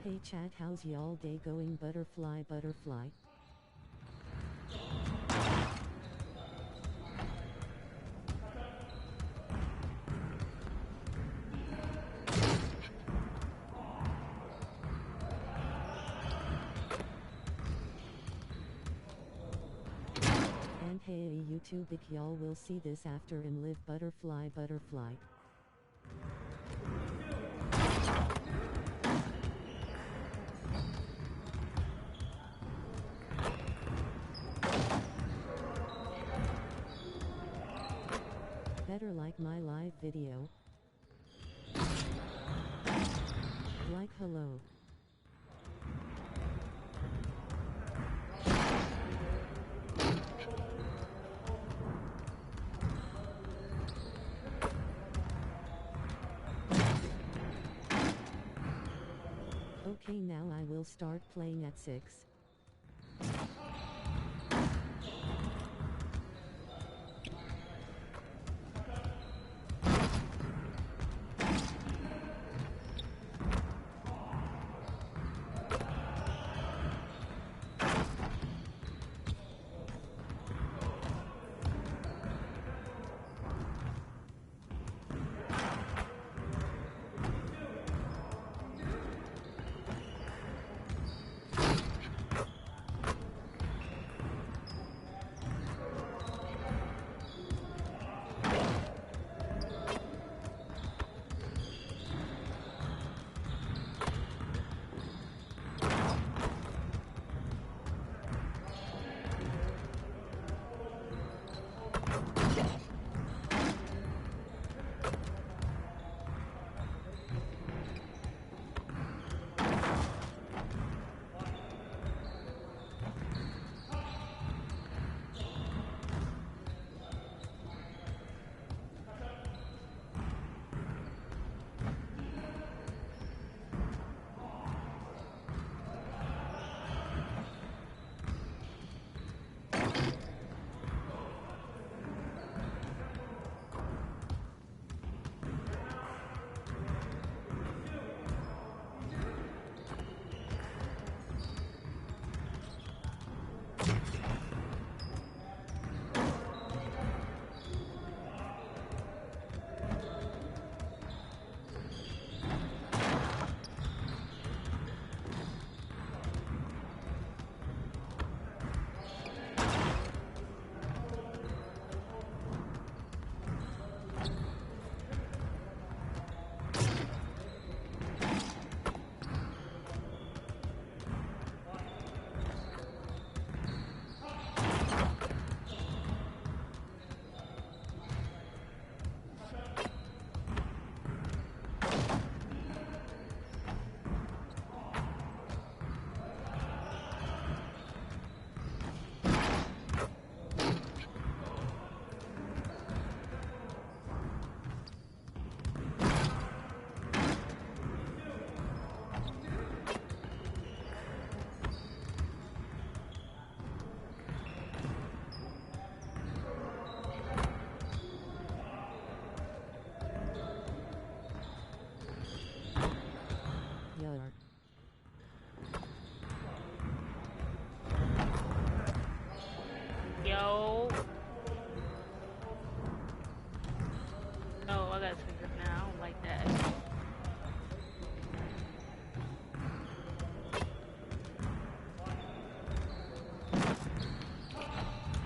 Hey chat, how's y'all day going? Butterfly, butterfly. And hey YouTube, y'all will see this after and live butterfly, butterfly. Better like my live video. Like hello. Okay, now I will start playing at 6.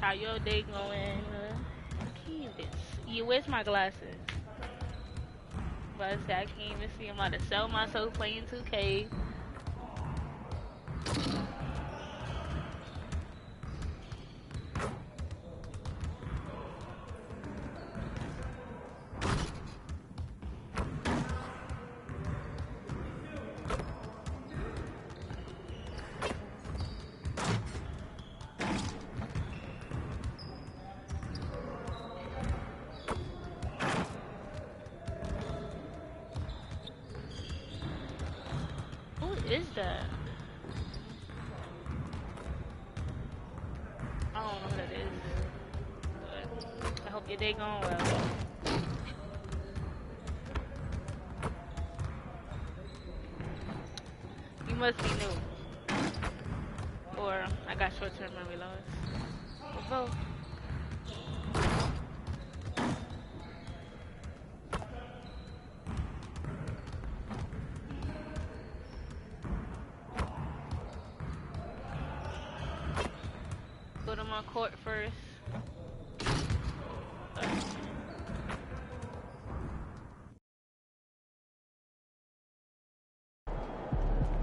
How your day going? Where's my glasses? But I can't even see. I'm about to sell myself playing 2K. Who is that? I don't know who that is. But I hope your day going well. You must be new. Or I got short-term memory loss. Or both. Go to my court first.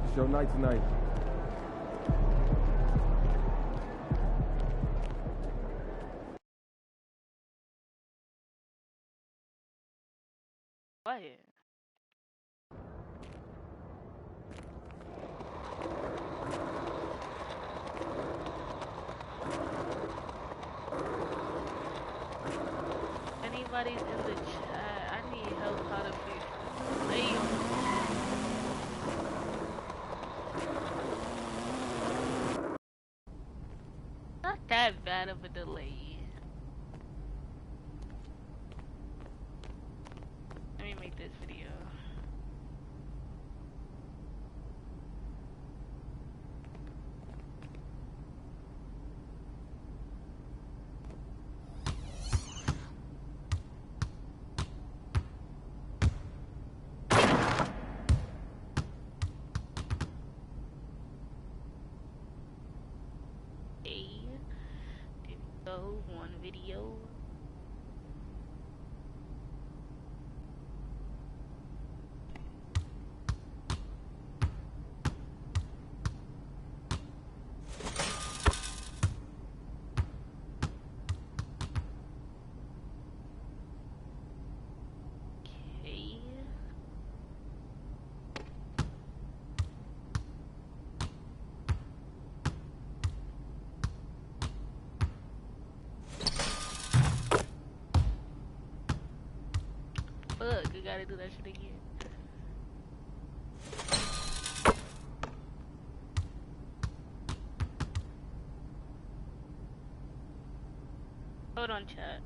It's your night tonight. Quiet. Anybody's in the chat? I need help how to fix delay on not that bad of a delay. Let me make this video. So one video. Okay. Fuck, you gotta do that shit again. Hold on, chat.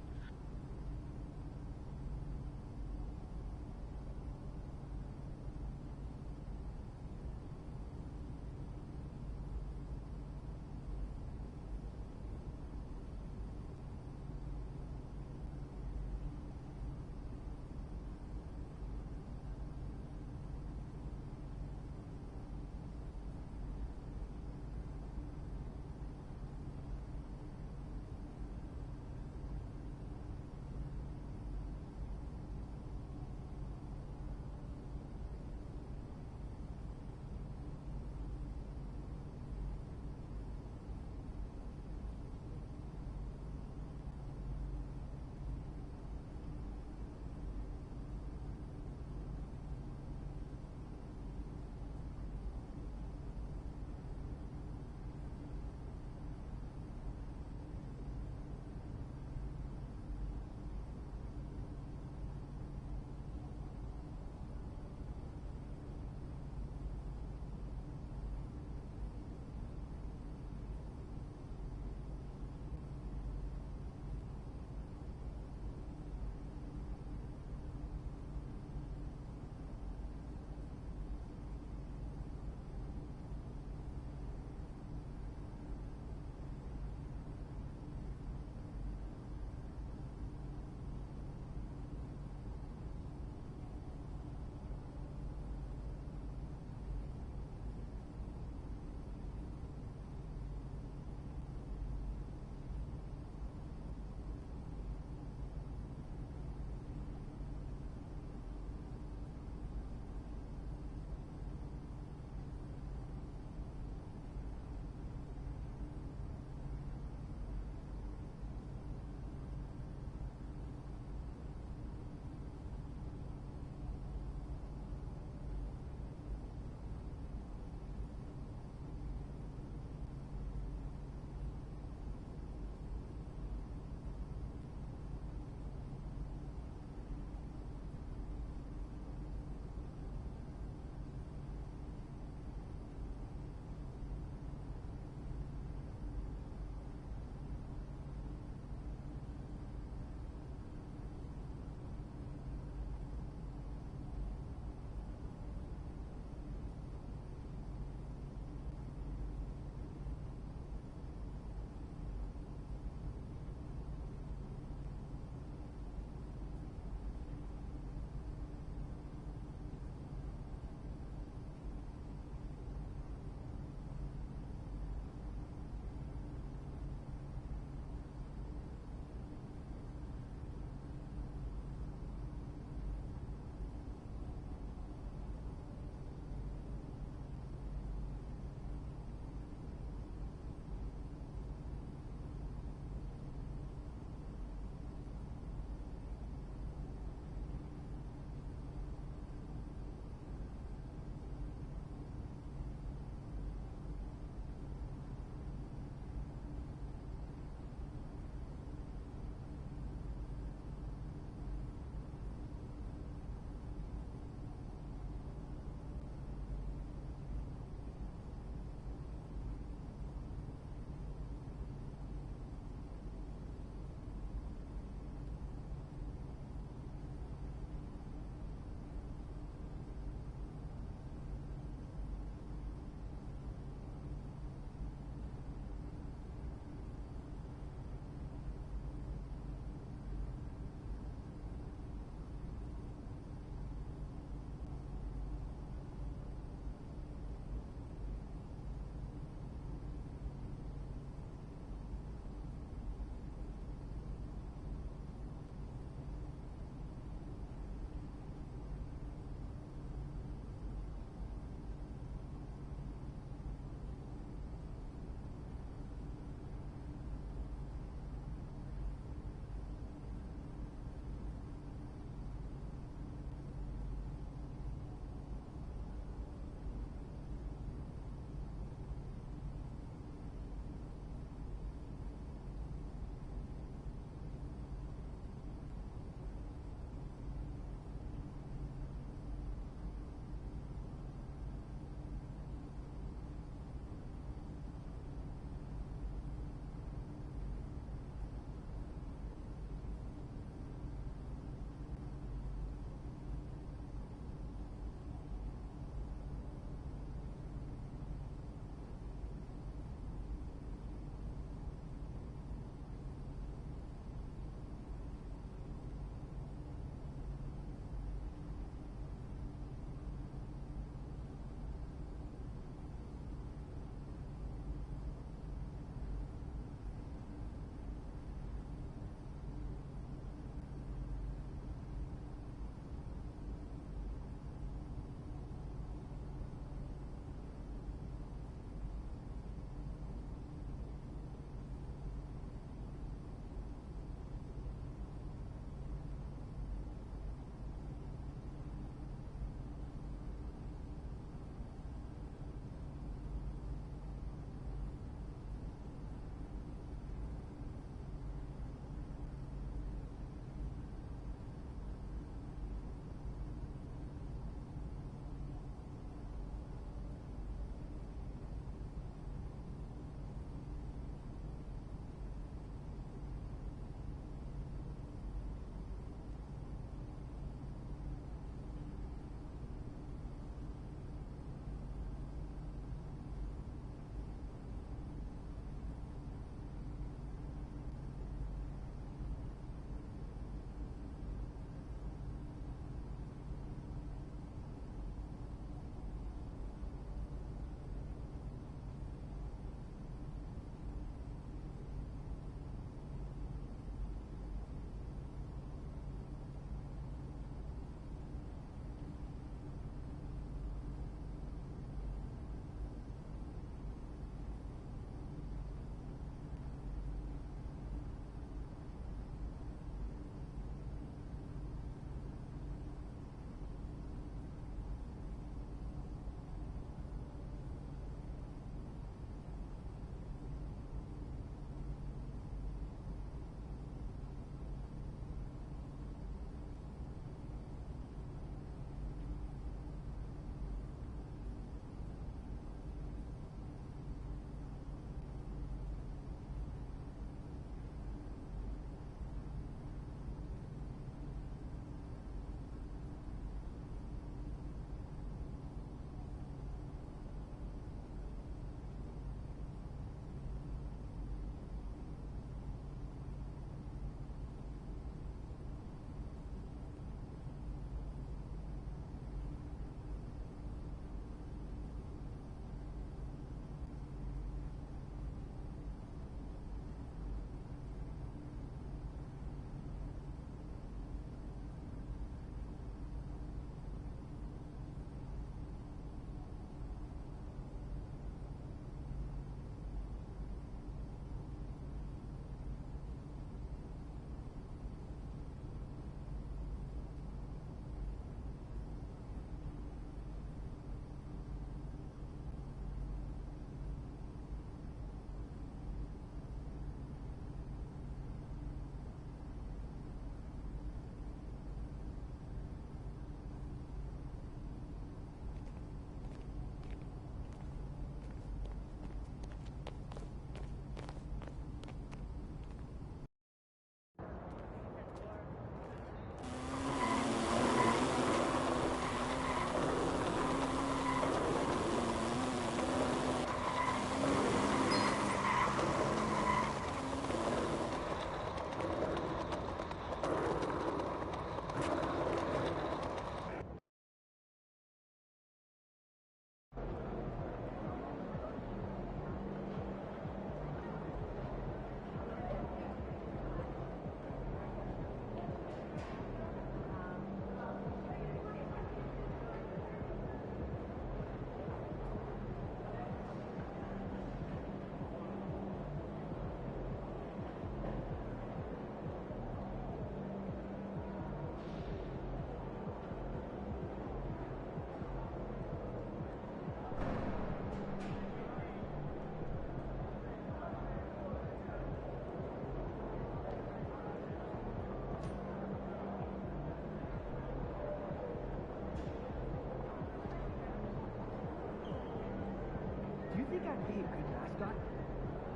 be a good mascot?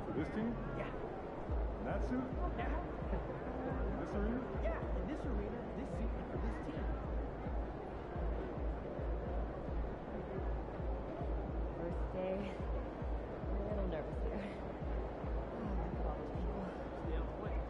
For this team? Yeah. In that suit? Yeah. In this arena? Yeah, in this arena, this suit, and for this team. First day. I'm a little nervous here. Oh, look at all those people. Stay on point.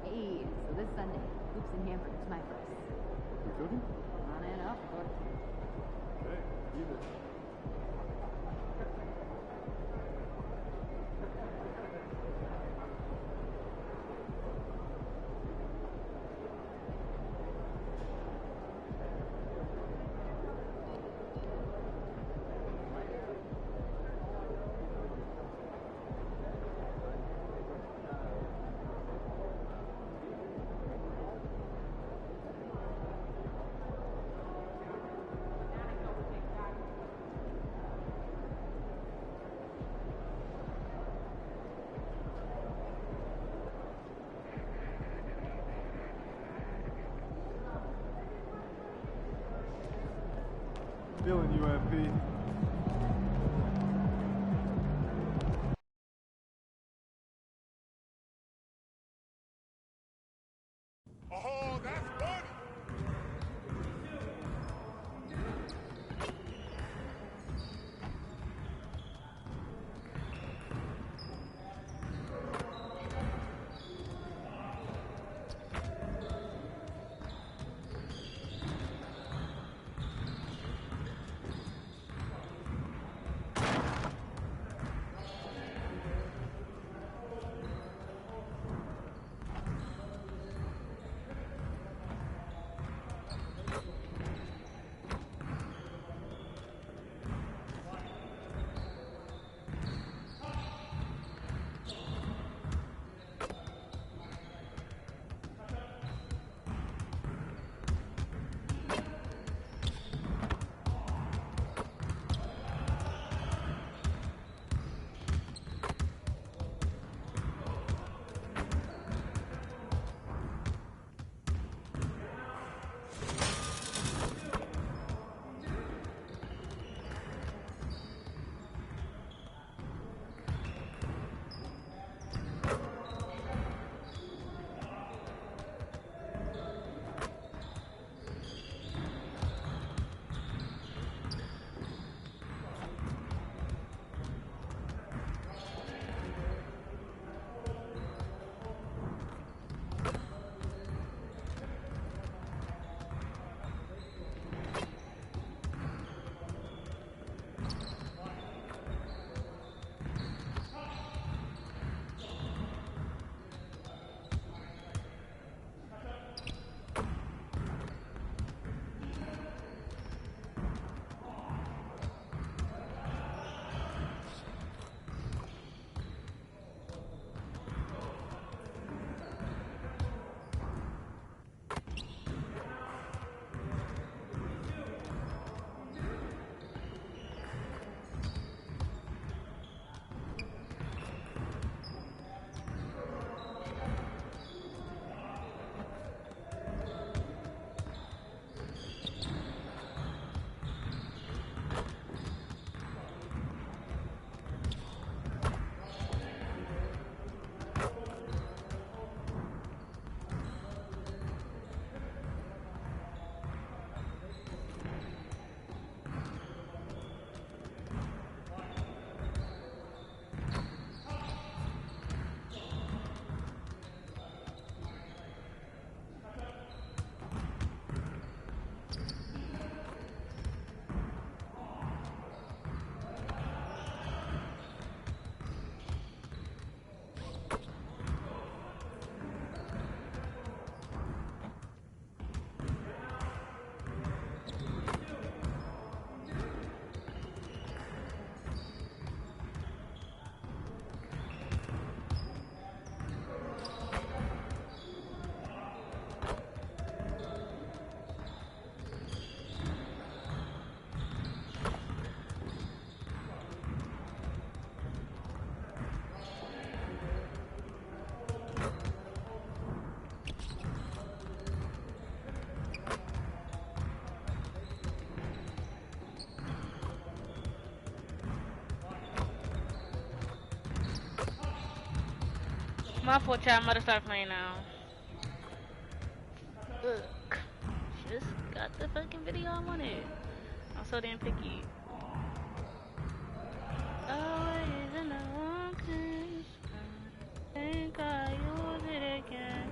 Hey, so this Sunday, hoops and hamburgers, my place. You cooking? On and off, of course. Hey, eat it. Feeling you, MP. Oh, that's funny. My fault, child. I'm about to start playing now. Look. Just got the fucking video I wanted. I'm so damn picky. Always in the mountains. Think I use it again.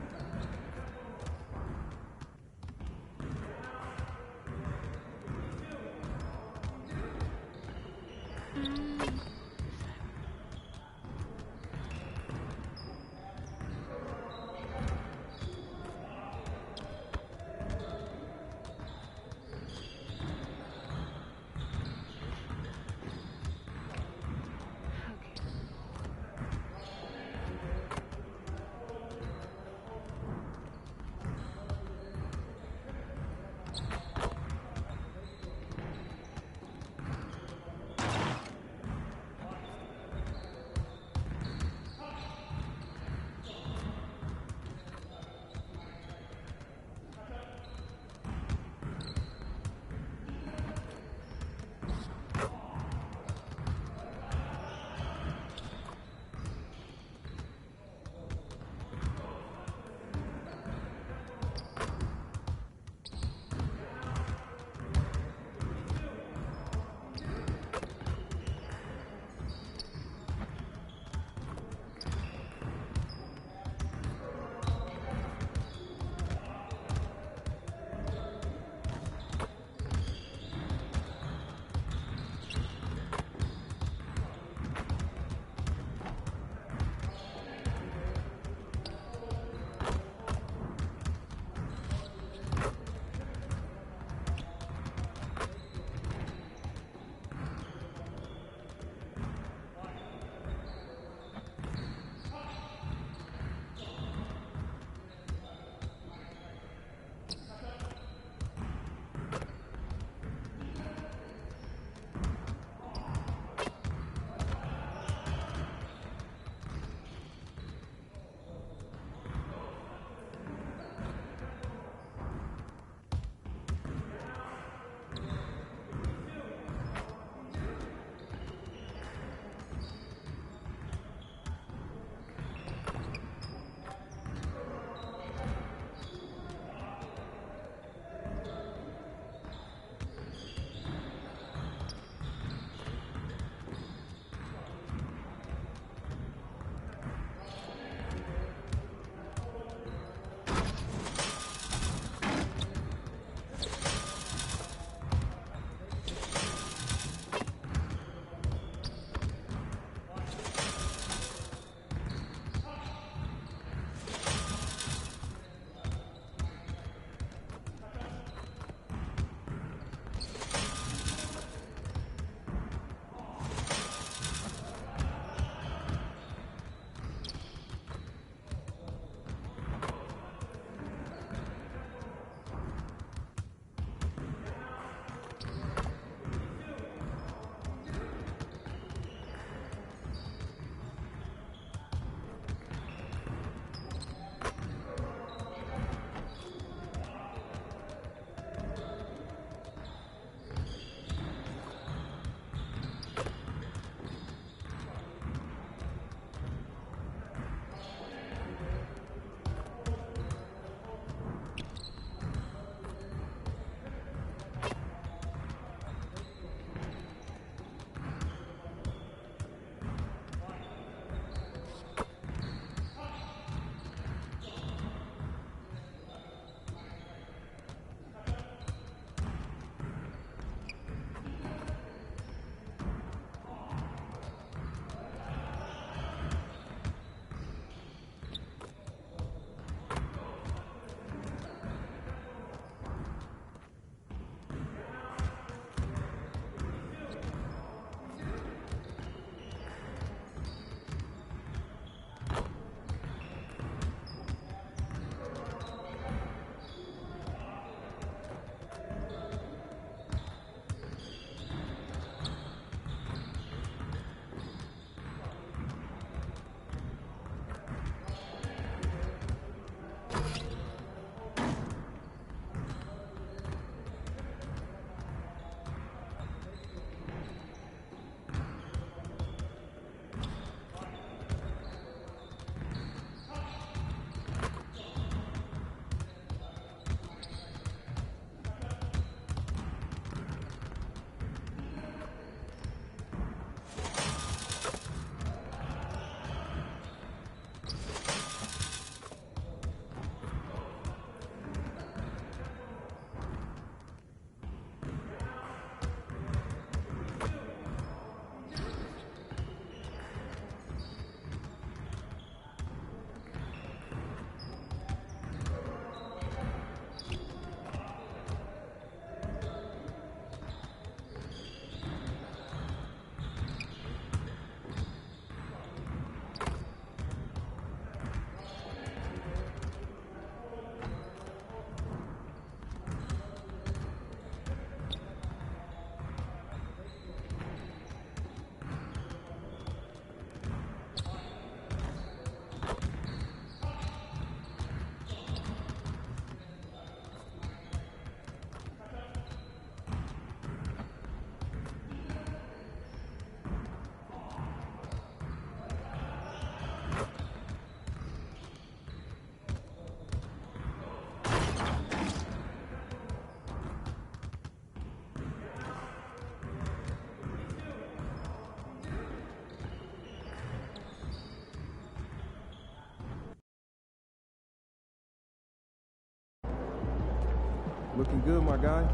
Looking good, my guy.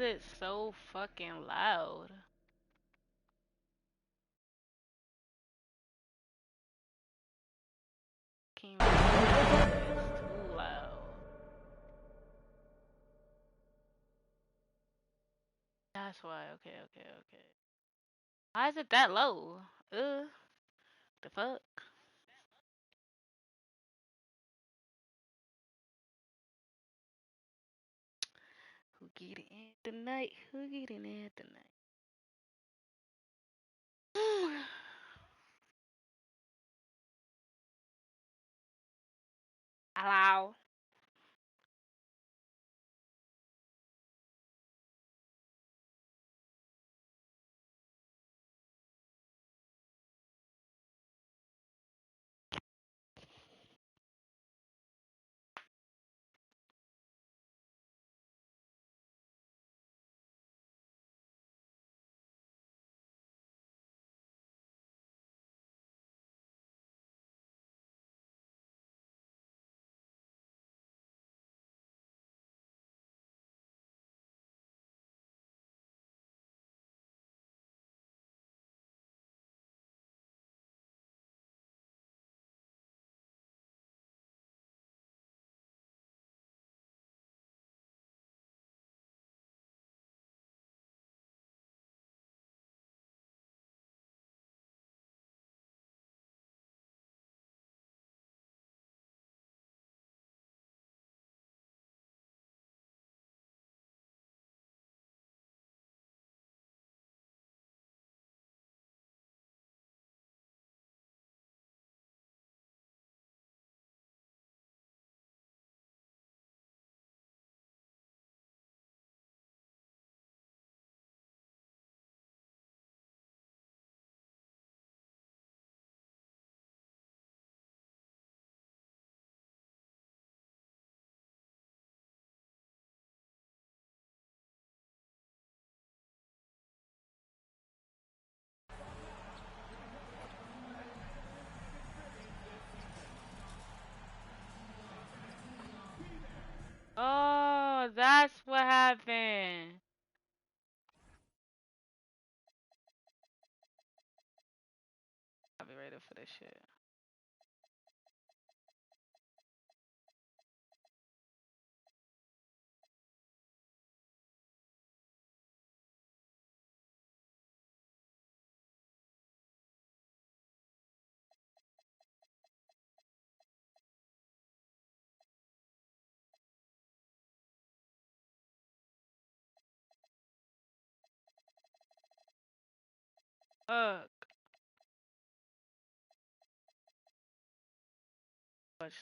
It's so fucking loud. Can't even it's too loud. That's why. Okay, okay, okay. Why is it that low? The fuck? Who get it in tonight? Who get it in tonight? Hello. Oh, that's what happened. I'll be ready for this shit. Fuck. Gosh.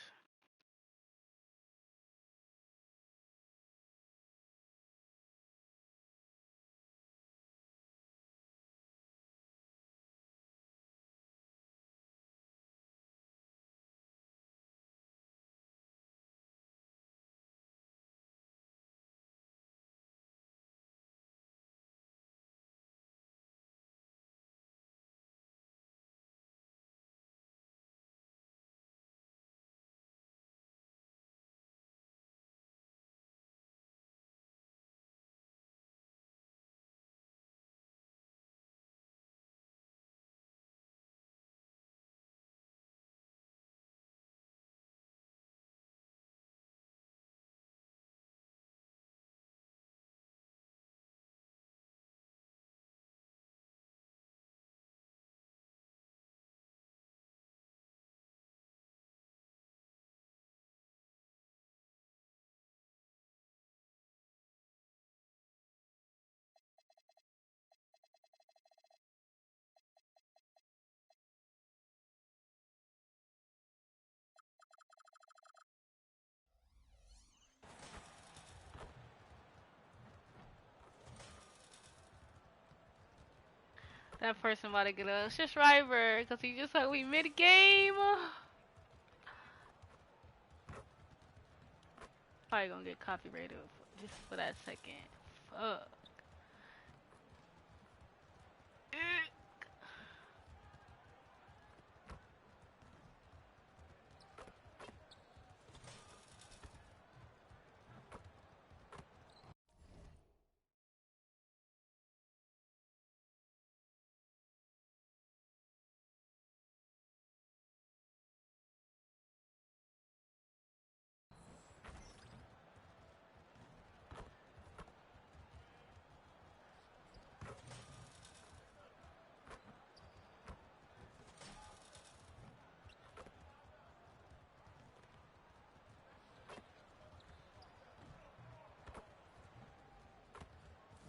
That person about to get a subscriber because he just hung me mid game. Probably gonna get copyrighted just for that second. Fuck.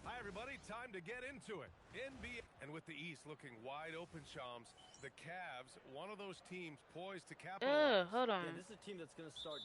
Hi, everybody. Time to get into it. NBA. And with the East looking wide open, Shams, the Cavs, one of those teams poised to capitalize. Hold on. Yeah, this is a team that's going to start.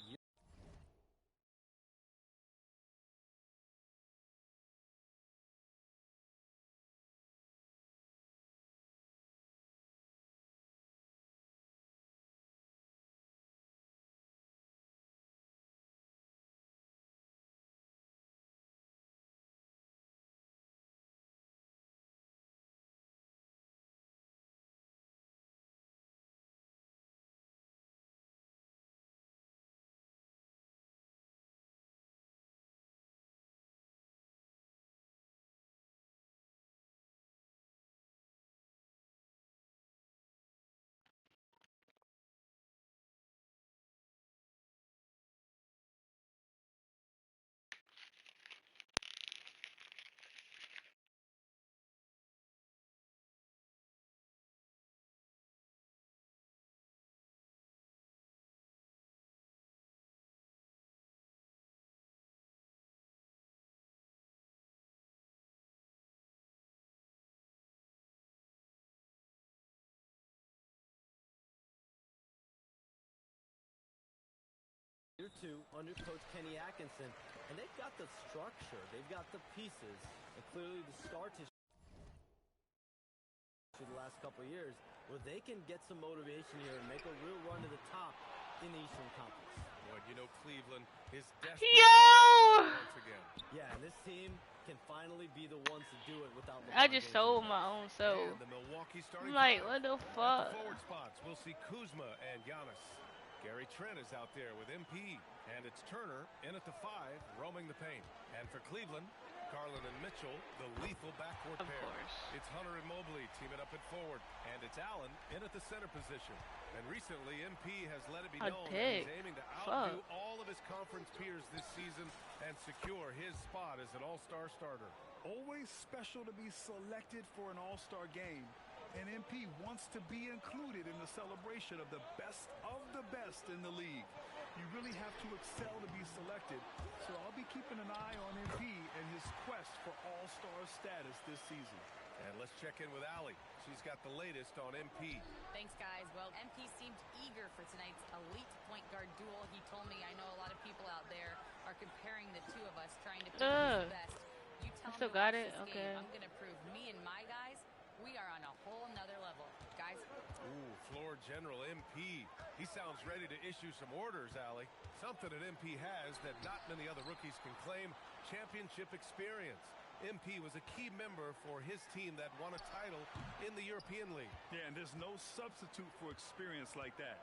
Year 2 under Coach Kenny Atkinson, and they've got the structure, they've got the pieces, and clearly the scar tissue the last couple of years, where they can get some motivation here and make a real run to the top in the Eastern Conference. Boy, you know Cleveland is desperate Yo! once again. Yeah, and this team can finally be the ones to do it without LeBron I just James. sold my own soul. And the Milwaukee starting I'm like, five. what the At fuck? the forward spots, we'll see Kuzma and Giannis. Gary Trent is out there with MP, and it's Turner in at the 5, roaming the paint. And for Cleveland, Garland and Mitchell, the lethal backcourt Of pair. course. It's Hunter and Mobley teaming up at forward, and it's Allen in at the center position. And recently, MP has let it be A known that dick. he's aiming to Fuck. outdo all of his conference peers this season and secure his spot as an all-star starter. Always special to be selected for an all-star game. And MP wants to be included in the celebration of the best in the league. You really have to excel to be selected. So I'll be keeping an eye on MP and his quest for all-star status this season. And let's check in with Allie. She's got the latest on MP. Thanks, guys. Well, MP seemed eager for tonight's elite point guard duel. He told me, I know a lot of people out there are comparing the two of us, trying to pick who's the best. You tell me, got it. this Okay. game, I'm going to prove me and my guys, we are on a whole nother level. Guys. Ooh, floor general MP. He sounds ready to issue some orders, Allie. Something that MP has that not many other rookies can claim: championship experience. MP was a key member for his team that won a title in the European League. Yeah, and there's no substitute for experience like that.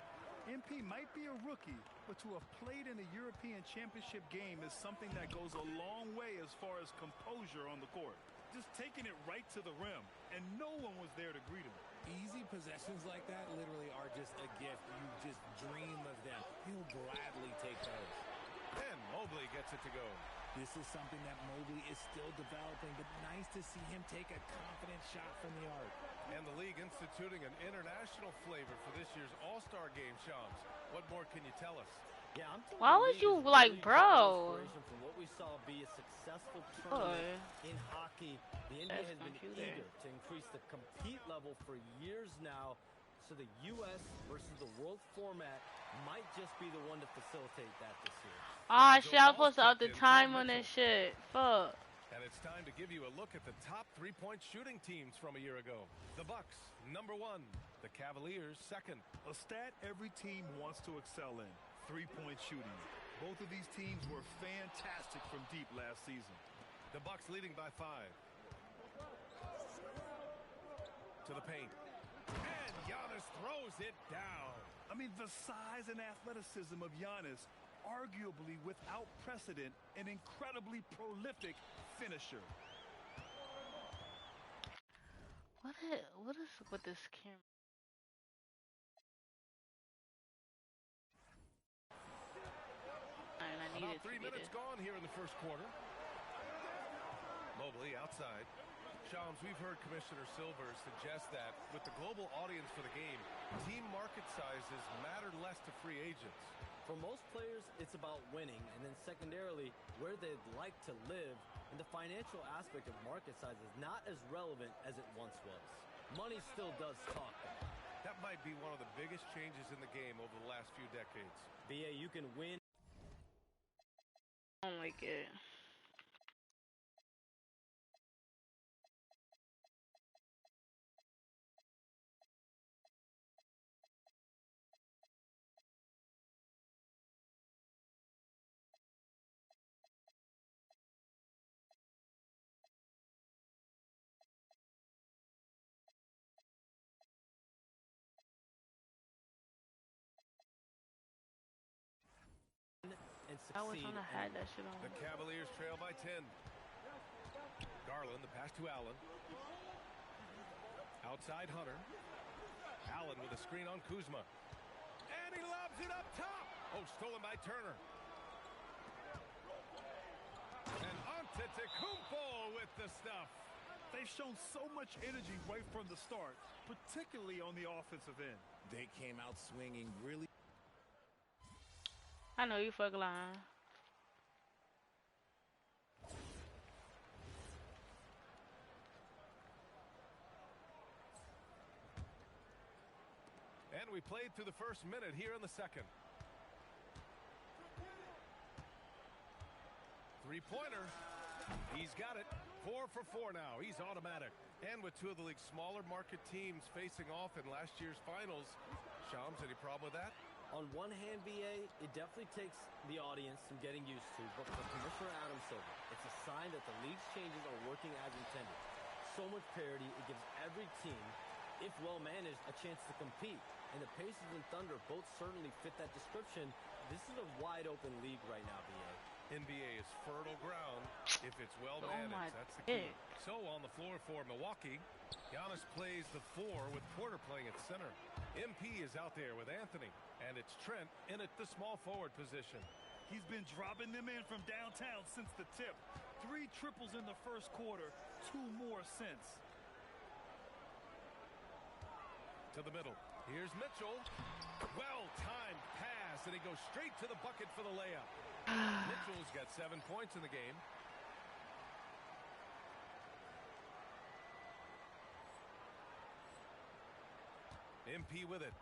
MP might be a rookie, but to have played in a European championship game is something that goes a long way as far as composure on the court. Just taking it right to the rim, and no one was there to greet him. Easy possessions like that literally are just a gift. You just dream of them. He'll gladly take those. And Mobley gets it to go. This is something that Mobley is still developing, but nice to see him take a confident shot from the arc. And the league instituting an international flavor for this year's All-Star game, Shams. What more can you tell us? Yeah, I'm telling Why the would league you, is like, really bro? drawing inspiration from what we saw be a successful tournament in hockey. The NBA has been eager to increase the compete level for years now, so the U.S. versus the world format might just be the one to facilitate that this year. Ah, shit, I was supposed to up the time on this shit. Fuck. And it's time to give you a look at the top three-point shooting teams from a year ago. The Bucks, number 1. The Cavaliers, 2nd. A stat every team wants to excel in: three-point shooting. Both of these teams were fantastic from deep last season. The Bucks leading by 5. To the paint. And Giannis throws it down. I mean, the size and athleticism of Giannis, arguably without precedent, an incredibly prolific finisher. What is with this camera? I needed About 3 minutes gone here in the first quarter. Mobley outside. Shams, we've heard Commissioner Silver suggest that with the global audience for the game, team market sizes matter less to free agents. For most players, it's about winning, and then secondarily, where they'd like to live, and the financial aspect of market size is not as relevant as it once was. Money still does talk. That might be one of the biggest changes in the game over the last few decades. BA, you can win. I don't like it. And I was succeed. on the had that shit on. The Cavaliers trail by 10. Garland, the pass to Allen. Outside Hunter. Allen with a screen on Kuzma. And he lobs it up top. Oh, stolen by Turner. And Antetokounmpo with the stuff. They've shown so much energy right from the start, particularly on the offensive end. They came out swinging really. I know you fucking lying. And we played through the first minute here in the second. Three-pointer. He's got it. 4 for 4 now. He's automatic. And with two of the league's smaller market teams facing off in last year's finals, Shams, any problem with that? On one hand, BA, it definitely takes the audience some getting used to, but for Commissioner Adam Silver, it's a sign that the league's changes are working as intended. So much parity, it gives every team, if well managed, a chance to compete. And the Pacers and Thunder both certainly fit that description. This is a wide open league right now, BA. NBA is fertile ground if it's well managed. That's the key. So on the floor for Milwaukee, Giannis plays the 4 with Porter playing at center. MP is out there with Anthony, and it's Trent in at the small forward position. He's been dropping them in from downtown since the tip. 3 triples in the first quarter, 2 more since. To the middle. Here's Mitchell. Well-timed pass, and he goes straight to the bucket for the layup. Mitchell's got 7 points in the game. MP with it.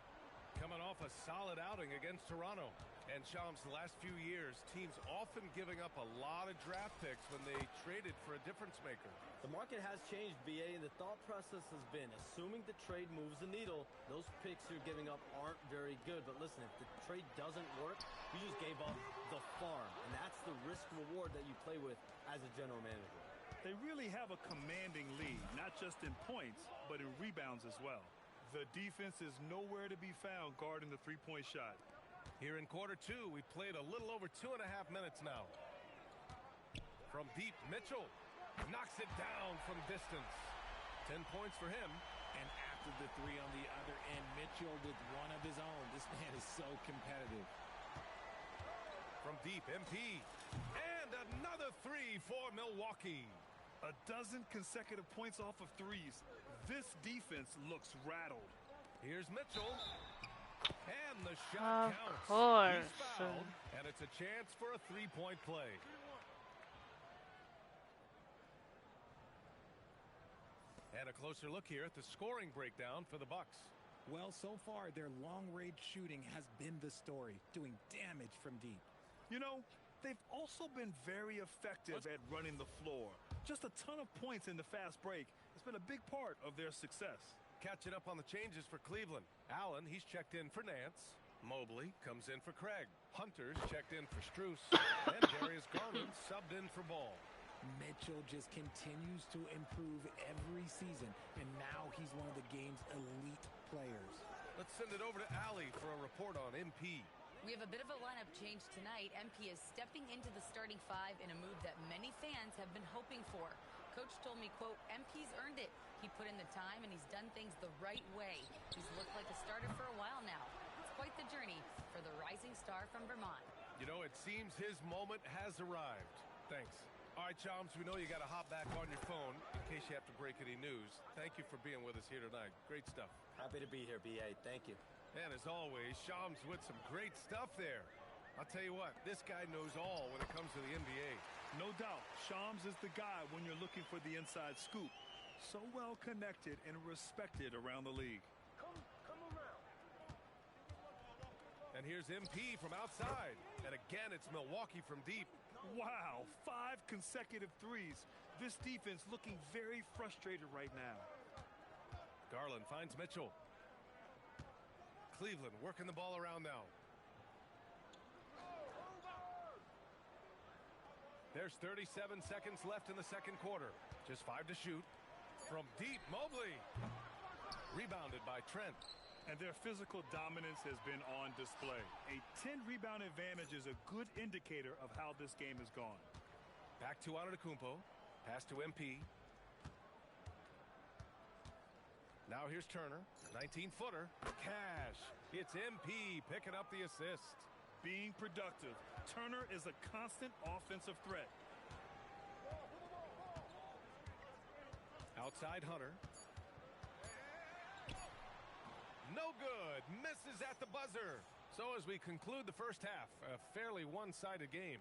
Coming off a solid outing against Toronto. And Shams, the last few years, teams often giving up a lot of draft picks when they traded for a difference maker. The market has changed, BA, and the thought process has been, assuming the trade moves the needle, those picks you're giving up aren't very good. But listen, if the trade doesn't work, you just gave up the farm. And that's the risk-reward that you play with as a general manager. They really have a commanding lead, not just in points, but in rebounds as well. The defense is nowhere to be found guarding the three-point shot. Here in quarter two, we played a little over 2.5 minutes now. From deep, Mitchell knocks it down from distance. 10 points for him. And after the three on the other end, Mitchell with one of his own. This man is so competitive. From deep, MP. And another three for Milwaukee. A dozen consecutive points off of threes. This defense looks rattled. Here's Mitchell. And the shot counts. Of course. He's fouled, and it's a chance for a three-point play. And a closer look here at the scoring breakdown for the Bucks. Well, so far, their long-range shooting has been the story, doing damage from deep. You know, they've also been very effective at running the floor. Just a ton of points in the fast break. It's been a big part of their success. Catching up on the changes for Cleveland. Allen, he's checked in for Nance. Mobley comes in for Craig. Hunter's checked in for Strus. And Darius Garland subbed in for Ball. Mitchell just continues to improve every season, and now he's one of the game's elite players. Let's send it over to Allie for a report on MP. We have a bit of a lineup change tonight. MP is stepping into the starting five in a move that many fans have been hoping for. Coach told me, quote, MP's earned it. He put in the time and he's done things the right way. He's looked like a starter for a while now. It's quite the journey for the rising star from Vermont. You know, it seems his moment has arrived. Thanks. All right, Chums, we know you got to hop back on your phone in case you have to break any news. Thank you for being with us here tonight. Great stuff. Happy to be here, BA. Thank you. And as always, Shams with some great stuff there. I'll tell you what, this guy knows all when it comes to the NBA. No doubt, Shams is the guy when you're looking for the inside scoop. So well connected and respected around the league. Come around. And here's MP from outside. And again, it's Milwaukee from deep. Wow, 5 consecutive threes. This defense looking very frustrated right now. Garland finds Mitchell. Cleveland working the ball around now. There's 37 seconds left in the second quarter. Just 5 to shoot. From deep, Mobley. Rebounded by Trent. And their physical dominance has been on display. A 10-rebound advantage is a good indicator of how this game has gone. Back to Antetokounmpo. Pass to MP. Now here's Turner. 19-footer. Cash. It's MP picking up the assist. Being productive. Turner is a constant offensive threat. Outside Hunter. No good. Misses at the buzzer. So as we conclude the first half, a fairly one-sided game.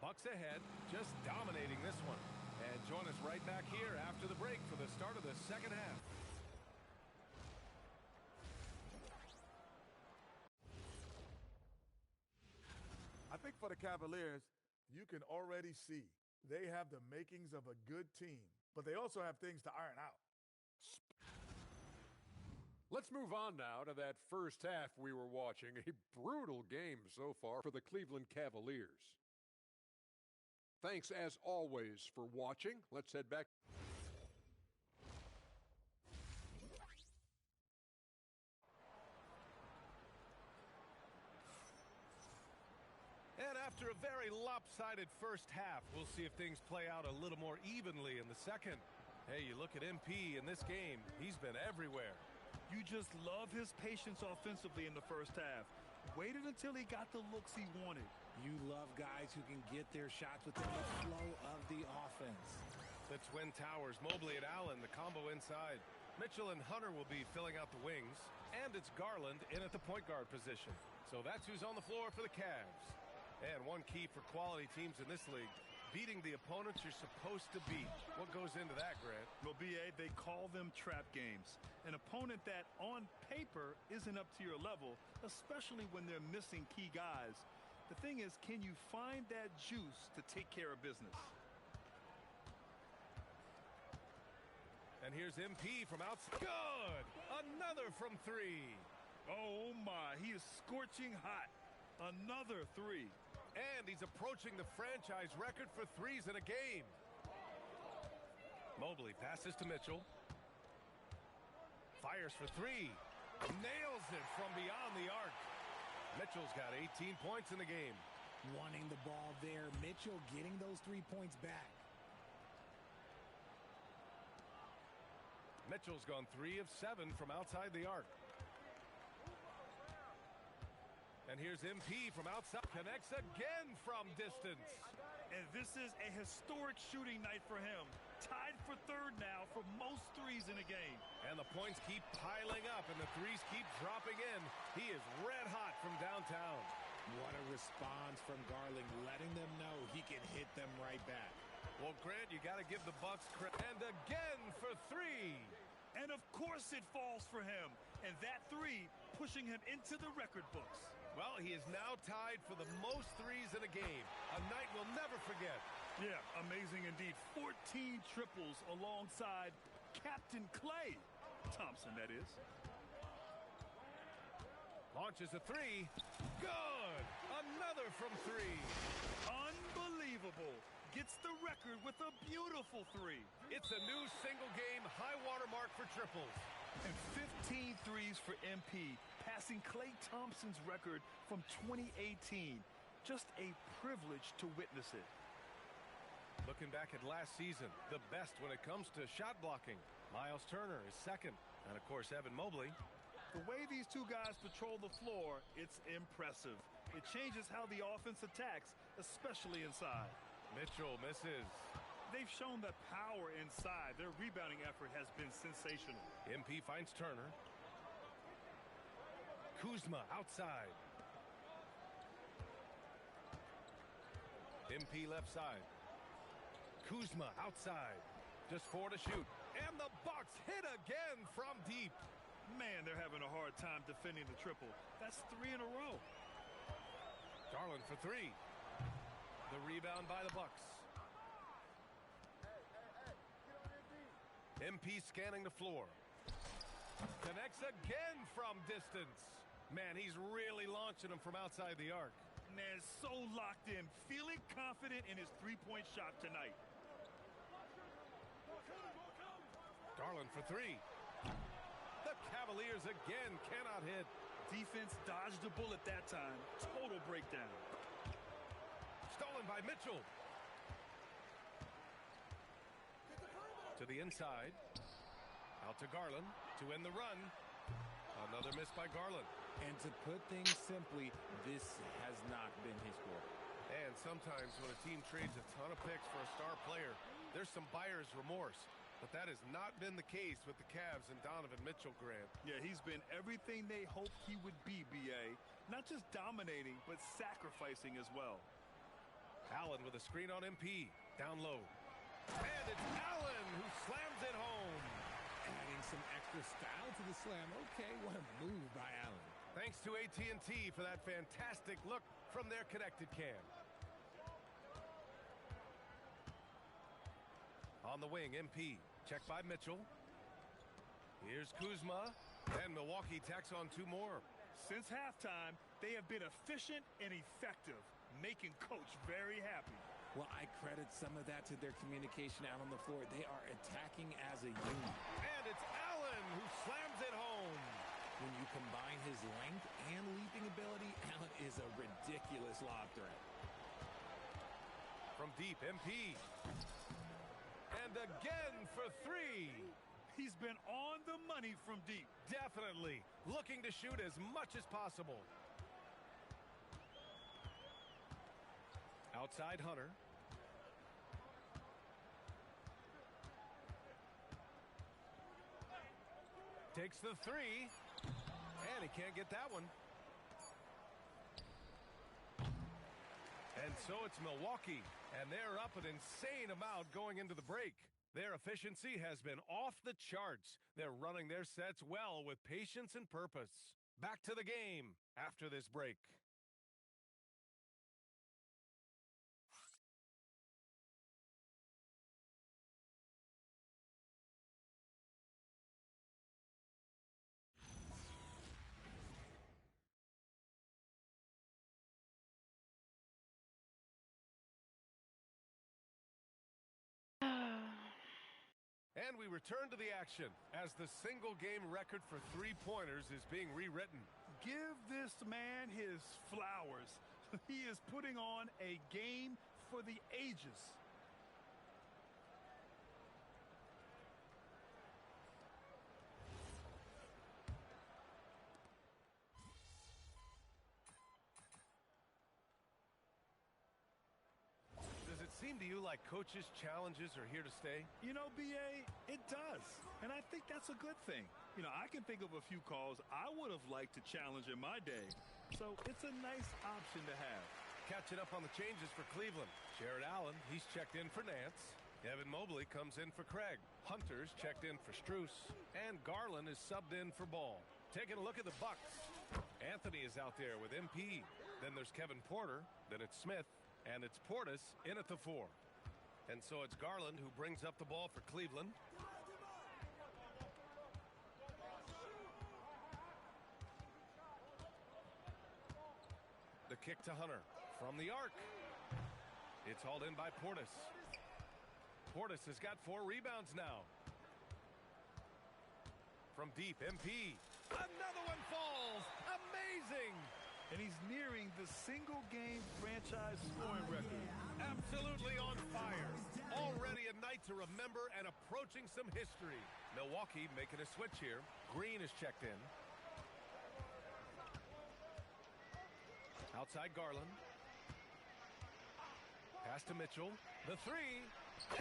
Bucks ahead, just dominating this one. And join us right back here after the break for the start of the second half. I think for the Cavaliers, you can already see they have the makings of a good team, but they also have things to iron out. Let's move on now to that first half we were watching. A brutal game so far for the Cleveland Cavaliers. Thanks, as always, for watching. Let's head back. And after a very lopsided first half, we'll see if things play out a little more evenly in the second. Hey, you look at MP in this game, he's been everywhere. You just love his patience offensively in the first half. Waited until he got the looks he wanted. You love guys who can get their shots within the flow of the offense. The Twin Towers, Mobley and Allen, the combo inside. Mitchell and Hunter will be filling out the wings. And it's Garland in at the point guard position. So that's who's on the floor for the Cavs. And one key for quality teams in this league, beating the opponents you're supposed to beat. What goes into that, Grant? Well, BA, they call them trap games. An opponent that, on paper, isn't up to your level, especially when they're missing key guys. The thing is, can you find that juice to take care of business? And here's MP from outside. Good! Another from three. Oh, my. He is scorching hot. Another three. And he's approaching the franchise record for threes in a game. Mobley passes to Mitchell. Fires for three. Nails it from beyond the arc. Mitchell's got 18 points in the game. Wanting the ball there. Mitchell getting those 3 points back. Mitchell's gone 3 of 7 from outside the arc. And here's MP from outside. Connects again from distance. And this is a historic shooting night for him. Tied for third now for most threes in a game. And the points keep piling up and the threes keep dropping in. He is red hot from downtown. What a response from Garland, letting them know he can hit them right back. Well, Grant, you got to give the Bucks credit. And again for three. And of course it falls for him. And that three pushing him into the record books. Well, he is now tied for the most threes in a game. A night we'll never forget. Yeah, amazing indeed. 14 triples alongside Captain Klay Thompson, that is. Launches a three. Good! Another from three. Unbelievable. Gets the record with a beautiful three. It's a new single-game high-water mark for triples. And 15 threes for MP, passing Klay Thompson's record from 2018. Just a privilege to witness it. Looking back at last season, the best when it comes to shot blocking. Miles Turner is second. And, of course, Evan Mobley. The way these two guys patrol the floor, it's impressive. It changes how the offense attacks, especially inside. Mitchell misses. They've shown that power inside. Their rebounding effort has been sensational. MP finds Turner. Kuzma outside. MP left side. Kuzma outside. Just 4 to shoot. And the Bucks hit again from deep. Man, they're having a hard time defending the triple. That's 3 in a row. Garland for three. The rebound by the Bucks. MP scanning the floor. Connects again from distance. Man, he's really launching them from outside the arc. Man, so locked in, feeling confident in his three-point shot tonight. Garland for three. The Cavaliers again cannot hit. Defense dodged a bullet that time. Total breakdown. Stolen by Mitchell. To the inside. Out to Garland to end the run. Another miss by Garland. And to put things simply, this has not been his quarter. And sometimes when a team trades a ton of picks for a star player, there's some buyer's remorse. But that has not been the case with the Cavs and Donovan Mitchell, Grant. Yeah, he's been everything they hoped he would be, BA. Not just dominating, but sacrificing as well. Allen with a screen on MP. Down low. And it's Allen who slams it home. Adding some extra style to the slam. Okay, what a move by Allen. Thanks to AT&T for that fantastic look from their connected cam. On the wing, MP. Checked by Mitchell. Here's Kuzma. And Milwaukee tacks on 2 more. Since halftime, they have been efficient and effective, making Coach very happy. Well, I credit some of that to their communication out on the floor. They are attacking as a unit. And it's Allen who slams it home. When you combine his length and leaping ability, Allen is a ridiculous lob threat. From deep, MP. And again for three. He's been on the money from deep. Definitely. Looking to shoot as much as possible. Outside Hunter. Takes the three. And he can't get that one. And so it's Milwaukee And they're up an insane amount going into the break. Their efficiency has been off the charts. They're running their sets well with patience and purpose. Back to the game after this break. And we return to the action as the single game record for three-pointers is being rewritten. Give this man his flowers. He is putting on a game for the ages. Does it seem to you like coaches' challenges are here to stay? You know, B.A., it does. And I think that's a good thing. You know, I can think of a few calls I would have liked to challenge in my day. So it's a nice option to have. Catching up on the changes for Cleveland. Jared Allen, he's checked in for Nance. Evan Mobley comes in for Craig. Hunter's checked in for Strus. And Garland is subbed in for Ball. Taking a look at the Bucks. Anthony is out there with MP. Then there's Kevin Porter. Then it's Smith. And it's Portis in at the 4. And so it's Garland who brings up the ball for Cleveland. The kick to Hunter from the arc. It's hauled in by Portis. Portis has got 4 rebounds now. From deep, MP. Another one falls. Amazing. And he's nearing the single-game franchise scoring record. Absolutely on fire. Already a night to remember and approaching some history. Milwaukee making a switch here. Green is checked in. Outside Garland. Pass to Mitchell. The 3.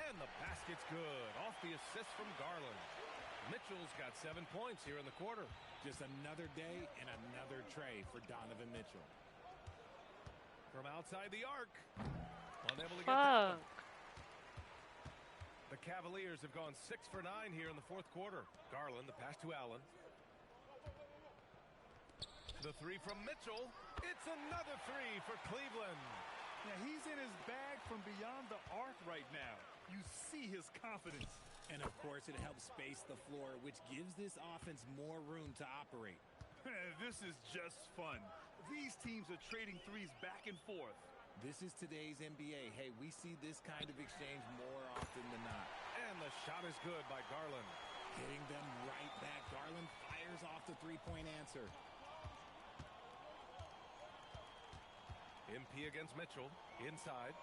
And the basket's good. Off the assist from Garland. Mitchell's got 7 points here in the quarter. Just another day and another tray for Donovan Mitchell. From outside the arc. Unable to get that one. The Cavaliers have gone 6 for 9 here in the fourth quarter. Garland, the pass to Allen. The 3 from Mitchell. It's another 3 for Cleveland. Yeah, he's in his bag from beyond the arc right now. You see his confidence. And of course, it helps space the floor, which gives this offense more room to operate. This is just fun. These teams are trading threes back and forth. This is today's NBA. Hey, we see this kind of exchange more often than not. And the shot is good by Garland. Hitting them right back. Garland fires off the three-point answer. MP against Mitchell. Inside.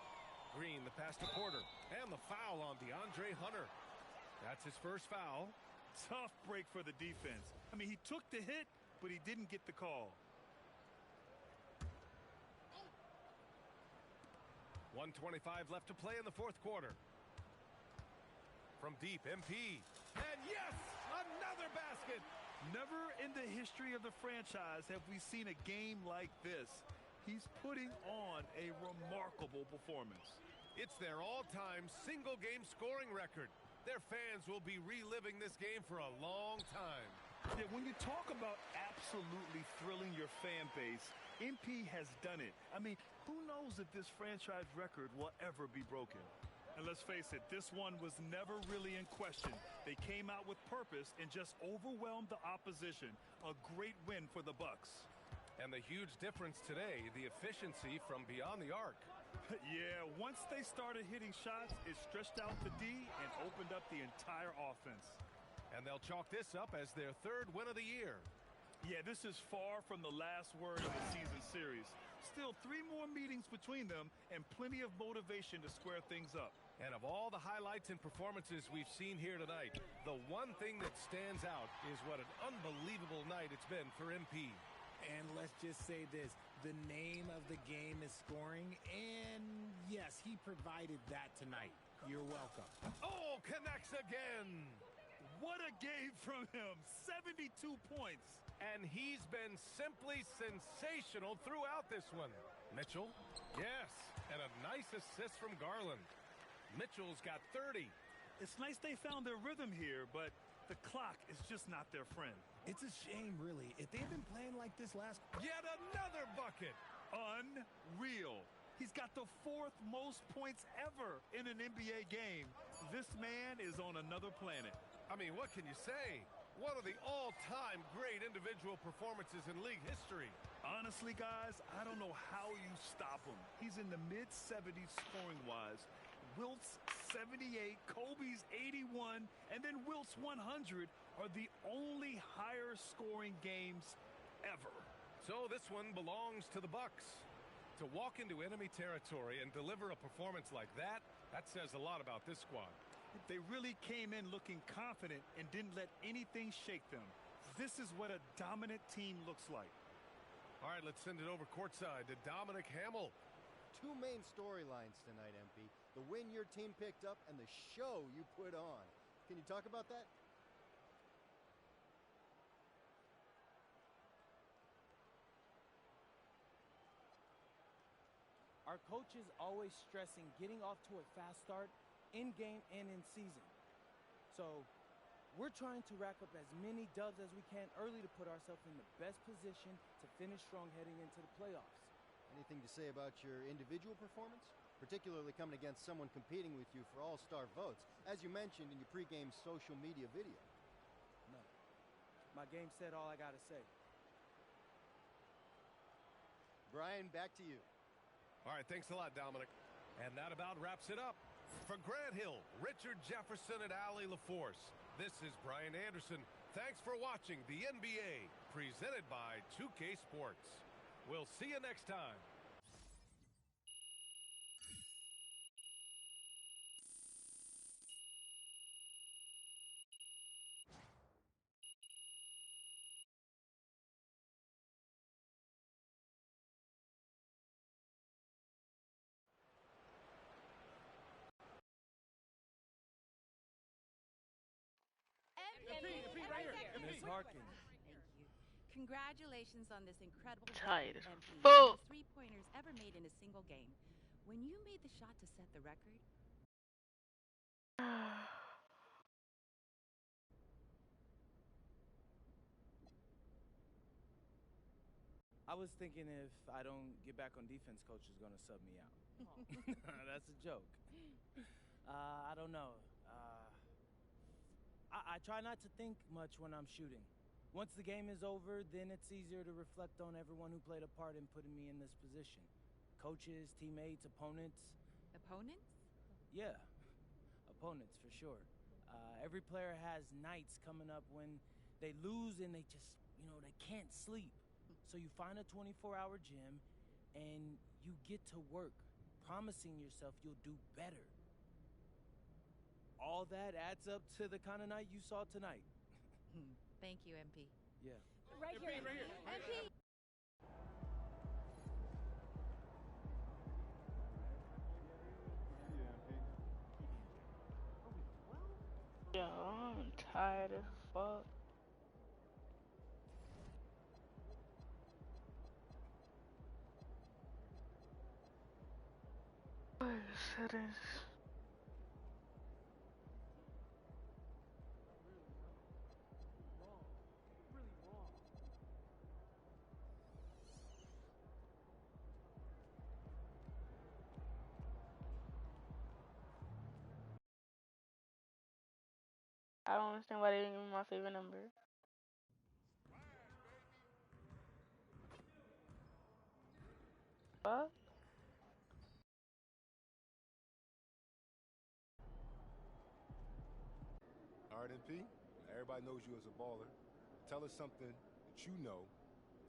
Green, the pass to Porter. And the foul on DeAndre Hunter. That's his first foul. Tough break for the defense. I mean, he took the hit, but he didn't get the call. 1:25 left to play in the fourth quarter. From deep, MP. And yes, another basket. Never in the history of the franchise have we seen a game like this. He's putting on a remarkable performance. It's their all-time single-game scoring record. Their fans will be reliving this game for a long time. Yeah, when you talk about absolutely thrilling your fan base, MP has done it. I mean, who knows if this franchise record will ever be broken? And let's face it, this one was never really in question. They came out with purpose and just overwhelmed the opposition. A great win for the Bucks. And the huge difference today, the efficiency from beyond the arc. Yeah, once they started hitting shots, it stretched out the D and opened up the entire offense. And they'll chalk this up as their 3rd win of the year. Yeah, this is far from the last word of the season series. Still 3 more meetings between them and plenty of motivation to square things up. And of all the highlights and performances we've seen here tonight, the one thing that stands out is what an unbelievable night it's been for MP. And let's just say this, the name of the game is scoring, and yes, he provided that tonight. You're welcome. Oh, connects again. What a game from him, 72 points. And he's been simply sensational throughout this one. Mitchell, yes, and a nice assist from Garland. Mitchell's got 30. It's nice they found their rhythm here, but the clock is just not their friend. It's a shame, really. If they'd been playing like this last... Yet another bucket. Unreal. He's got the 4th most points ever in an NBA game. This man is on another planet. I mean, what can you say? One of the all-time great individual performances in league history. Honestly, guys, I don't know how you stop him. He's in the mid-70s scoring-wise. Wilt's 78, Kobe's 81, and then Wilt's 100 are the only higher-scoring games ever. So this one belongs to the Bucks. To walk into enemy territory and deliver a performance like that, that says a lot about this squad. They really came in looking confident and didn't let anything shake them. This is what a dominant team looks like. All right, let's send it over courtside to Dominic Hamill. Two main storylines tonight, MP. The win your team picked up and the show you put on. Can you talk about that? Our coach is always stressing getting off to a fast start in game and in season. So we're trying to rack up as many dubs as we can early to put ourselves in the best position to finish strong heading into the playoffs. Anything to say about your individual performance? Particularly coming against someone competing with you for all-star votes, as you mentioned in your pregame social media video. No. My game said all I gotta say. Brian, back to you. All right, thanks a lot, Dominic. And that about wraps it up. For Grant Hill, Richard Jefferson, and Allie LaForce, this is Brian Anderson. Thanks for watching the NBA, presented by 2K Sports. We'll see you next time. Ms. Harkin. Thank you. Congratulations on this incredible Tight. record, MP. Full. Most three-pointers ever made in a single game. When you made the shot to set the record, I was thinking if I don't get back on defense, coach is going to sub me out. That's a joke. I don't know. I try not to think much when I'm shooting. Once the game is over, then it's easier to reflect on everyone who played a part in putting me in this position. Coaches, teammates, opponents. opponents? Yeah, opponents for sure. Every player has nights coming up when they lose and they just, they can't sleep. So you find a 24-hour gym and you get to work, promising yourself you'll do better. All that adds up to the kind of night you saw tonight. Thank you, MP. Yeah. Right here, MP. Yo, I'm tired as fuck. What is this? I don't understand why they didn't give me my favorite number. Fuck? All right, MP, everybody knows you as a baller. Tell us something that you know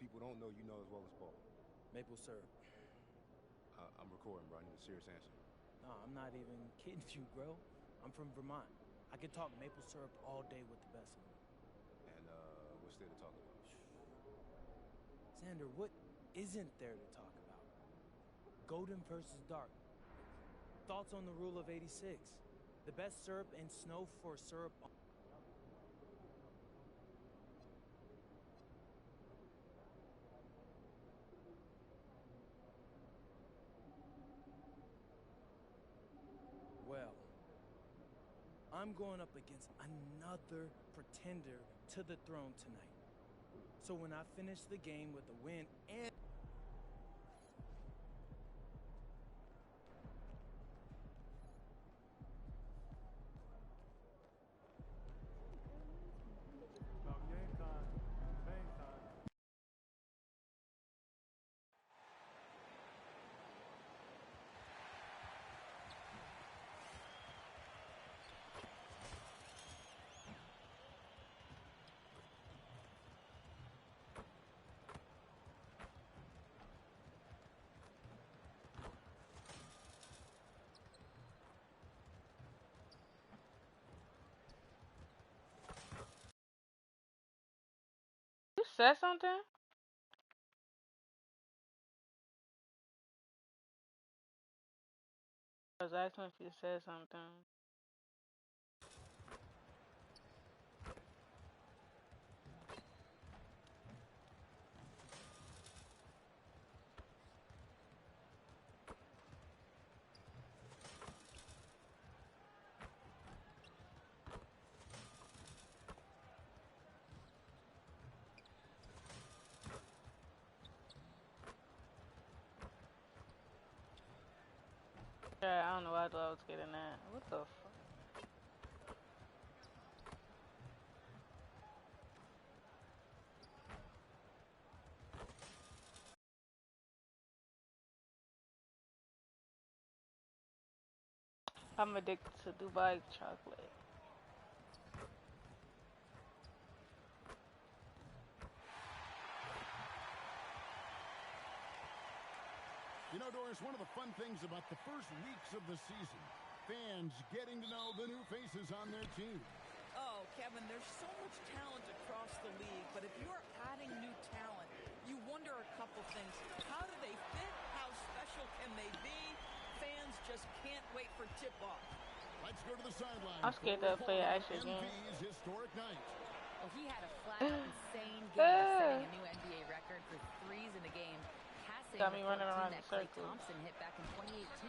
people don't know you know as well as ball. Maple syrup. I'm recording, bro. I need a serious answer. No, I'm not even kidding you, bro. I'm from Vermont. I could talk maple syrup all day with the best of them. And what's there to talk about? Xander, what isn't there to talk about? Golden versus dark. Thoughts on the rule of 86? The best syrup and snow for syrup. I'm going up against another pretender to the throne tonight. So when I finish the game with a win and About game time. Bang time. You said something? I was asking if you said something. Yeah, I don't know why I thought I was getting that. What the fuck? I'm addicted to Dubai chocolate. You know, Doris, one of the fun things about the first weeks of the season, fans getting to know the new faces on their team. Oh, Kevin, there's so much talent across the league, but if you're adding new talent, you wonder a couple things. How do they fit? How special can they be? Fans just can't wait for tip-off. Let's go to the sideline. I'm scared to play an actual game. MP's historic night. Well, he had a flat-out insane game, setting a new NBA record for threes in a game. Got me running around in circles. Thompson hit back in 2018.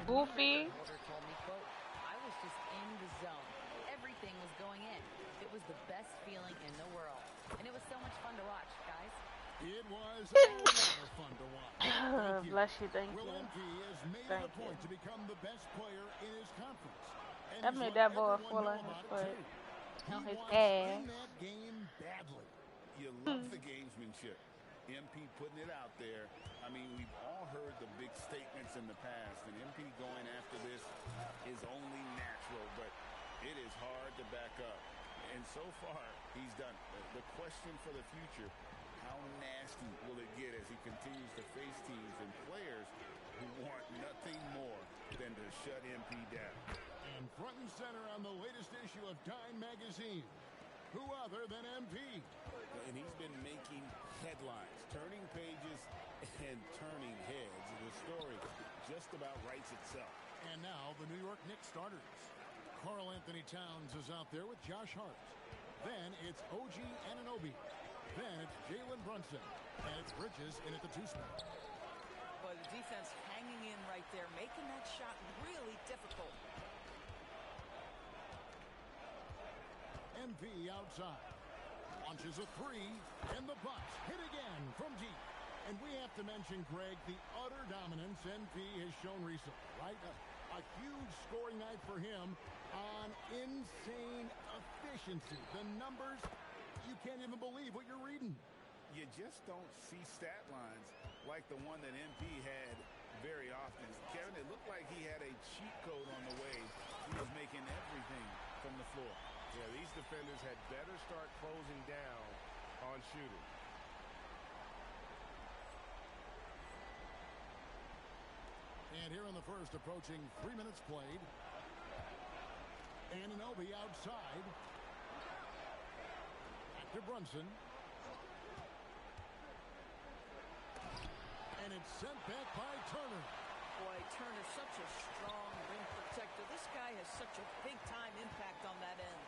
Goofy. Told me, quote, I was just in the zone. Everything was going in. It was the best feeling in the world. And it was so much fun to watch, guys. It was a lot of fun to watch. Bless you, thank Will you. MP has made it a point to become the best player in his conference. And That made that boy fall on his foot. On his ass. In that game badly. You love the gamesmanship. MP putting it out there. I mean, we've all heard the big statements in the past, and MP going after this is only natural, but it is hard to back up. And so far, he's done it. The question for the future, how nasty will it get as he continues to face teams and players who want nothing more than to shut MP down? And front and center on the latest issue of Time magazine, who other than MP? And he's been making headlines, turning pages and turning heads. The story just about writes itself. And now the New York Knicks starters. Karl Anthony Towns is out there with Josh Hart. Then it's OG Anunoby. Then it's Jalen Brunson. And it's Bridges in at the two-spot. But the defense hanging in right there, making that shot really difficult. MP outside. Launches a three, and the Bucks hit again from deep. And we have to mention, Greg, the utter dominance MP has shown recently, right? A huge scoring night for him on insane efficiency. The numbers, you can't even believe what you're reading. You just don't see stat lines like the one that MP had very often. Kevin, it looked like he had a cheat code on the way. He was making everything from the floor. Yeah, these defenders had better start closing down on shooting. And here in the first, approaching 3 minutes played. Anunoby outside. Back to Brunson. And it's sent back by Turner. Boy, Turner, such a strong rim protector. This guy has such a big-time impact on that end.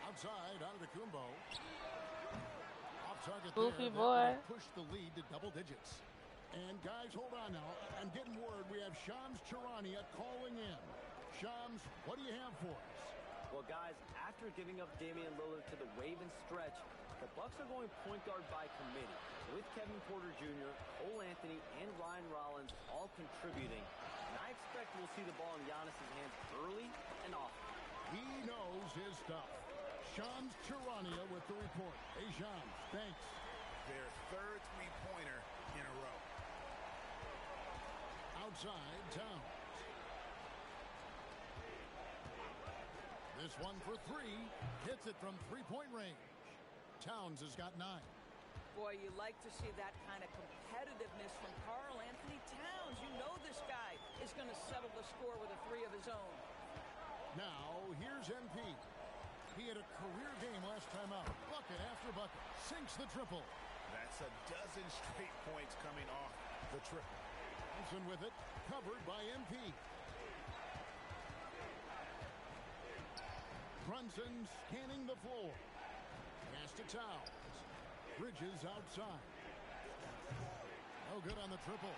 Outside, Antetokounmpo. Off target Goofy there. boy. Push the lead to double digits. And guys, hold on now. I'm getting word we have Shams Charania calling in. Shams, what do you have for us? Well, guys, after giving up Damian Lillard to the Ravens stretch, the Bucks are going point guard by committee, with Kevin Porter Jr., Cole Anthony, and Ryan Rollins all contributing. And I expect we'll see the ball in Giannis' hands early and often. He knows his stuff. Shams Charania with the report. Hey, Shams, thanks. Their third three-pointer in a row. Outside Towns. This one for three. Hits it from three-point range. Towns has got 9. Boy, you like to see that kind of competitiveness from Karl Anthony Towns. You know this guy is going to settle the score with a 3 of his own. Now, here's MP. He had a career game last time out. Bucket after bucket. Sinks the triple. That's a dozen straight points coming off the triple. Wilson with it. Covered by MP. Brunson scanning the floor. Pass to Towns. Bridges outside. No good on the triple.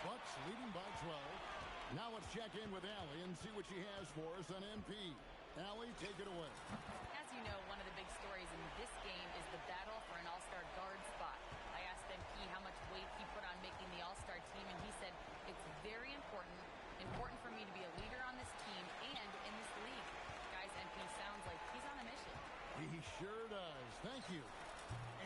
Bucks leading by 12. Now let's check in with Allie and see what she has for us on MP. Allie, take it away. As you know, one of the big stories in this game is the battle for an all-star guard spot. I asked MP how much weight he put on making the all-star team, and he said, it's very important for me to be a leader on this team and in this league. Guys, MP sounds like he's on a mission. He sure does. Thank you.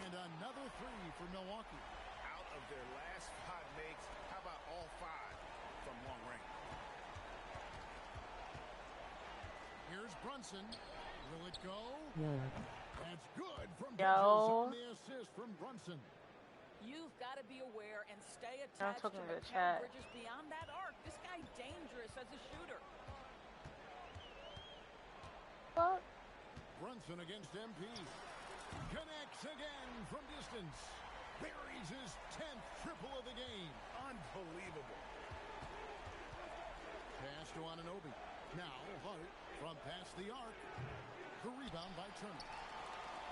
And another 3 for Milwaukee. Out of their last 5 makes, how about all 5 from long range? Here's Brunson. Will it go? Yeah. That's good from Yo. Bridges on the assist from Brunson. You've got to be aware and stay attached to talking to the Mikal chat. Bridges beyond that arc. This guy dangerous as a shooter. What? Brunson against MP. Connects again from distance. Buries his 10th triple of the game. Unbelievable. Pass to Anunoby. Now Hart from past the arc. The rebound by Turner.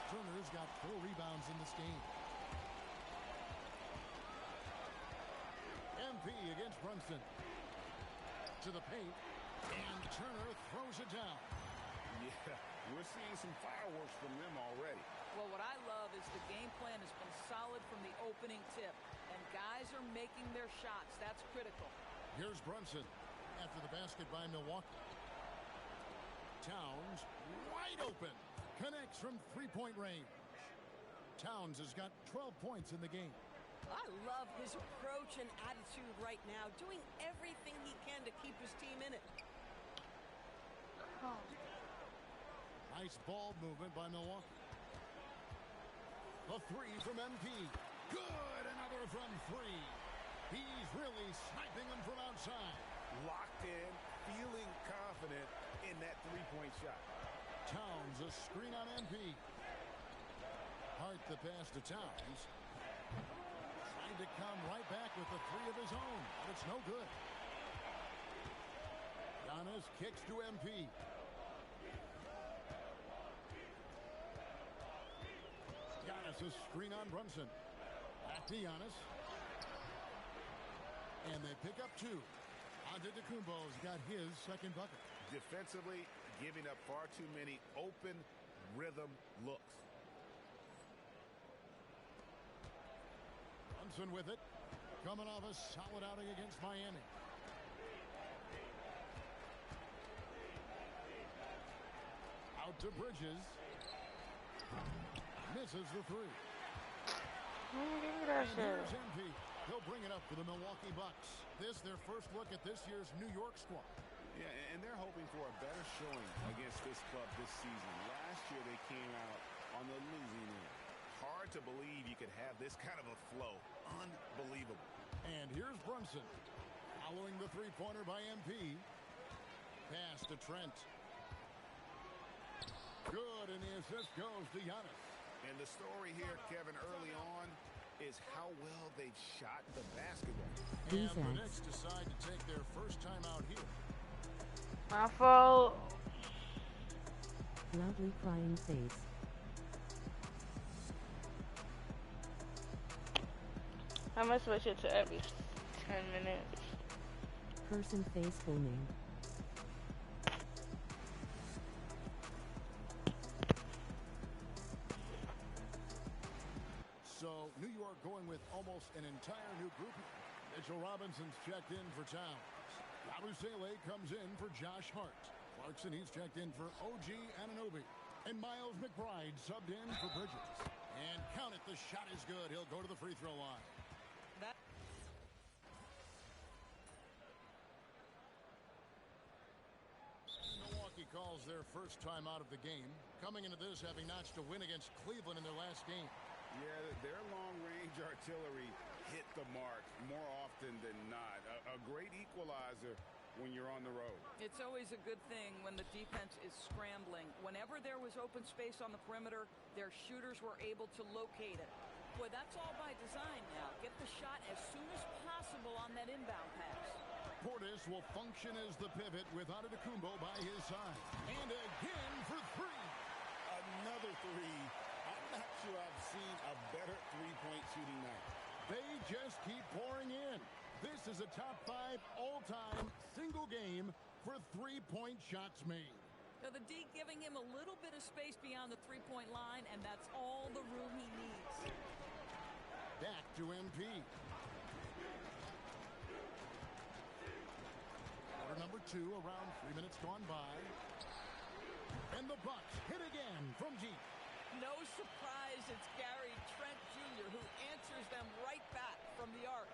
Turner's got 4 rebounds in this game. MP against Brunson. To the paint. And Turner throws it down. Yeah, we're seeing some fireworks from them already. Well, what I love is the game plan has been solid from the opening tip. And guys are making their shots. That's critical. Here's Brunson after the basket by Milwaukee. Towns wide open. Connects from three-point range. Towns has got 12 points in the game. I love his approach and attitude right now, doing everything he can to keep his team in it. Oh. Nice ball movement by Milwaukee. A 3 from MP. Good, another from 3. He's really sniping them from outside. Locked in, feeling confident in that three-point shot. Towns a screen on MP. Hart the pass to Towns. Trying to come right back with the 3 of his own, but it's no good. Giannis kicks to MP. Giannis a screen on Brunson. Back to Giannis. And they pick up 2. Antetokounmpo's got his second bucket. Defensively, giving up far too many open rhythm looks. Brunson with it. Coming off a solid outing against Miami. Out to Bridges. Misses the 3. And here's MP. He'll bring it up for the Milwaukee Bucks. This their first look at this year's New York squad. Yeah, and they're hoping for a better showing against this club this season. Last year they came out on the losing end. Hard to believe you could have this kind of a flow. Unbelievable. And here's Brunson. Following the three-pointer by MP. Pass to Trent. Good, and the assist goes to Giannis. And the story here, Kevin, early on, is how well they've shot the basketball. And the Knicks decide to take their first time out here. My fault. Loudly crying face. I'm gonna switch it to every 10 minutes. Person face full name. almost an entire new grouping. Mitchell Robinson's checked in for Towns. 𝐤𝐤𝐤 comes in for Josh Hart. Clarkson, he's checked in for OG Anunoby. And Miles McBride subbed in for Bridges. And count it, the shot is good. He'll go to the free throw line. Milwaukee calls their first time out of the game, coming into this having notched a win against Cleveland in their last game. Yeah, their long-range artillery hit the mark more often than not. A great equalizer when you're on the road. It's always a good thing when the defense is scrambling. Whenever there was open space on the perimeter, their shooters were able to locate it. Boy, that's all by design now. Get the shot as soon as possible on that inbound pass. Portis will function as the pivot with Antetokounmpo by his side. And again for three. Another three. I'm not sure I've seen a better three-point shooting night. They just keep pouring in. This is a top 5 all-time single game for three-point shots made. Now the D giving him a little bit of space beyond the three-point line, and that's all the room he needs. Back to MP. Quarter number 2, around 3 minutes gone by. And the Bucks hit again from deep. No surprise, it's Gary Trent Jr. who answers them right back from the arc.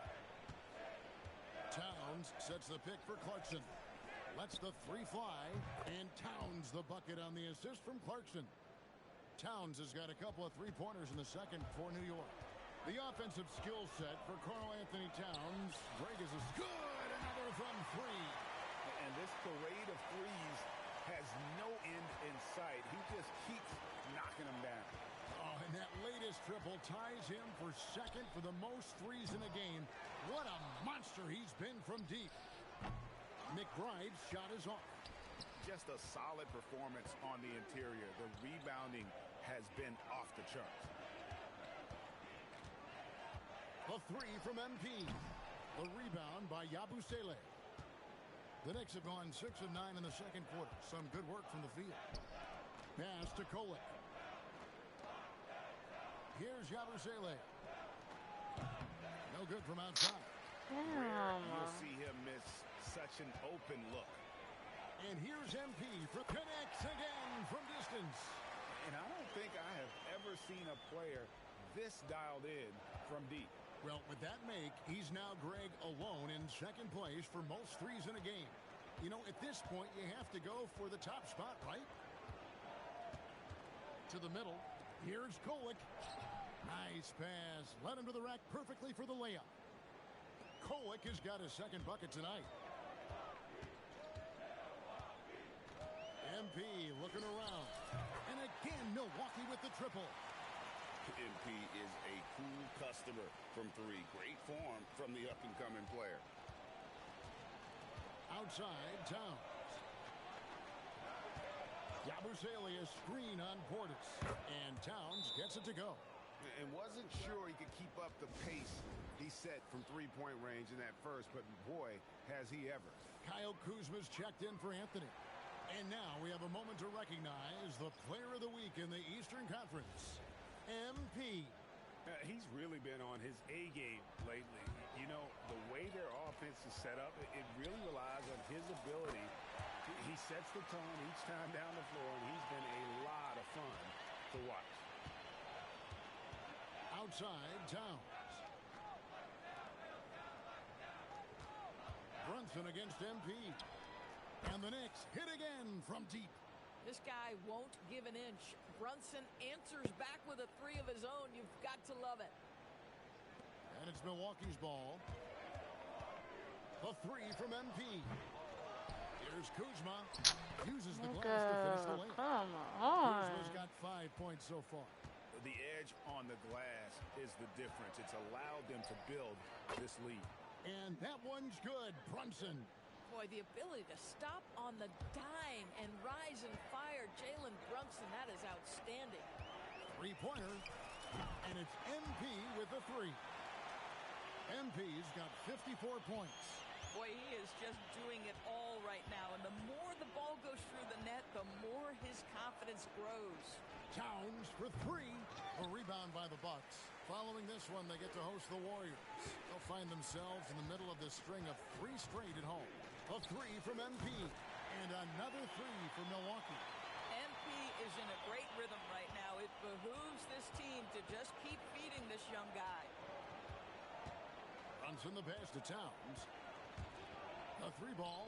Towns sets the pick for Clarkson. Lets the three fly, and Towns the bucket on the assist from Clarkson. Towns has got a couple of three-pointers in the second for New York. The offensive skill set for Karl Anthony Towns. Greg is as good. Another from three. And this parade of threes has no end in sight. He just keeps knocking them down. Oh, and that latest triple ties him for second for the most threes in a game. What a monster he's been from deep. McBride's shot is off. Just a solid performance on the interior. The rebounding has been off the charts. A three from MP. The rebound by 𝐤𝐤𝐤. The Knicks have gone 6 of 9 in the second quarter. Some good work from the field. Pass to 𝐞𝐞. Here's 𝐤𝐤𝐤. No good from outside. Rare you'll see him miss such an open look. And here's MP for connects again from distance. And I don't think I have ever seen a player this dialed in from deep. Well, with that make, he's now Greg alone in second place for most threes in a game. You know, at this point, you have to go for the top spot, right? To the middle. Here's 𝐞𝐞. Nice pass. Led him to the rack perfectly for the layup. 𝐞𝐞 has got his second bucket tonight. MP looking around. And again, Milwaukee with the triple. MP is a cool customer from three. Great form from the up-and-coming player. Outside, Towns. 𝐤𝐤𝐤 screen on Portis. And Towns gets it to go. And wasn't sure he could keep up the pace he set from three-point range in that first, but boy, has he ever. Kyle Kuzma's checked in for Anthony. And now we have a moment to recognize the player of the week in the Eastern Conference, MP. He's really been on his A game lately. You know, the way their offense is set up, it really relies on his ability. He sets the tone each time down the floor, and he's been a lot of fun to watch. Outside, Towns. Brunson against MP. And the Knicks hit again from deep. This guy won't give an inch. Brunson answers back with a three of his own. You've got to love it. And it's Milwaukee's ball. A three from MP. Here's Kuzma. Uses the glass to finish the layup. Come on. Kuzma's got 5 points so far. The edge on the glass is the difference. It's allowed them to build this lead. And that one's good. Brunson. Boy, the ability to stop on the dime and rise and fire Jalen Brunson, that is outstanding. Three-pointer. And it's MP with the three. MP's got 54 points. Boy, he is just doing it all right now. And the more the ball goes through the net, the more his confidence grows. Towns for three. A rebound by the Bucks. Following this one, they get to host the Warriors. They'll find themselves in the middle of this string of 3 straight at home. A 3 from MP, and another 3 from Milwaukee. MP is in a great rhythm right now. It behooves this team to just keep feeding this young guy. Brunson the pass to Towns. A 3 ball.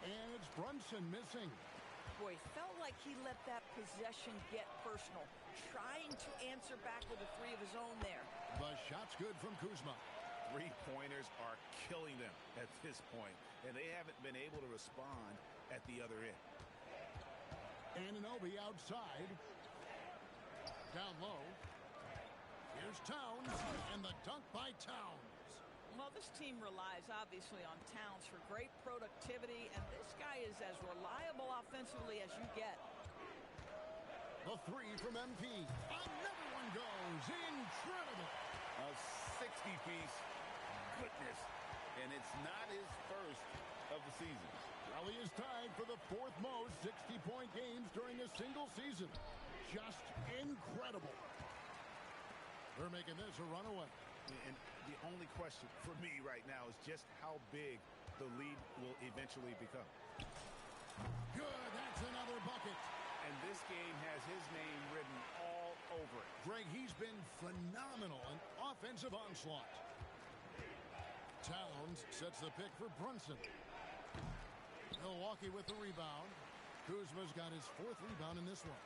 And it's Brunson missing. Boy, felt like he let that possession get personal. Trying to answer back with a 3 of his own there. The shot's good from Kuzma. 3-pointers are killing them at this point, and they haven't been able to respond at the other end. Anunoby outside. Down low. Here's Towns, and the dunk by Towns. Well, this team relies obviously on Towns for great productivity, and this guy is as reliable offensively as you get. The 3 from MP. Another one goes. Incredible. A 60-piece. Goodness. And it's not his first of the season. Well, he is tied for the 4th most 60-point games during a single season. Just incredible. They're making this a runaway. And the only question for me right now is just how big the lead will eventually become. Good. That's another bucket. And this game has his name written all over it. Greg, he's been phenomenal in offensive onslaught. Towns sets the pick for Brunson. Milwaukee with the rebound. Kuzma's got his 4th rebound in this one.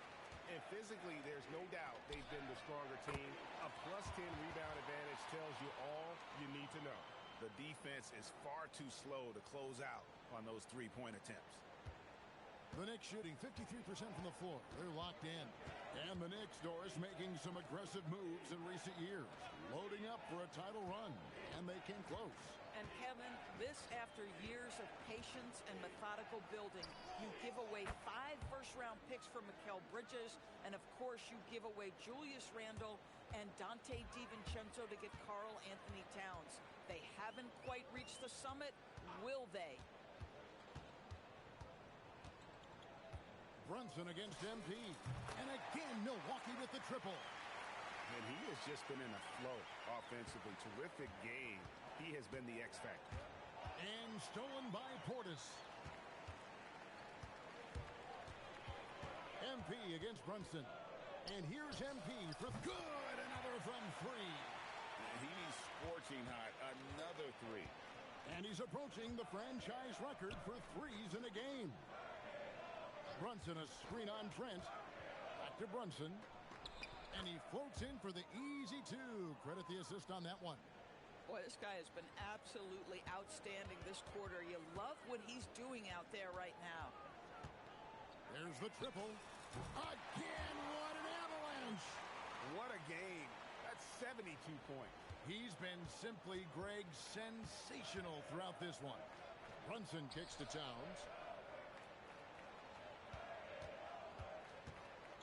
And physically, there's no doubt they've been the stronger team. A +10 rebound advantage tells you all you need to know. The defense is far too slow to close out on those 3-point attempts. The Knicks shooting 53% from the floor. They're locked in. And the Knicks, Doris, making some aggressive moves in recent years. Loading up for a title run. And they came close. And Kevin, this after years of patience and methodical building. You give away 5 first-round picks for Mikal Bridges. And, of course, you give away Julius Randle and Dante DiVincenzo to get Karl Anthony Towns. They haven't quite reached the summit. Will they? Brunson against MP. And again, Milwaukee with the triple. And he has just been in a flow offensively. Terrific game. He has been the X factor. And stolen by Portis. MP against Brunson. And here's MP for good. Another from 3. And he's scorching hot. Another 3. And he's approaching the franchise record for 3s in a game. Brunson, a screen on Trent. Back to Brunson. And he floats in for the easy 2. Credit the assist on that one. Boy, this guy has been absolutely outstanding this quarter. You love what he's doing out there right now. There's the triple. Again, what an avalanche. What a game. That's 72 points. He's been simply, Greg, sensational throughout this one. Brunson kicks to Towns.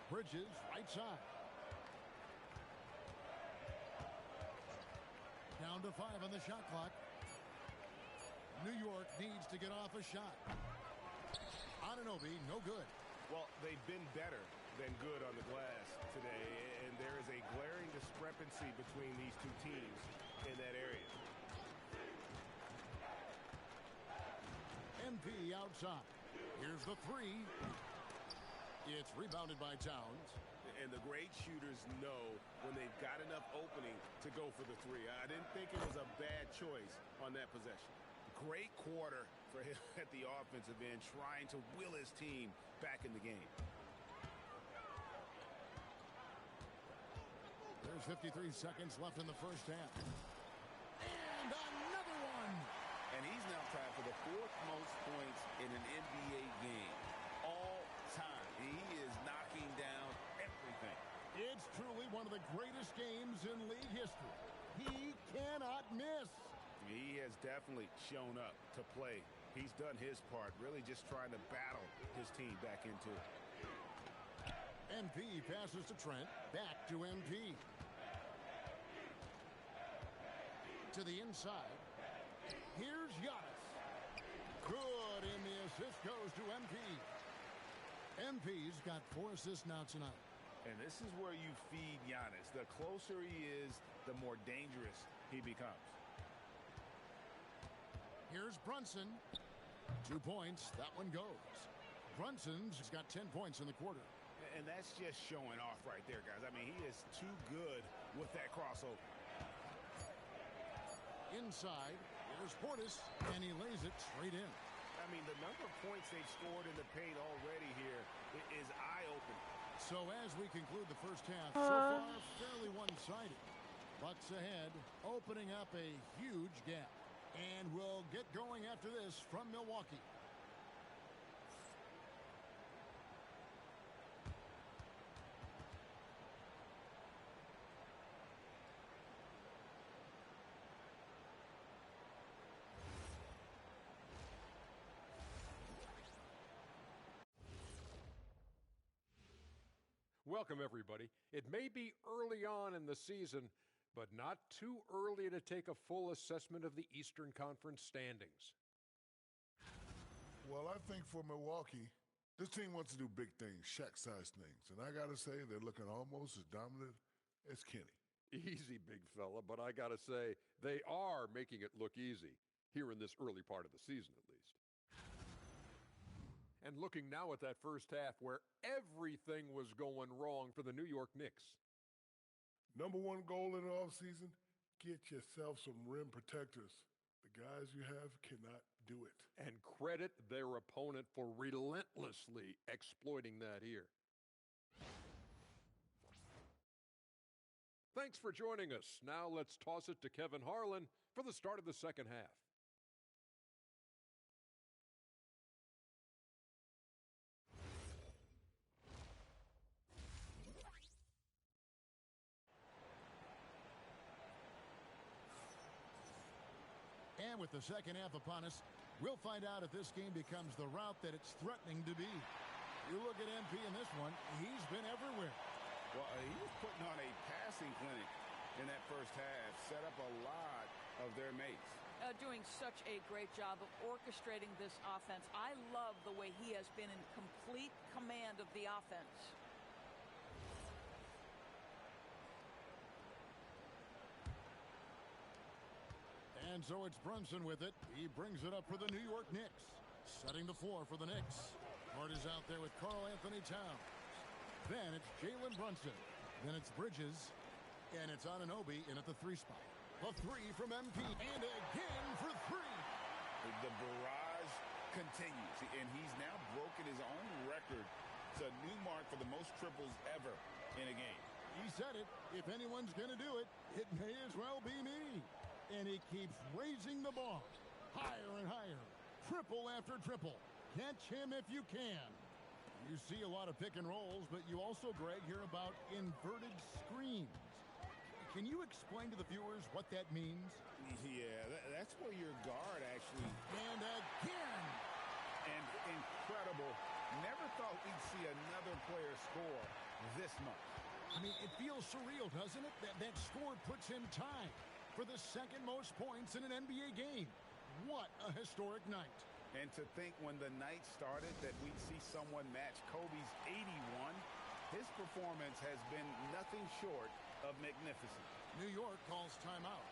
Bridges, right side. Down to 5 on the shot clock. New York needs to get off a shot. Anunoby, no good. Well, they've been better than good on the glass today, and there is a glaring discrepancy between these two teams in that area. MP outside. Here's the 3. It's rebounded by Towns. And the great shooters know when they've got enough opening to go for the 3. I didn't think it was a bad choice on that possession. Great quarter for him at the offensive end, trying to will his team back in the game. There's 53 seconds left in the first half. And another one! And he's now tied for the 4th most points in an NBA game all time. He is knocking down everything. It's truly one of the greatest games in league history. He cannot miss. He has definitely shown up to play. He's done his part, really just trying to battle his team back into it. MP passes to Trent. Back to MP. To the inside. Here's Giannis. Good, and the assist goes to MP. MP's got 4 assists now tonight. And this is where you feed Giannis. The closer he is, the more dangerous he becomes. Here's Brunson. 2 points. That one goes. Brunson's got 10 points in the quarter. And that's just showing off right there, guys. I mean, he is too good with that crossover. Inside, there's Portis, and he lays it straight in. I mean, the number of points they've scored in the paint already here is eye-opening. So as we conclude the first half, so far fairly one-sided. Bucks ahead, opening up a huge gap. And we'll get going after this from Milwaukee. Welcome, everybody. It may be early on in the season, but not too early to take a full assessment of the Eastern Conference standings. Well, I think for Milwaukee, this team wants to do big things, Shaq-sized things. And I got to say, they're looking almost as dominant as Kenny. Easy, big fella, but I got to say, they are making it look easy, here in this early part of the season at least. And looking now at that first half where everything was going wrong for the New York Knicks. Number one goal in the offseason, get yourself some rim protectors. The guys you have cannot do it. And credit their opponent for relentlessly exploiting that here. Thanks for joining us. Now let's toss it to Kevin Harlan for the start of the second half. And with the second half upon us, we'll find out if this game becomes the route that it's threatening to be. You look at MP in this one, he's been everywhere. Well, he was putting on a passing clinic in that first half, set up a lot of their mates. Doing such a great job of orchestrating this offense. I love the way he has been in complete command of the offense. And so it's Brunson with it. He brings it up for the New York Knicks. Setting the floor for the Knicks. Hart is out there with Karl-Anthony Towns. Then it's Jalen Brunson. Then it's Bridges. And it's Anunoby in at the 3 spot. The 3 from MP. And again for 3. The barrage continues. And he's now broken his own record. It's a new mark for the most triples ever in a game. He said it. If anyone's going to do it, it may as well be me. And he keeps raising the ball. Higher and higher. Triple after triple. Catch him if you can. You see a lot of pick and rolls, but you also, Greg, hear about inverted screens. Can you explain to the viewers what that means? Yeah, that's where your guard actually... And again! And incredible. Never thought we'd see another player score this much. I mean, it feels surreal, doesn't it? That score puts him tied for the second most points in an NBA game. What a historic night. And to think when the night started that we'd see someone match Kobe's 81, his performance has been nothing short of magnificent. New York calls timeout.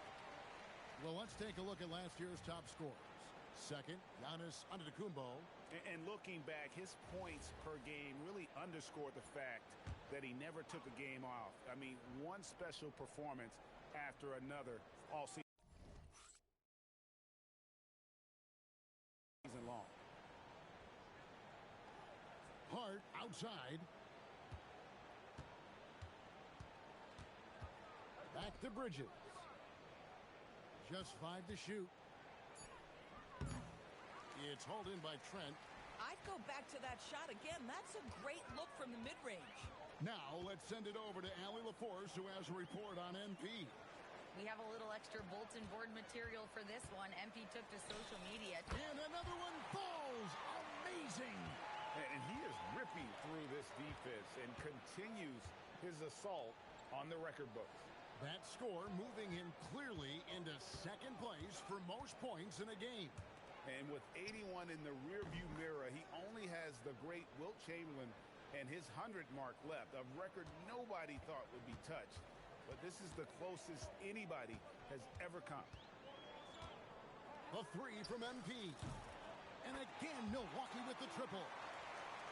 Well, let's take a look at last year's top scorers. Second, Giannis Antetokounmpo. And looking back, his points per game really underscored the fact that he never took a game off. I mean, one special performance after another all season long. Hart outside. Back to Bridges. Just 5 to shoot. It's hauled in by Trent. I'd go back to that shot again. That's a great look from the mid-range. Now let's send it over to Allie LaForce, who has a report on MP. We have a little extra bulletin board material for this one. MP took to social media. And another one falls. Amazing. And he is ripping through this defense and continues his assault on the record books. That score moving him clearly into second place for most points in a game. And with 81 in the rearview mirror, he only has the great Wilt Chamberlain and his 100 mark left, a record nobody thought would be touched. But this is the closest anybody has ever come. The three from MP. And again, Milwaukee with the triple.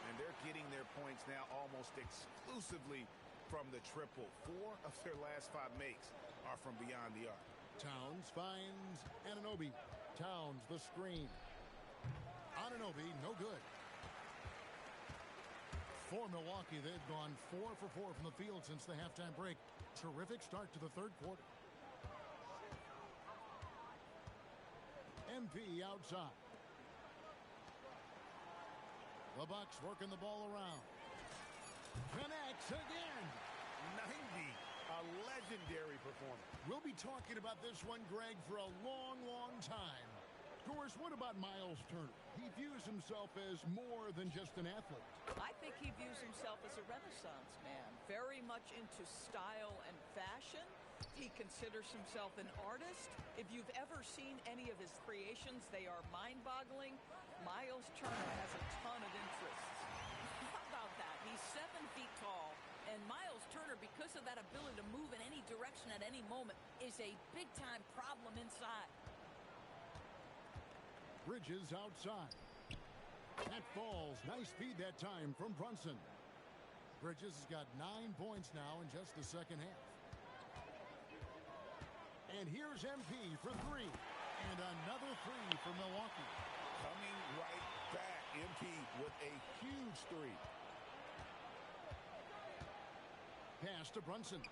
And they're getting their points now almost exclusively from the triple. 4 of their last 5 makes are from beyond the arc. Towns finds Anunoby. Towns the screen. Anunoby, no good. For Milwaukee, they've gone 4 for 4 from the field since the halftime break. Terrific start to the third quarter. MP outside. The Bucks working the ball around. Connects again. 90. A legendary performance. We'll be talking about this one, Greg, for a long, long time. Of course, what about Miles Turner? He views himself as more than just an athlete. I think he views himself as a Renaissance man, very much into style and fashion. He considers himself an artist. If you've ever seen any of his creations, they are mind-boggling. Miles Turner has a ton of interests. How about that? He's 7 feet tall, and Miles Turner, because of that ability to move in any direction at any moment, is a big-time problem inside. Bridges outside. That falls. Nice feed that time from Brunson. Bridges has got 9 points now in just the second half. And here's MP for 3. And another 3 for Milwaukee. Coming right back. MP with a huge 3. Pass to Brunson.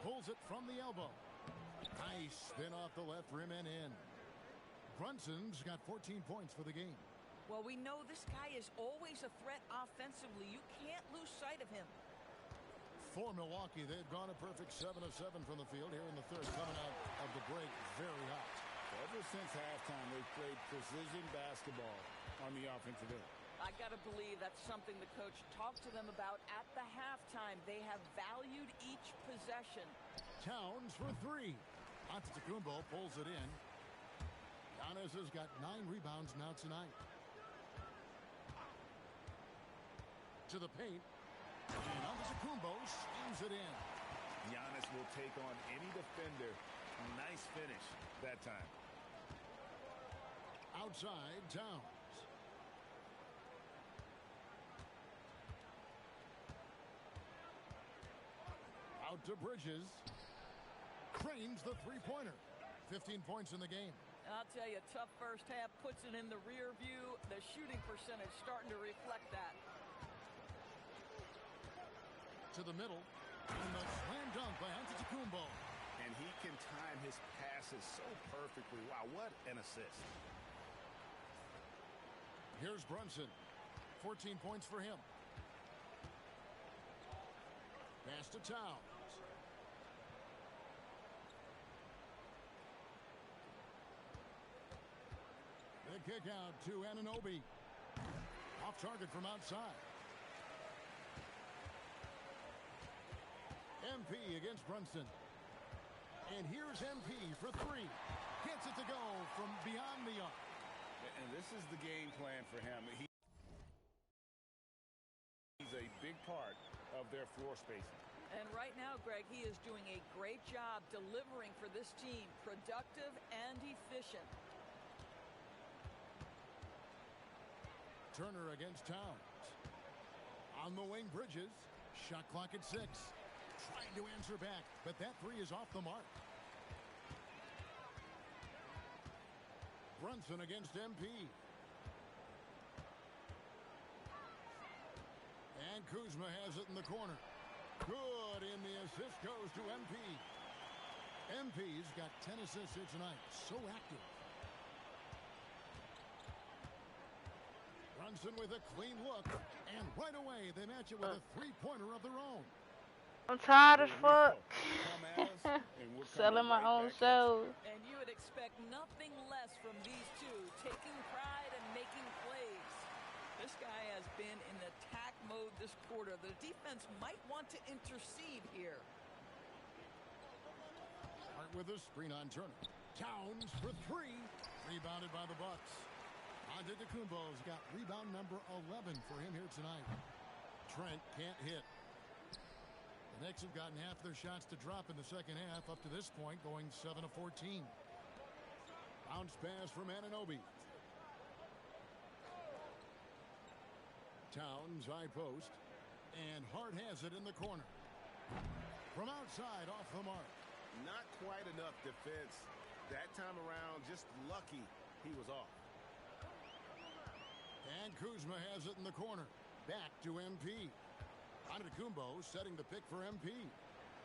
Pulls it from the elbow. Nice spin off the left rim and in. Brunson's got 14 points for the game. Well, we know this guy is always a threat offensively. You can't lose sight of him. For Milwaukee, they've gone a perfect 7 of 7 from the field here in the third, coming out of the break very hot. Ever since halftime, they've played precision basketball on the offensive end. I got to believe that's something the coach talked to them about at the halftime. They have valued each possession. Towns for 3. Antetokounmpo pulls it in. Giannis has got 9 rebounds now tonight. To the paint. And Antetokounmpo slams it in. Giannis will take on any defender. Nice finish that time. Outside, Towns. Out to Bridges. Cranes the three-pointer. 15 points in the game. I'll tell you, tough first half, puts it in the rear view. The shooting percentage starting to reflect that. To the middle. And the slam dunk by Antetokounmpo. And he can time his passes so perfectly. Wow, what an assist. Here's Brunson. 14 points for him. Pass to Towns. The kick out to Anunoby. Off target from outside. MP against Brunson. And here's MP for 3. Gets it to go from beyond the arc. And this is the game plan for him. He's a big part of their floor spacing. And right now, Greg, he is doing a great job delivering for this team. Productive and efficient. Turner against Towns. On the wing, Bridges. Shot clock at 6. Trying to answer back, but that 3 is off the mark. Brunson against MP. And Kuzma has it in the corner. Good, and the assist goes to MP. MP's got 10 assists here tonight. So active. Brunson with a clean look, and right away they match it with a three-pointer of their own. I'm tired as fuck. Selling my own shows. And you would expect nothing less from these two, taking pride and making plays. This guy has been in attack mode this quarter. The defense might want to intercede here. Hart with a screen on Turner. Towns for 3. Rebounded by the Bucks. Antetokounmpo's got rebound number 11 for him here tonight. Trent can't hit. The Knicks have gotten half their shots to drop in the second half, up to this point going 7 of 14. Bounce pass from Anunoby. Towns high post, and Hart has it in the corner. From outside, off the mark. Not quite enough defense that time around. Just lucky he was off. And Kuzma has it in the corner. Back to MP. Antetokounmpo setting the pick for MP.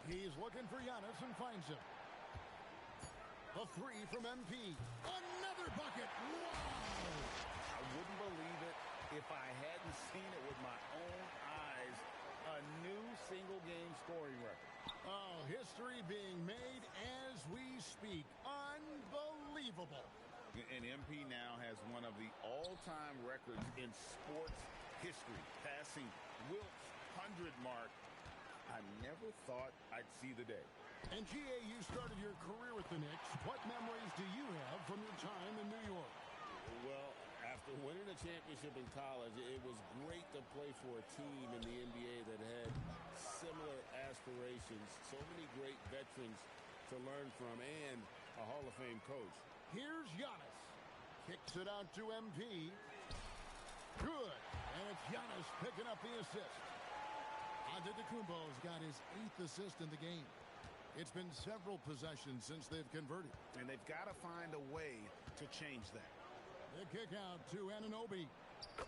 He's looking for Giannis and finds him. The three from MP. Another bucket. Wow! I wouldn't believe it if I hadn't seen it with my own eyes. A new single-game scoring record. Oh, history being made as we speak. Unbelievable. And MP now has one of the all-time records in sports history, passing Wilt's 100 mark. I never thought I'd see the day. And GA, you started your career with the Knicks. What memories do you have from your time in New York? Well, after winning a championship in college, it was great to play for a team in the NBA that had similar aspirations. So many great veterans to learn from, and a Hall of Fame coach. Here's Giannis. Kicks it out to MP. Good. And it's Giannis picking up the assist. Antetokounmpo's got his 8th assist in the game. It's been several possessions since they've converted. And they've got to find a way to change that. The kick out to Anunoby.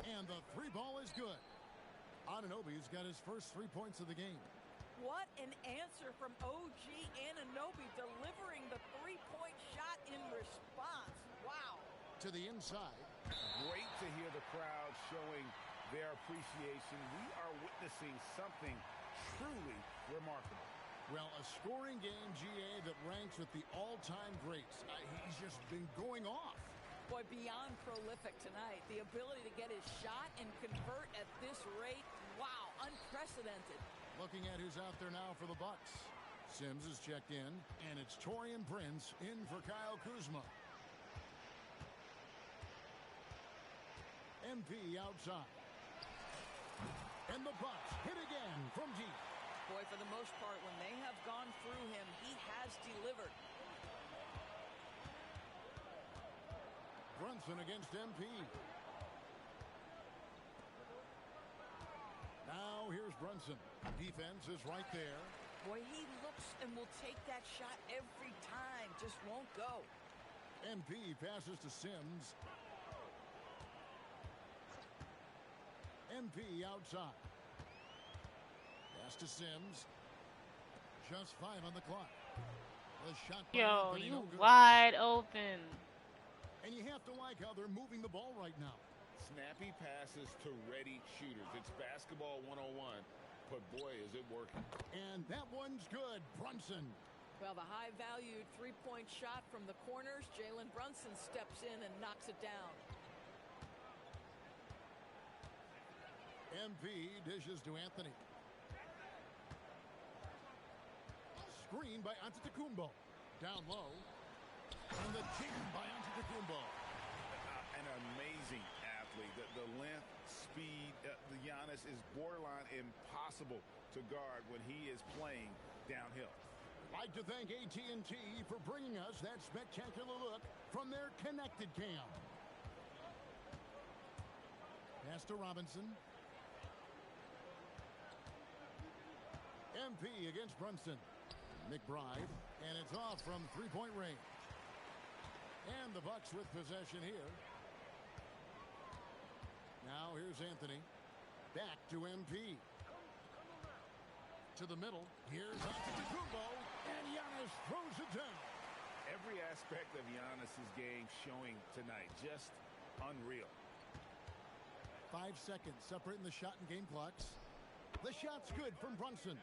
And the three ball is good. Anunoby's got his first 3 points of the game. What an answer from OG Anunoby, delivering the three-point shot in response. Wow. To the inside. Great to hear the crowd showing their appreciation. We are witnessing something truly remarkable. Well, a scoring game, GA, that ranks with the all-time greats. He's just been going off. Boy, beyond prolific tonight. The ability to get his shot and convert at this rate, wow, unprecedented. Looking at who's out there now for the Bucks. Sims is checked in, and it's Taurean Prince in for Kyle Kuzma. MP outside. And the Bucks hit again from deep. Boy, for the most part, when they have gone through him, he has delivered. Brunson against MP. Now here's Brunson. Defense is right there. Boy, he looks and will take that shot every time. Just won't go. MP passes to Sims. MP outside. Pass to Sims. Just 5 on the clock. The shot by Yo, Anthony, you no good. wide open. And you have to like how they're moving the ball right now. Snappy passes to ready shooters. It's basketball 101, but boy, is it working. And that one's good. Brunson. Well, the high-valued three-point shot from the corners. Jalen Brunson steps in and knocks it down. MP dishes to Anthony. Screen by Antetokounmpo. Down low. And the jam by Antetokounmpo. An amazing athlete. The length, speed, the Giannis is borderline impossible to guard when he is playing downhill. I'd like to thank AT&T for bringing us that spectacular look from their connected cam. Pass to Robinson. MP against Brunson. McBride, and it's off from three-point range. And the Bucks with possession here. Now here's Anthony. Back to MP. To the middle. Here's Antetokounmpo, and Giannis throws it down. Every aspect of Giannis's game showing tonight. Just unreal. 5 seconds separating the shot and game clocks. The shot's good from Brunson.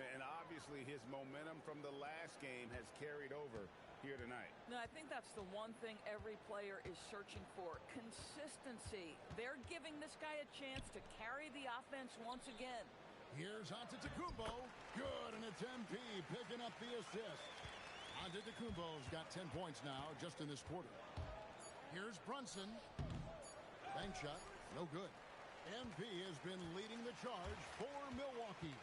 And obviously his momentum from the last game has carried over here tonight. No, I think that's the one thing every player is searching for. Consistency. They're giving this guy a chance to carry the offense once again. Here's Antetokounmpo. Good, and it's MP picking up the assist. Antetokounmpo's got 10 points now just in this quarter. Here's Brunson. Bank shot, no good. MP has been leading the charge for Milwaukee.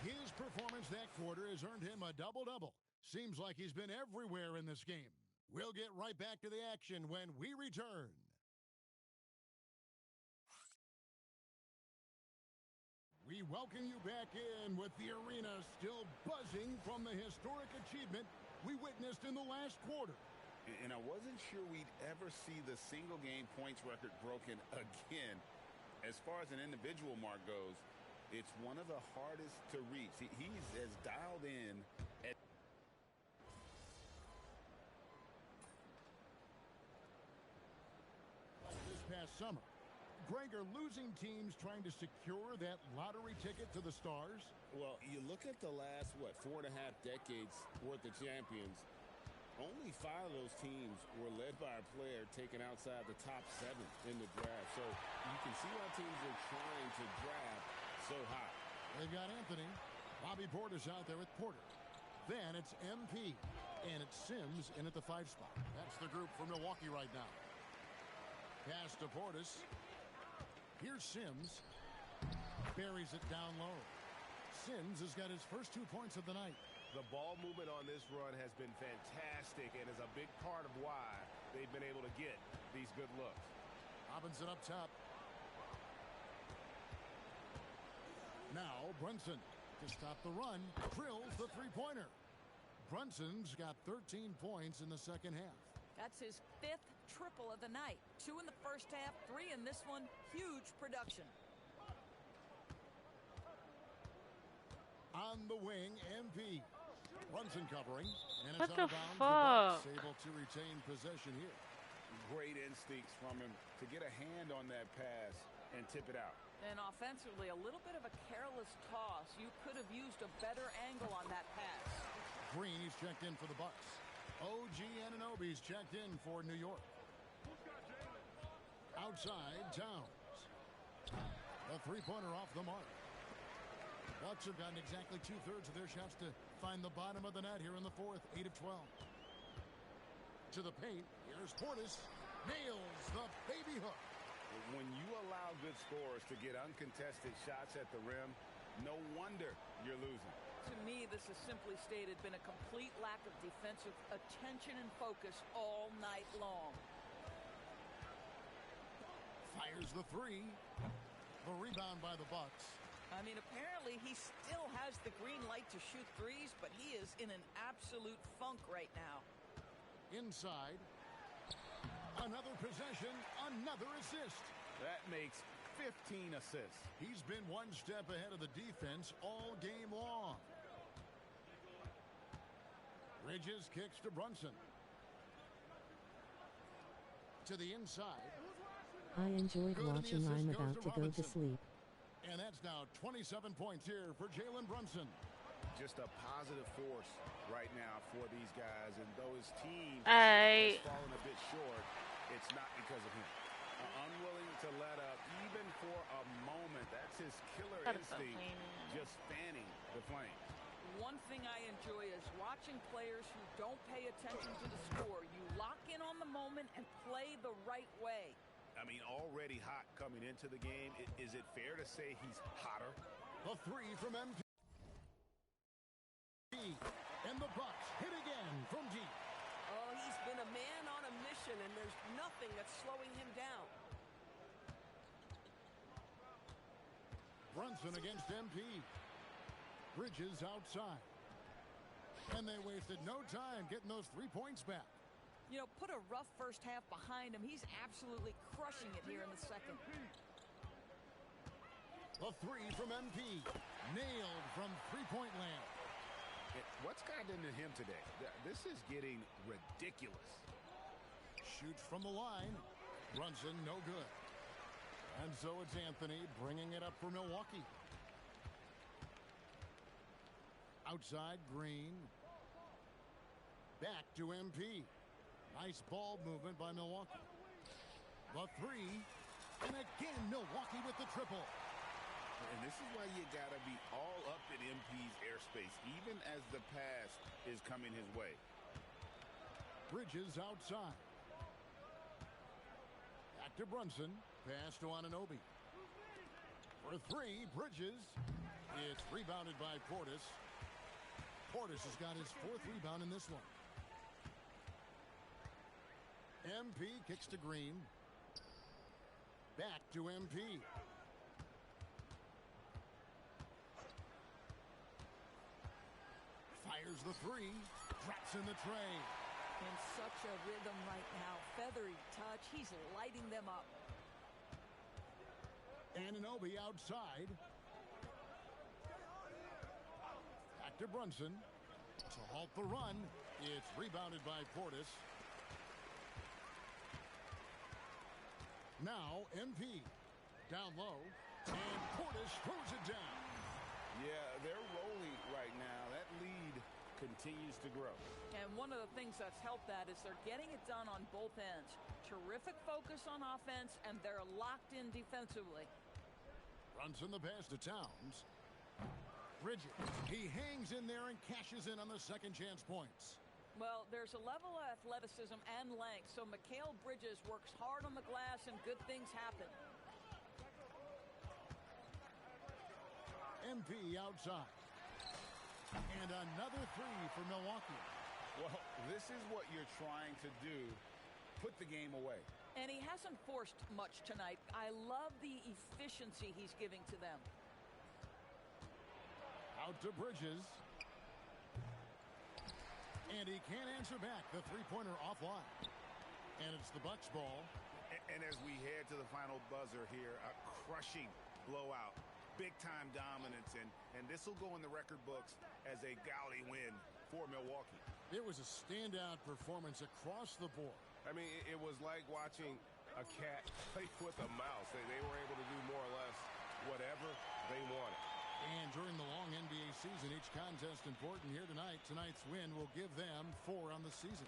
His performance that quarter has earned him a double-double. Seems like he's been everywhere in this game. We'll get right back to the action when we return. We welcome you back in with the arena still buzzing from the historic achievement we witnessed in the last quarter. And I wasn't sure we'd ever see the single-game points record broken again. As far as an individual mark goes, it's one of the hardest to reach. He's as dialed in as this past summer. Greg, are losing teams trying to secure that lottery ticket to the stars? Well, you look at the last, 4.5 decades worth of champions, only 5 of those teams were led by a player taken outside the top 7 in the draft. So you can see why teams are trying to draft so high. They've got Anthony. Bobby Portis out there with Porter. Then it's MP. And it's Sims in at the 5 spot. That's the group for Milwaukee right now. Pass to Portis. Here's Sims. Buries it down low. Sims has got his first 2 points of the night. The ball movement on this run has been fantastic and is a big part of why they've been able to get these good looks. Robinson up top. Now Brunson to stop the run. Drills the three-pointer. Brunson's got 13 points in the second half. That's his 5th triple of the night. 2 in the first half, 3 in this one. Huge production. On the wing, MP. Brunson covering. And it's What out the of bounds. fuck? The Bucks able to retain possession here. Great instincts from him to get a hand on that pass and tip it out. And offensively, a little bit of a careless toss. You could have used a better angle on that pass. Green, he's checked in for the Bucks. OG Anunoby's checked in for New York. Outside, Towns. A three-pointer off the mark. Bucks have gotten exactly 2/3 of their shots to find the bottom of the net here in the fourth. 8 of 12. To the paint. Here's Portis. Nails the baby hook. When you allow good scorers to get uncontested shots at the rim, no wonder you're losing. To me, this has simply stated been a complete lack of defensive attention and focus all night long. Fires the three. The rebound by the Bucks. I mean, apparently he still has the green light to shoot threes, but he is in an absolute funk right now. Inside. Another possession, another assist. That makes 15 assists. He's been one step ahead of the defense all game long. Bridges kicks to Brunson. To the inside. I enjoyed watching. I'm about to go to sleep. And that's now 27 points here for Jalen Brunson. Just a positive force right now for these guys. And though his team has fallen a bit short, it's not because of him. Unwilling to let up even for a moment. That's his killer instinct, just fanning the flames. One thing I enjoy is watching players who don't pay attention to the score. You lock in on the moment and play the right way. I mean, already hot coming into the game. Is it fair to say he's hotter? A three from MP. And the Bucks hit again from deep. Oh, he's been a man on a mission, and there's nothing that's slowing him down. Brunson against MP. Bridges outside. And they wasted no time getting those 3 points back. You know, put a rough first half behind him. He's absolutely crushing it here in the second. A three from MP. Nailed from three-point land. What's gotten into him today? This is getting ridiculous. Shoots from the line. Brunson, no good. And so it's Anthony bringing it up for Milwaukee. Outside, Green. Back to MP. Nice ball movement by Milwaukee. The three. And again, Milwaukee with the triple. And this is why you got to be all up in MP's airspace, even as the pass is coming his way. Bridges outside. Back to Brunson. pass to Anunoby. For three, Bridges. It's rebounded by Portis. Portis has got his fourth rebound in this one. MP kicks to Green. Back to MP. Fires the three. Drops in the tray. In such a rhythm right now. Feathery touch. He's lighting them up. Anunoby outside. Back to Brunson. To halt the run. It's rebounded by Portis. Now MP. Down low. And Portis throws it down. Yeah, they're rolling right now. That lead continues to grow. And one of the things that's helped that is they're getting it done on both ends. Terrific focus on offense, and they're locked in defensively. Brunson the pass to Towns. Bridges. He hangs in there and cashes in on the second chance points. Well, there's a level of athleticism and length, so Mikal Bridges works hard on the glass and good things happen. MP outside. And another three for Milwaukee. Well, this is what you're trying to do. Put the game away. And he hasn't forced much tonight. I love the efficiency he's giving to them. Out to Bridges. And he can't answer back. The three-pointer offline. And it's the Bucks ball. And as we head to the final buzzer here, a crushing blowout. Big-time dominance. And this will go in the record books as a gaudy win for Milwaukee. It was a standout performance across the board. I mean, it was like watching a cat play with a mouse. They were able to do more or less whatever they wanted. And during the long NBA season, each contest important here tonight. Tonight's win will give them 4 on the season.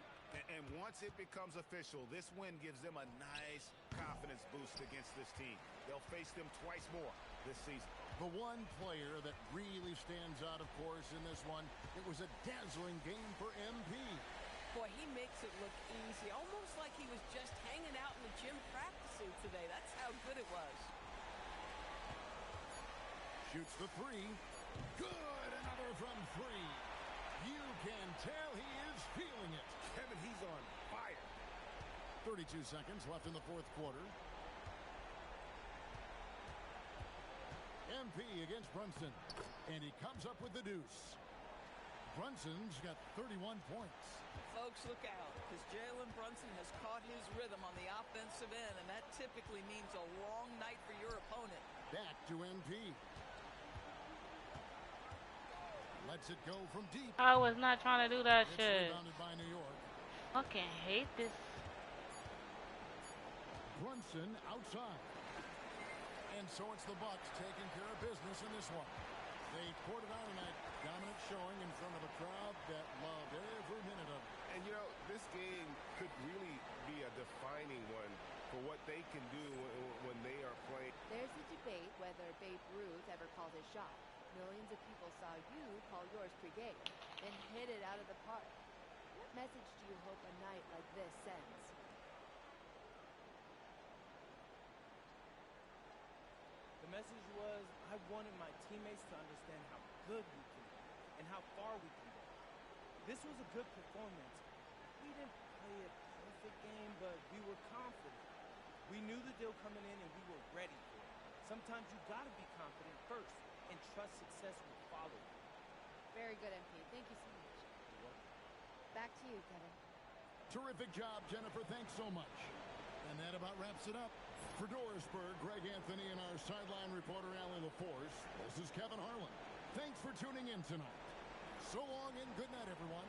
And once it becomes official, this win gives them a nice confidence boost against this team. They'll face them twice more this season. The one player that really stands out, of course, in this one, it was a dazzling game for MP. Boy, he makes it look easy, almost like he was just hanging out in the gym practicing today. That's how good it was. Shoots the three. Good, another from three. You can tell he is feeling it. Kevin, he's on fire. 32 seconds left in the fourth quarter. MP against Brunson. And he comes up with the deuce. Brunson's got 31 points. Folks, look out, because Jalen Brunson has caught his rhythm on the offensive end, and that typically means a long night for your opponent. Back to MP. Lets it go from deep. I was not trying to do that shit. Rebounded by New York. Fucking hate this. Brunson outside. And so it's the Bucks taking care of business in this one. They poured it on tonight. Dominant showing in front of a crowd that loved every minute of it. And you know, this game could really be a defining one for what they can do when they are playing. There's a debate whether Babe Ruth ever called his shot. Millions of people saw you call yours pregame, then hit it out of the park. What message do you hope a night like this sends? The message was, I wanted my teammates to understand how good we can be and how far we can go. This was a good performance. We didn't play a perfect game, but we were confident. We knew the deal coming in and we were ready for it. Sometimes you gotta be confident first and trust success will follow you. Very good, MP. Thank you so much. Back to you, Kevin. Terrific job, Jennifer. Thanks so much. And that about wraps it up. For Dorisburg, Greg Anthony and our sideline reporter, Allie LaForce, this is Kevin Harlan. Thanks for tuning in tonight. So long and good night, everyone.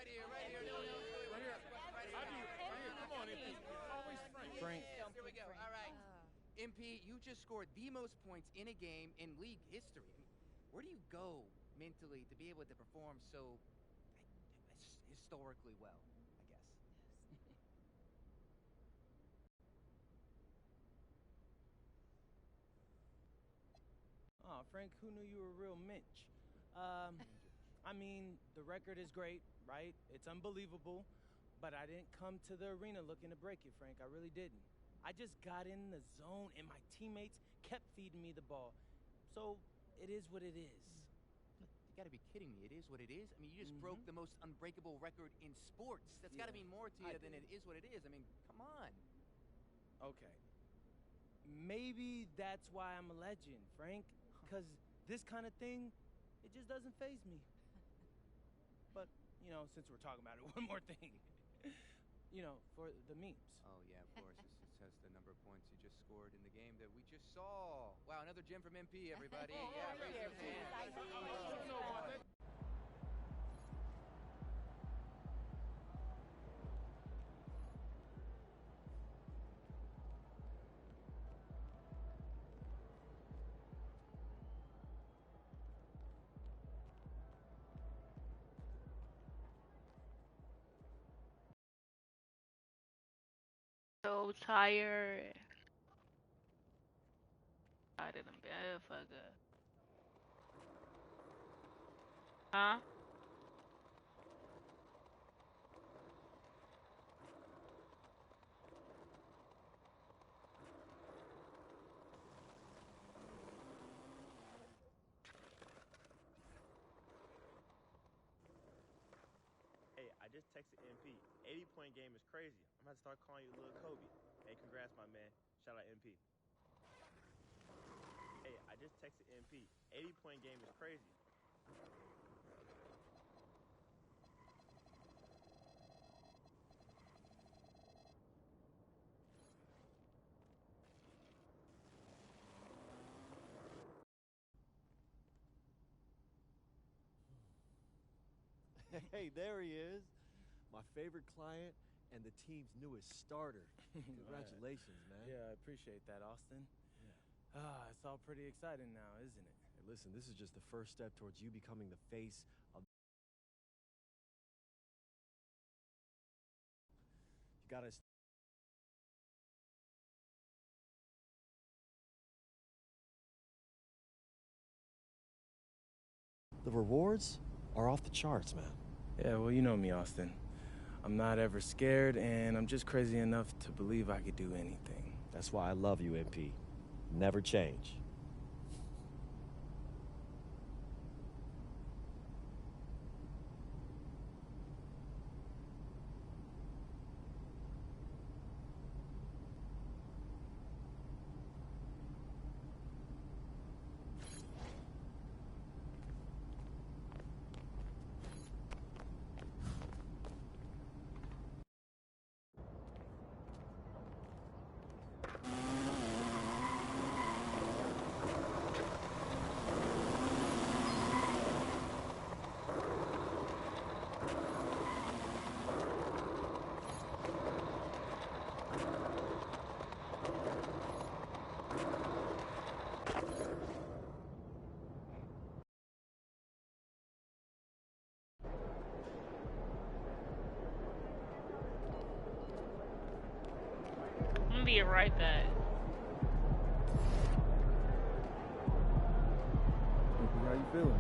Right here. Come on, MP. Always Frank. Here we go. All right. MP, you just scored the most points in a game in league history. I mean, where do you go mentally to be able to perform so historically well, I guess? Oh, Frank, who knew you were a real Minch? I mean, the record is great, right? It's unbelievable, but I didn't come to the arena looking to break it, Frank. I really didn't. I just got in the zone, and my teammates kept feeding me the ball. So it is what it is. You gotta be kidding me. It is what it is. I mean, you just broke the most unbreakable record in sports. That's gotta mean more to you than it is what it is. I mean, come on. Okay. Maybe that's why I'm a legend, Frank. Because this kind of thing, it just doesn't faze me. But, you know, since we're talking about it, one more thing. You know, for the memes. Oh, yeah, of course. It says the number of points you just scored in the game that we just saw. Wow, another gem from MP, everybody. Yeah, raise your hand. So tired. Tired of them motherfucker. Huh? Hey, I just texted MP. 80-point game is crazy. I'm gonna start calling you Lil Kobe. Hey, congrats, my man. Shout out MP. Hey, I just texted MP. 80-point game is crazy. Hey, there he is. My favorite client and the team's newest starter. Congratulations, man. Yeah, I appreciate that, Austin. Yeah. It's all pretty exciting now, isn't it? Hey, listen, this is just the first step towards you becoming the face of... You gotta... The rewards are off the charts, man. Yeah, well, you know me, Austin. I'm not ever scared, and I'm just crazy enough to believe I could do anything. That's why I love you, MP. Never change. I'm gonna be right back. How you feeling?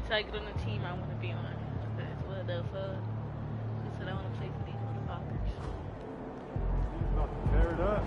wait till I get on the team I want to be on. Because what the fuck? She said I want to play for these motherfuckers. He's about to tear it up.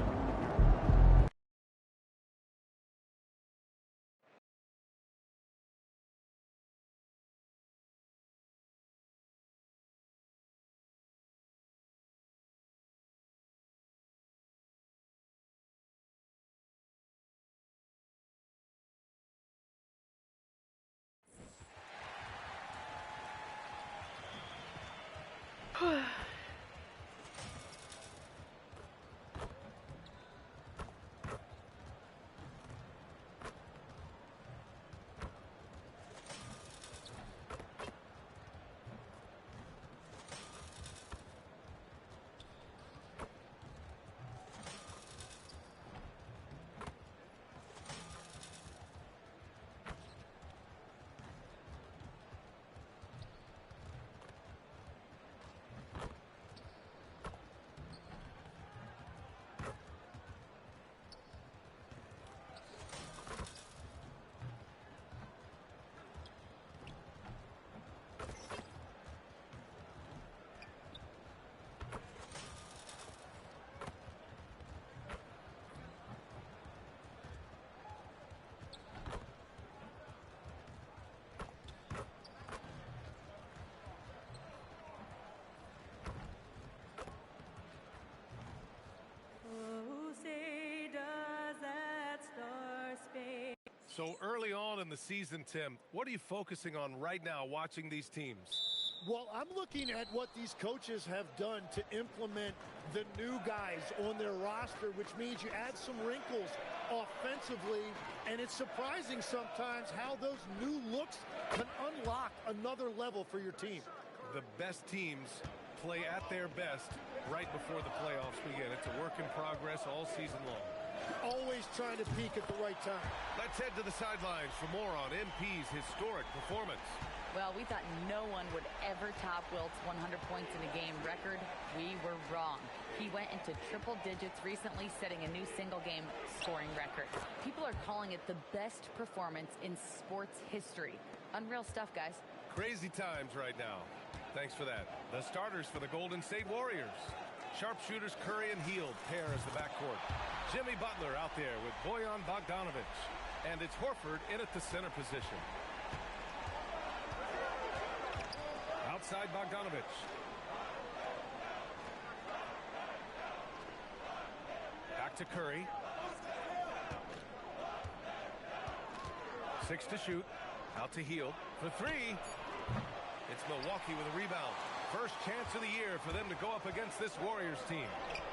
So early on in the season, Tim, what are you focusing on right now watching these teams? Well, I'm looking at what these coaches have done to implement the new guys on their roster, which means you add some wrinkles offensively, and it's surprising sometimes how those new looks can unlock another level for your team. The best teams play at their best right before the playoffs begin. It's a work in progress all season long. Always trying to peak at the right time. Let's head to the sidelines for more on MP's historic performance. Well, we thought no one would ever top Wilt's 100 points in a game record. We were wrong. He went into triple digits recently, setting a new single-game scoring record. People are calling it the best performance in sports history. Unreal stuff, guys. Crazy times right now. Thanks for that. The starters for the Golden State Warriors. Sharpshooters Curry and Hield pair as the backcourt. Jimmy Butler out there with Bojan Bogdanović. And it's Horford in at the center position. Outside Bogdanović. Back to Curry. 6 to shoot. Out to Hield for 3. It's Milwaukee with a rebound. First chance of the year for them to go up against this Warriors team.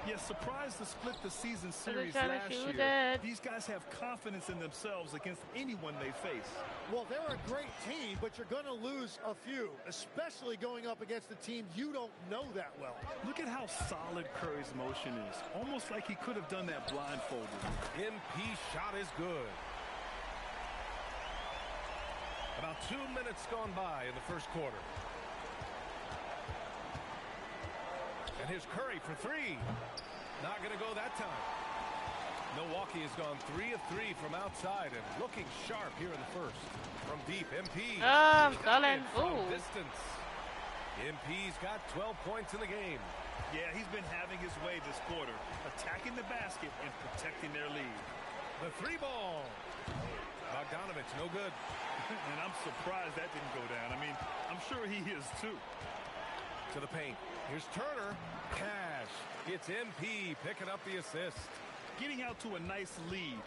Yeah, surprised to split the season series trying to last shoot year. it. These guys have confidence in themselves against anyone they face. Well, they're a great team, but you're going to lose a few, especially going up against a team you don't know that well. Look at how solid Curry's motion is. Almost like he could have done that blindfolded. MP shot is good. About 2 minutes gone by in the first quarter. And here's Curry for 3. Not going to go that time. Milwaukee has gone 3 of 3 from outside and looking sharp here in the first. From deep, MP. Stalin. From distance. MP's got 12 points in the game. Yeah, he's been having his way this quarter, attacking the basket and protecting their lead. The 3 ball. Bogdanović, no good. And I'm surprised that didn't go down. I mean, I'm sure he is too. To the paint. Here's Turner. Cash. It's MP picking up the assist. Getting out to a nice lead.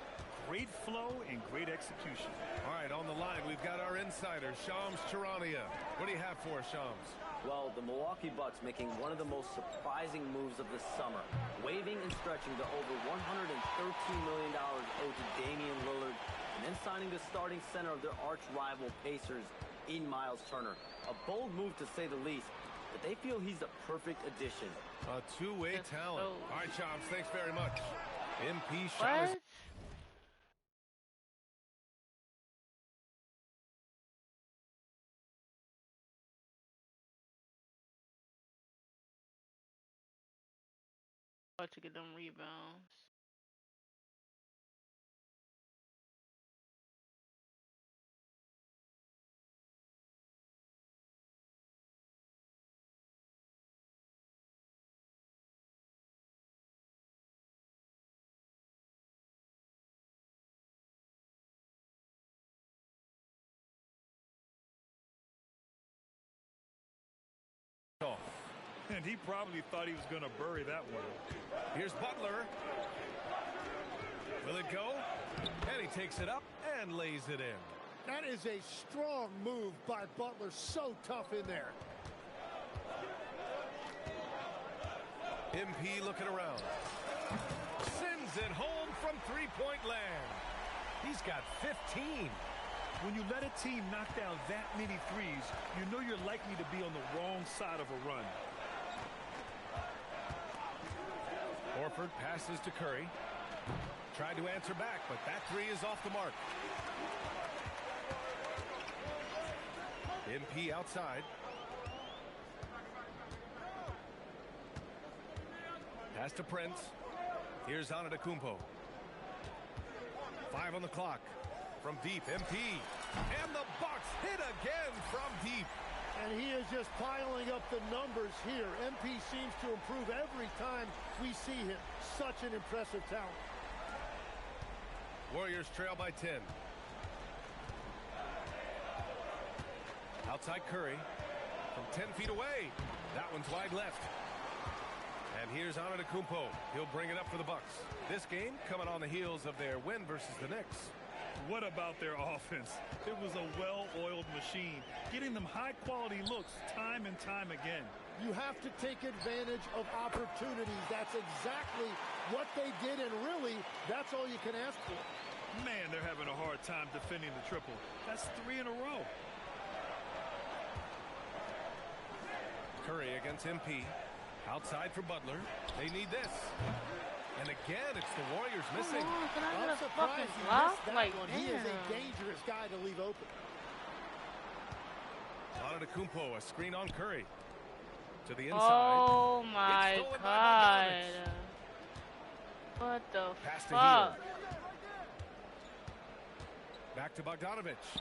Great flow and great execution. All right, on the line, we've got our insider, Shams Charania. What do you have for us, Shams? Well, the Milwaukee Bucks making one of the most surprising moves of the summer, waiving and stretching the over $113 million owed to Damian Lillard, and then signing the starting center of their arch rival Pacers in Miles Turner. A bold move to say the least, but they feel he's the perfect addition. A two-way talent. All right, Shams, thanks very much. MP shot is... To get them rebounds. And he probably thought he was going to bury that one. Here's Butler. Will it go? And he takes it up and lays it in. That is a strong move by Butler. So tough in there. MP looking around. Sends it home from three-point land. He's got 15. When you let a team knock down that many threes, you know you're likely to be on the wrong side of a run. Horford passes to Curry. Tried to answer back, but that three is off the mark. MP outside. Pass to Prince. Here's Antetokounmpo. 5 on the clock. From deep, MP. And the Bucks hit again from deep. And he is just piling up the numbers here. MP seems to improve every time we see him. Such an impressive talent. Warriors trail by 10. Outside Curry. From 10 feet away. That one's wide left. And here's Antetokounmpo. He'll bring it up for the Bucks. This game coming on the heels of their win versus the Knicks. What about their offense? It was a well-oiled machine, getting them high-quality looks time and time again. You have to take advantage of opportunities. That's exactly what they did, and really, that's all you can ask for. Man, they're having a hard time defending the triple. That's 3 in a row. Curry against MP. Outside for Butler. They need this. And again, it's the Warriors missing. I'm surprised he missed that one. He is a dangerous guy to leave open. Antetokounmpo, a screen on Curry. To the inside. Oh my God. What the fuck? Back to Bogdanovich.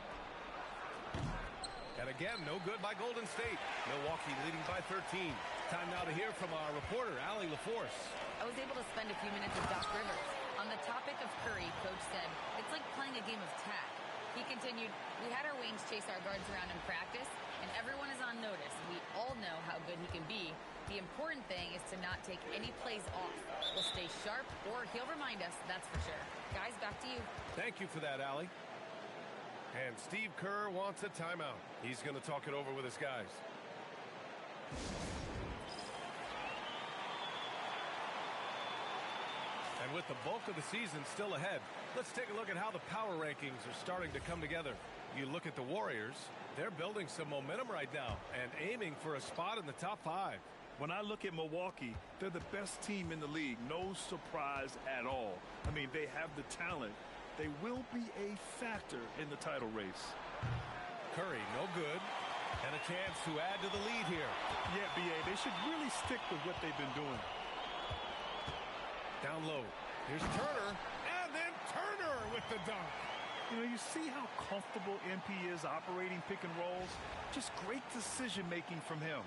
And again, no good by Golden State. Milwaukee leading by 13. Time now to hear from our reporter, Allie LaForce. I was able to spend a few minutes with Doc Rivers. On the topic of Curry, Coach said, it's like playing a game of tag. He continued, we had our wings chase our guards around in practice, and everyone is on notice. We all know how good he can be. The important thing is to not take any plays off. We'll stay sharp, or he'll remind us, that's for sure. Guys, back to you. Thank you for that, Allie. And Steve Kerr wants a timeout. He's going to talk it over with his guys. And with the bulk of the season still ahead, let's take a look at how the power rankings are starting to come together. You look at the Warriors, they're building some momentum right now and aiming for a spot in the top 5. When I look at Milwaukee, they're the best team in the league. No surprise at all. I mean, they have the talent. They will be a factor in the title race. Curry, no good. And a chance to add to the lead here. Yeah, B.A., they should really stick with what they've been doing. Down low. Here's Turner. And then Turner with the dunk. You know, you see how comfortable MP is operating pick and rolls? Just great decision-making from him.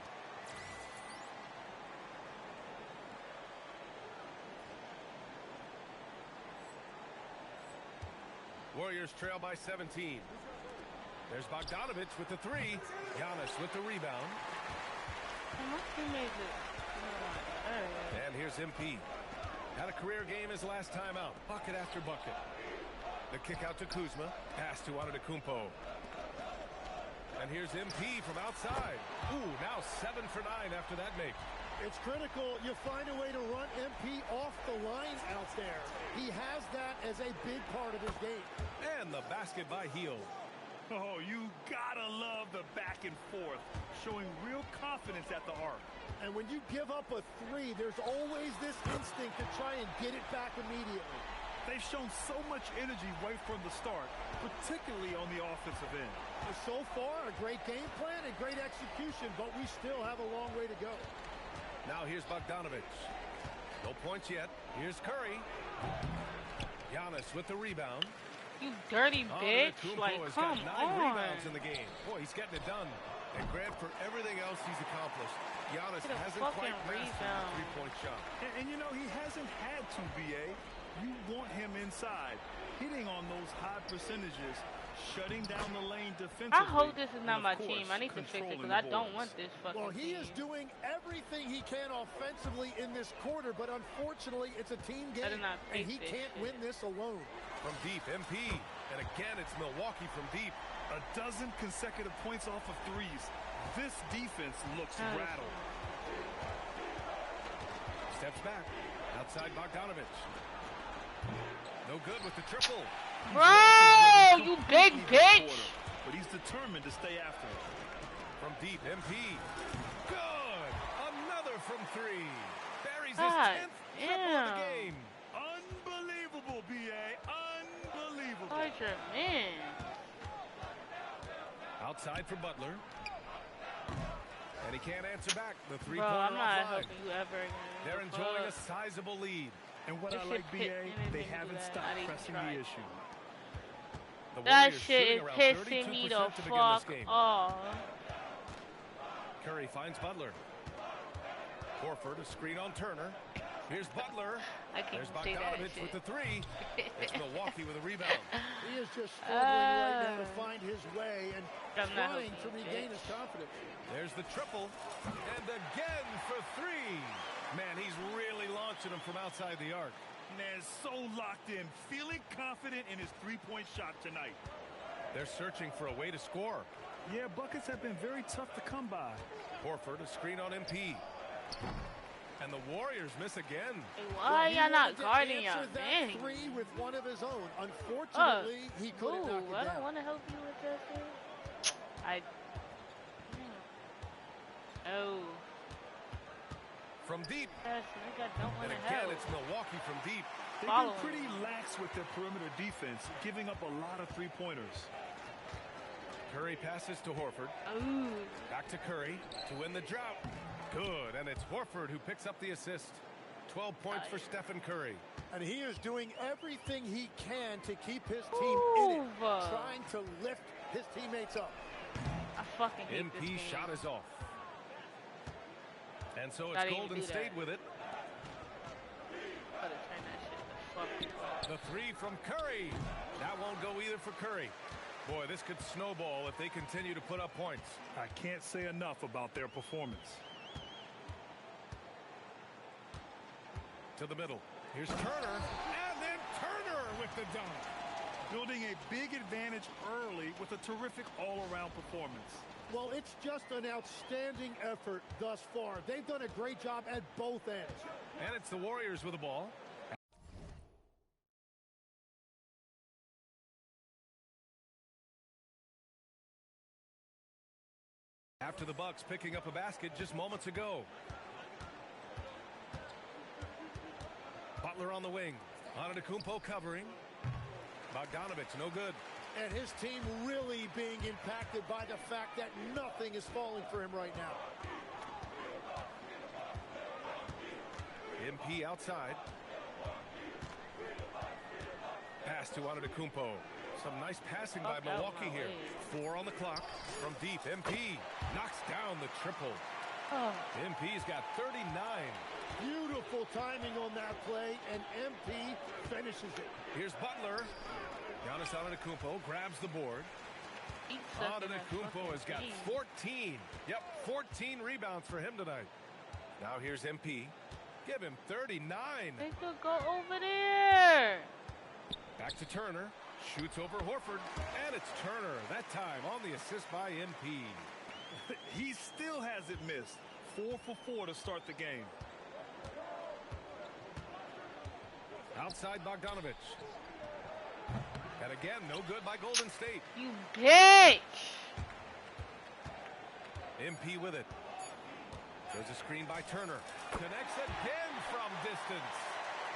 Warriors trail by 17. There's Bogdanovich with the 3. Giannis with the rebound. And here's MP. Had a career game his last time out. Bucket after bucket. The kick out to Kuzma. Pass to Antetokounmpo. And here's MP from outside. Ooh, now 7 for 9 after that make. It's critical you find a way to run MP off the line out there. He has that as a big part of his game. And the basket by Hield. Oh, you gotta love the back and forth, showing real confidence at the arc. And when you give up a 3, there's always this instinct to try and get it back immediately. They've shown so much energy right from the start, particularly on the offensive end. So far, a great game plan and great execution, but we still have a long way to go. Now here's Bogdanovich. No points yet. Here's Curry. Giannis with the rebound. You dirty bitch. Like, come got 9 on. rebounds in the game. Boy, he's getting it done. And Grant, for everything else he's accomplished, Giannis hasn't quite mastered the three-point shot. And you know, he hasn't had to, B.A. You want him inside, hitting on those high percentages. shutting down the lane defensively. I hope this is not and, my of course, team. I need to fix it because controlling I the don't boards. want this fucking Well, he team. is doing everything he can offensively in this quarter, but unfortunately, it's a team game, and he can't win this alone. From deep, MP. And again, it's Milwaukee from deep. A dozen consecutive points off of threes. This defense looks rattled. Steps back. Outside Bogdanovich. No good with the triple. Bro, you big bitch. But he's determined to stay after it. From deep, MP. Good. Another from three. Buries his God 10th triple of the game. Unbelievable, B.A. Unbelievable. Oh, your man. Outside for Butler. And he can't answer back. The Bro, three-pointer I'm not offline. helping you ever again. They're enjoying a sizable lead. And what I like, B.A., they haven't stopped pressing the issue. That shit is pissing me the fuck off. Curry finds Butler. Horford, a screen on Turner. Here's Butler. There's Bogdanovich with the three. It's Milwaukee with a rebound. He is just struggling right now to find his way and trying to regain his confidence. There's the triple. And again for three. Man, he's really launching them from outside the arc. Man, so locked in, feeling confident in his three-point shot tonight. They're searching for a way to score. Yeah, buckets have been very tough to come by. Horford, a screen on MP. And the Warriors miss again. Why y'all not guarding your man? Three with one of his own. Unfortunately, he couldn't knock it down. I don't want to help you with that thing. Oh. From deep. Yes, nigga, don't want And to again, help. it's Milwaukee from deep. They've been pretty lax with their perimeter defense, giving up a lot of three-pointers. Curry passes to Horford. Ooh. Back to Curry to win the drought. Good, and it's Horford who picks up the assist. 12 points for Stephen Curry. And he is doing everything he can to keep his team in it, trying to lift his teammates up. I fucking hate MP this game. shot is off. And so it's Golden State with it. The three from Curry. That won't go either for Curry. Boy, this could snowball if they continue to put up points. I can't say enough about their performance. To the middle. Here's Turner. And then Turner with the dunk. Building a big advantage early with a terrific all-around performance. Well, it's just an outstanding effort thus far. They've done a great job at both ends. And it's the Warriors with the ball. After the Bucks picking up a basket just moments ago. Butler on the wing. Antetokounmpo covering. Bogdanovich, no good. And his team really being impacted by the fact that nothing is falling for him right now. MP outside. Pass to Antetokounmpo. Some nice passing by Milwaukee here. 4 on the clock. From deep, MP knocks down the triple. MP's got 39. Beautiful timing on that play, and MP finishes it. Here's Butler. Giannis Antetokounmpo grabs the board. Antetokounmpo has got 14. Yep, 14 rebounds for him tonight. Now here's MP. Give him 39. They could go over there. Back to Turner. Shoots over Horford. And it's Turner. That time on the assist by MP. He still hasn't missed. 4 for 4 to start the game. Outside Bogdanovich. And again, no good by Golden State. You bitch! MP with it. There's a screen by Turner. Connects again from distance.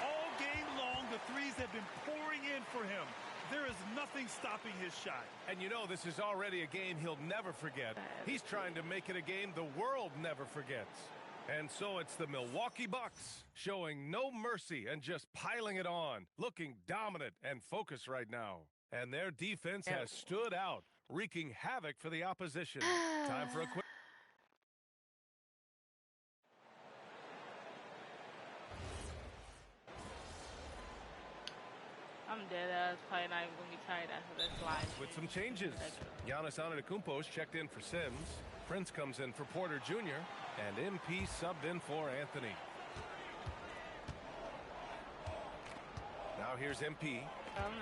All game long, the threes have been pouring in for him. There is nothing stopping his shot. And you know this is already a game he'll never forget. He's trying to make it a game the world never forgets. And so it's the Milwaukee Bucks showing no mercy and just piling it on, looking dominant and focused right now. And their defense has stood out, wreaking havoc for the opposition. Time for a quick... I'm dead ass. Probably not even gonna be tired after this live. With some changes, Giannis Antetokounmpo's checked in for Sims. Prince comes in for Porter Jr. and MP subbed in for Anthony. Now here's MP.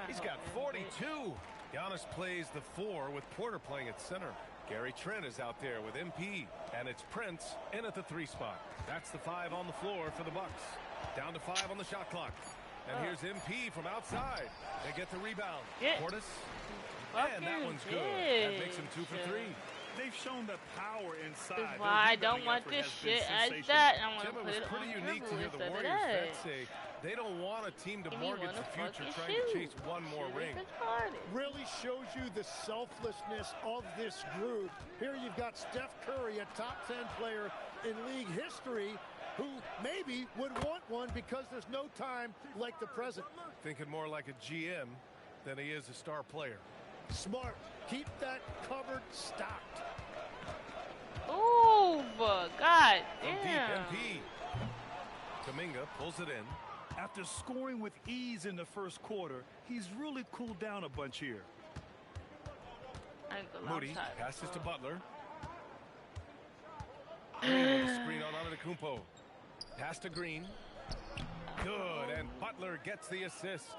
He's got 42. Giannis plays the 4 with Porter playing at center. Gary Trent is out there with MP, and it's Prince in at the 3 spot. That's the 5 on the floor for the Bucks. Down to 5 on the shot clock. And here's MP from outside. They get the rebound. Portis. And that one's good. That makes him 2 for 3. They've shown the power inside. That's why I don't want this shit as that. I want to put it pretty on unique to hear the instead of Warriors that. vets say they don't want a team to Give me mortgage one the of future fucking trying to chase shoes. one more ring. Really shows you the selflessness of this group. Here you've got Steph Curry, a top 10 player in league history, who maybe would want one because there's no time like the present. Thinking more like a GM than he is a star player. Smart. Keep that cupboard stocked. Ooh, God From damn. deep, MP. Kuminga pulls it in. After scoring with ease in the first quarter, he's really cooled down a bunch here. Moody passes to Butler. Green with a screen on Antetokounmpo. Pass to Green. Good, and Butler gets the assist.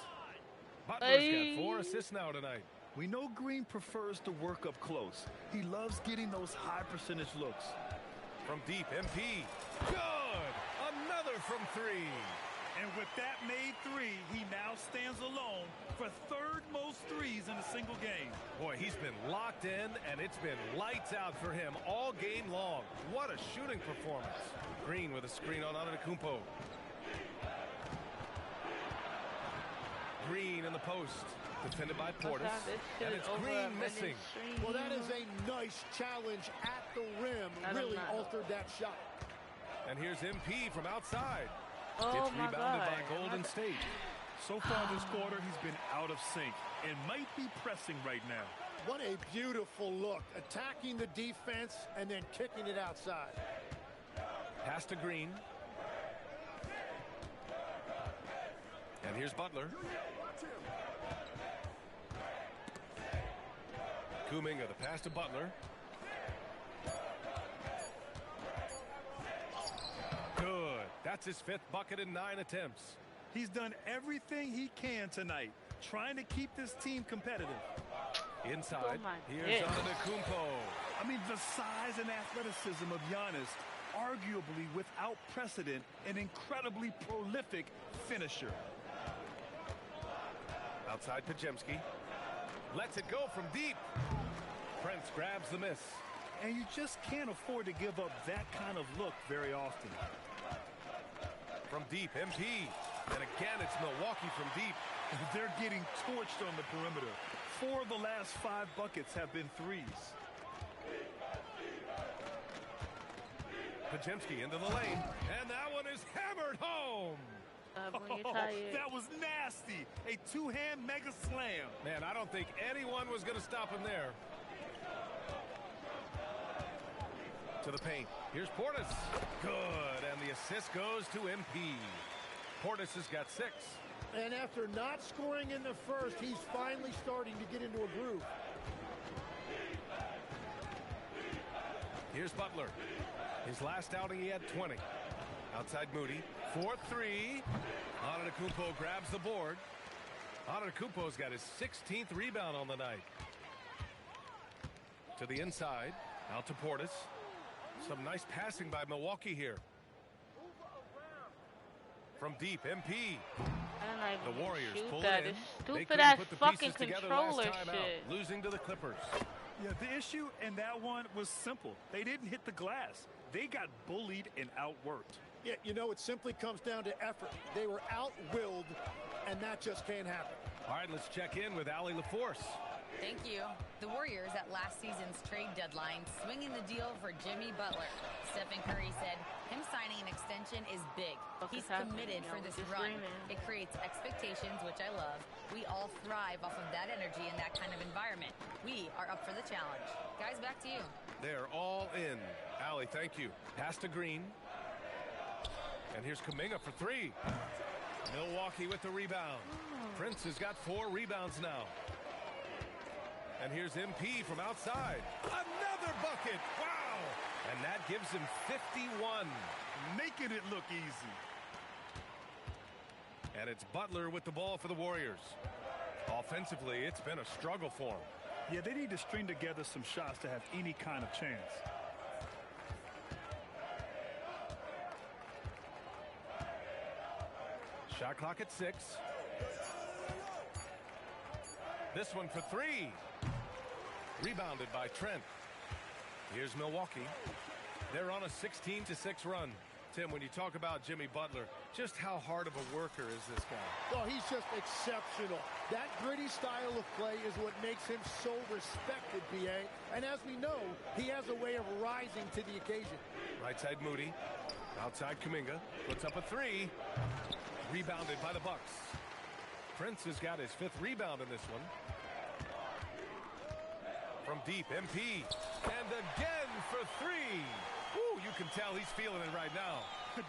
Butler's got 4 assists now tonight. We know Green prefers to work up close. He loves getting those high percentage looks. From deep, MP. Good! Another from 3. And with that made 3, he now stands alone for 3rd most threes in a single game. Boy, he's been locked in, and it's been lights out for him all game long. What a shooting performance. Green with a screen on Antetokounmpo. Green in the post. Defended by Portis. And it's Green missing. Well, that is a nice challenge at the rim. Really altered that shot. And here's MP from outside. Oh, it's my rebounded God. by Golden State. So far this quarter, he's been out of sync and might be pressing right now. What a beautiful look. Attacking the defense and then kicking it outside. Pass to Green. And here's Butler. Kuminga, the pass to Butler. Good. That's his 5th bucket in 9 attempts. He's done everything he can tonight, trying to keep this team competitive. Inside, here's Antetokounmpo. I mean, the size and athleticism of Giannis, arguably without precedent, an incredibly prolific finisher. Outside Podziemski. Lets it go from deep. Prince grabs the miss. And you just can't afford to give up that kind of look very often. From deep, MP. And again, it's Milwaukee from deep. They're getting torched on the perimeter. 4 of the last 5 buckets have been threes. Podziemski into the lane. And that one is hammered home. That was nasty. A 2-hand mega slam. Man, I don't think anyone was going to stop him there. To the paint. Here's Portis. Good. And the assist goes to MP. Portis has got 6. And after not scoring in the first, he's finally starting to get into a groove. Here's Butler. His last outing, he had 20. Outside Moody. 4-3. Antetokounmpo grabs the board. Antetokounmpo's got his 16th rebound on the night. To the inside. Out to Portis. Some nice passing by Milwaukee here. From deep, MP. The Warriors pull it in. They couldn't put the pieces together last time out, losing to the Clippers. Yeah, the issue in that one was simple. They didn't hit the glass. They got bullied and outworked. Yeah, you know, it simply comes down to effort. They were out-willed, and that just can't happen. All right, let's check in with Allie LaForce. Thank you. The Warriors at last season's trade deadline swinging the deal for Jimmy Butler. Stephen Curry said him signing an extension is big. He's committed for this run. It creates expectations, which I love. We all thrive off of that energy in that kind of environment. We are up for the challenge. Guys, back to you. They're all in. Allie, thank you. Pass to Green. And here's Kuminga for 3. Milwaukee with the rebound. Prince has got 4 rebounds now. And here's MP from outside. Another bucket. Wow. And that gives him 51. Making it look easy. And it's Butler with the ball for the Warriors. Offensively, it's been a struggle for him. Yeah, they need to string together some shots to have any kind of chance. Shot clock at 6. This one for 3. Rebounded by Trent. Here's Milwaukee. They're on a 16-6 run. Tim, when you talk about Jimmy Butler, just how hard of a worker is this guy? Oh, he's just exceptional. That gritty style of play is what makes him so respected, B.A. And as we know, he has a way of rising to the occasion. Right side Moody. Outside Kuminga. Puts up a 3. Rebounded by the Bucks. Prince has got his 5th rebound in this one. From deep, MP. And again for 3. Woo, you can tell he's feeling it right now.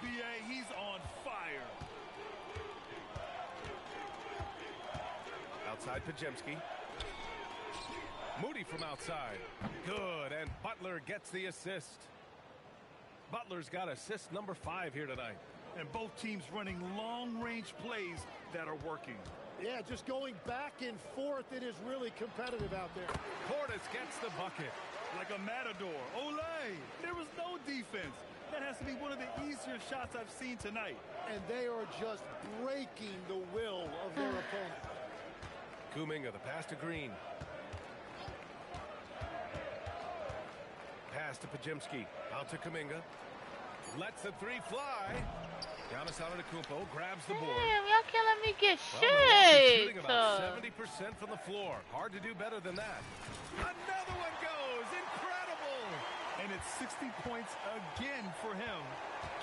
B.A., he's on fire. Outside Podziemski. Moody from outside. Good, and Butler gets the assist. Butler's got assist number 5 here tonight. And both teams running long-range plays that are working. Yeah, just going back and forth, it is really competitive out there. Portis gets the bucket. Like a matador. Olay! There was no defense. That has to be one of the easier shots I've seen tonight. And they are just breaking the will of their opponent. Kuminga, the pass to Green. Pass to Podziemski. Out to Kuminga. Lets the 3 fly. Giannis Antetokounmpo grabs the board. Damn, y'all can't let me get shooting shit. about 70% from the floor. Hard to do better than that. Another one goes. Incredible. And it's 60 points again for him.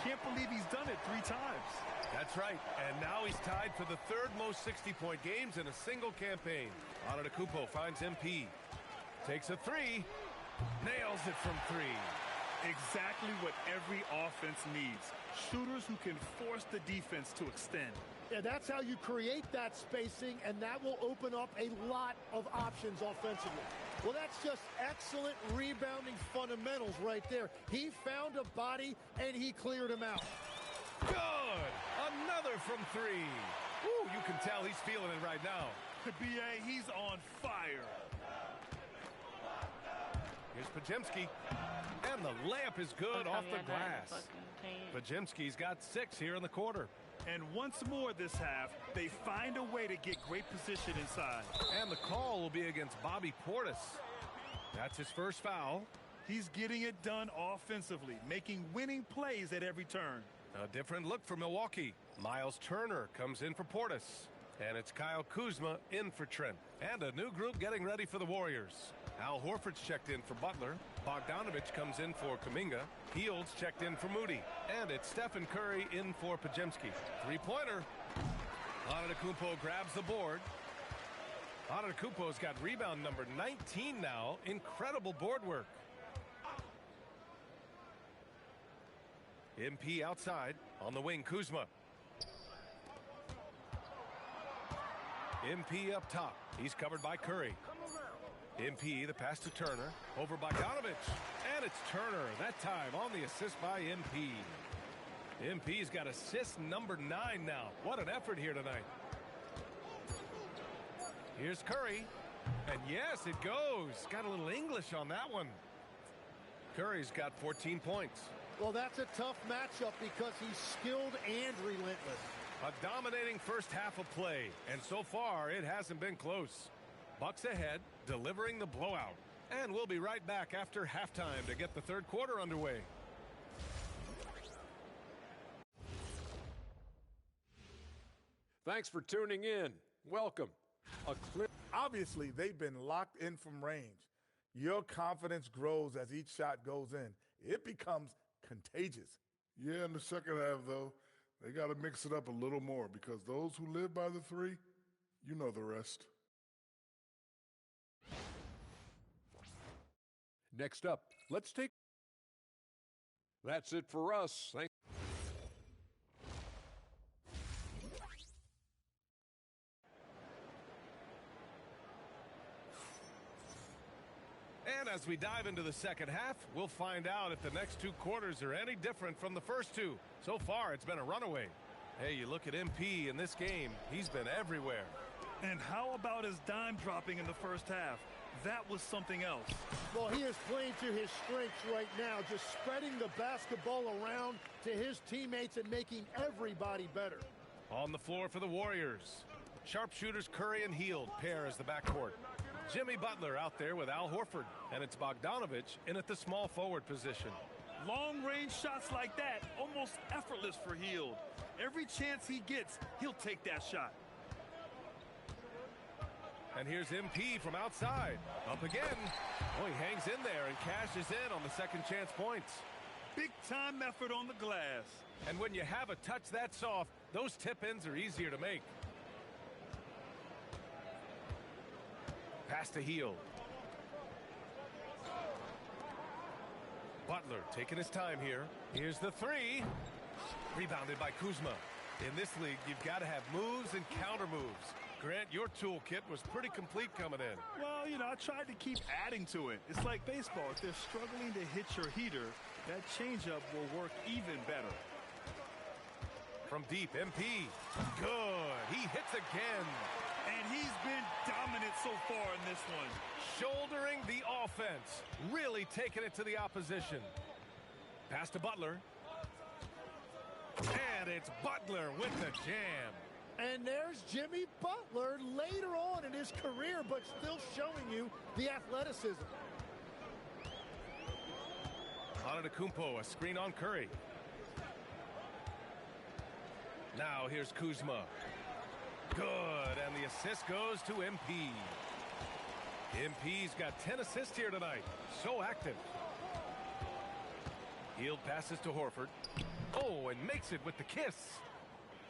Can't believe he's done it 3 times. That's right. And now he's tied for the 3rd most 60-point games in a single campaign. Antetokounmpo finds MP. Takes a 3. Nails it from 3. Exactly what every offense needs. Shooters who can force the defense to extend. Yeah, that's how you create that spacing, and that will open up a lot of options offensively. Well, that's just excellent rebounding fundamentals right there. He found a body, and he cleared him out. Good! Another from 3. Woo, you can tell he's feeling it right now. B.A., he's on fire. Here's Podziemski. And the layup is good off the glass. Podziemski's got 6 here in the quarter. And once more this half, they find a way to get great position inside. And the call will be against Bobby Portis. That's his first foul. He's getting it done offensively, making winning plays at every turn. A different look for Milwaukee. Miles Turner comes in for Portis. And it's Kyle Kuzma in for Trent. And a new group getting ready for the Warriors. Al Horford's checked in for Butler. Bogdanovich comes in for Kuminga. Hields checked in for Moody. And it's Stephen Curry in for Podziemski. 3-pointer. Antetokounmpo grabs the board. Antetokounmpo's got rebound number 19 now. Incredible board work. MP outside. On the wing, Kuzma. MP up top. He's covered by Curry. MP, the pass to Turner. Over by Bogdanovich. And it's Turner, that time on the assist by MP. MP's got assist number 9 now. What an effort here tonight. Here's Curry. And yes, it goes. Got a little English on that one. Curry's got 14 points. Well, that's a tough matchup because he's skilled and relentless. A dominating first half of play, and so far it hasn't been close. Bucks ahead, delivering the blowout. And we'll be right back after halftime to get the 3rd quarter underway. Thanks for tuning in. Welcome. Obviously, they've been locked in from range. Your confidence grows as each shot goes in. It becomes contagious. Yeah, in the second half, though, they got to mix it up a little more because those who live by the 3, you know the rest. Next up, let's take... That's it for us. As we dive into the second half, we'll find out if the next two quarters are any different from the first two. So far, it's been a runaway. Hey, you look at MP in this game, he's been everywhere. And how about his dime dropping in the first half? That was something else. Well, he is playing to his strengths right now, just spreading the basketball around to his teammates and making everybody better. On the floor for the Warriors, sharpshooters Curry and Hield pair as the backcourt. Jimmy Butler out there with Al Horford, and it's Bogdanovich in at the small forward position. Long-range shots like that, almost effortless for Hield. Every chance he gets, he'll take that shot. And here's MP from outside. Up again. Oh, he hangs in there and cashes in on the second chance points. Big-time effort on the glass. And when you have a touch that soft, those tip-ins are easier to make. Pass to Hield. Butler taking his time here. Here's the three. Rebounded by Kuzma. In this league, you've got to have moves and counter moves. Grant, your toolkit was pretty complete coming in. Well, you know, I tried to keep adding to it. It's like baseball. If they're struggling to hit your heater, that changeup will work even better. From deep, MP. Good. He hits again. And he's been dominant so far in this one. Shouldering the offense. Really taking it to the opposition. Pass to Butler. And it's Butler with the jam. And there's Jimmy Butler later on in his career, but still showing you the athleticism. Antetokounmpo, a screen on Curry. Now here's Kuzma. Good, and the assist goes to MP. MP's got 10 assists here tonight. So active. Hield passes to Horford. Oh, and makes it with the kiss.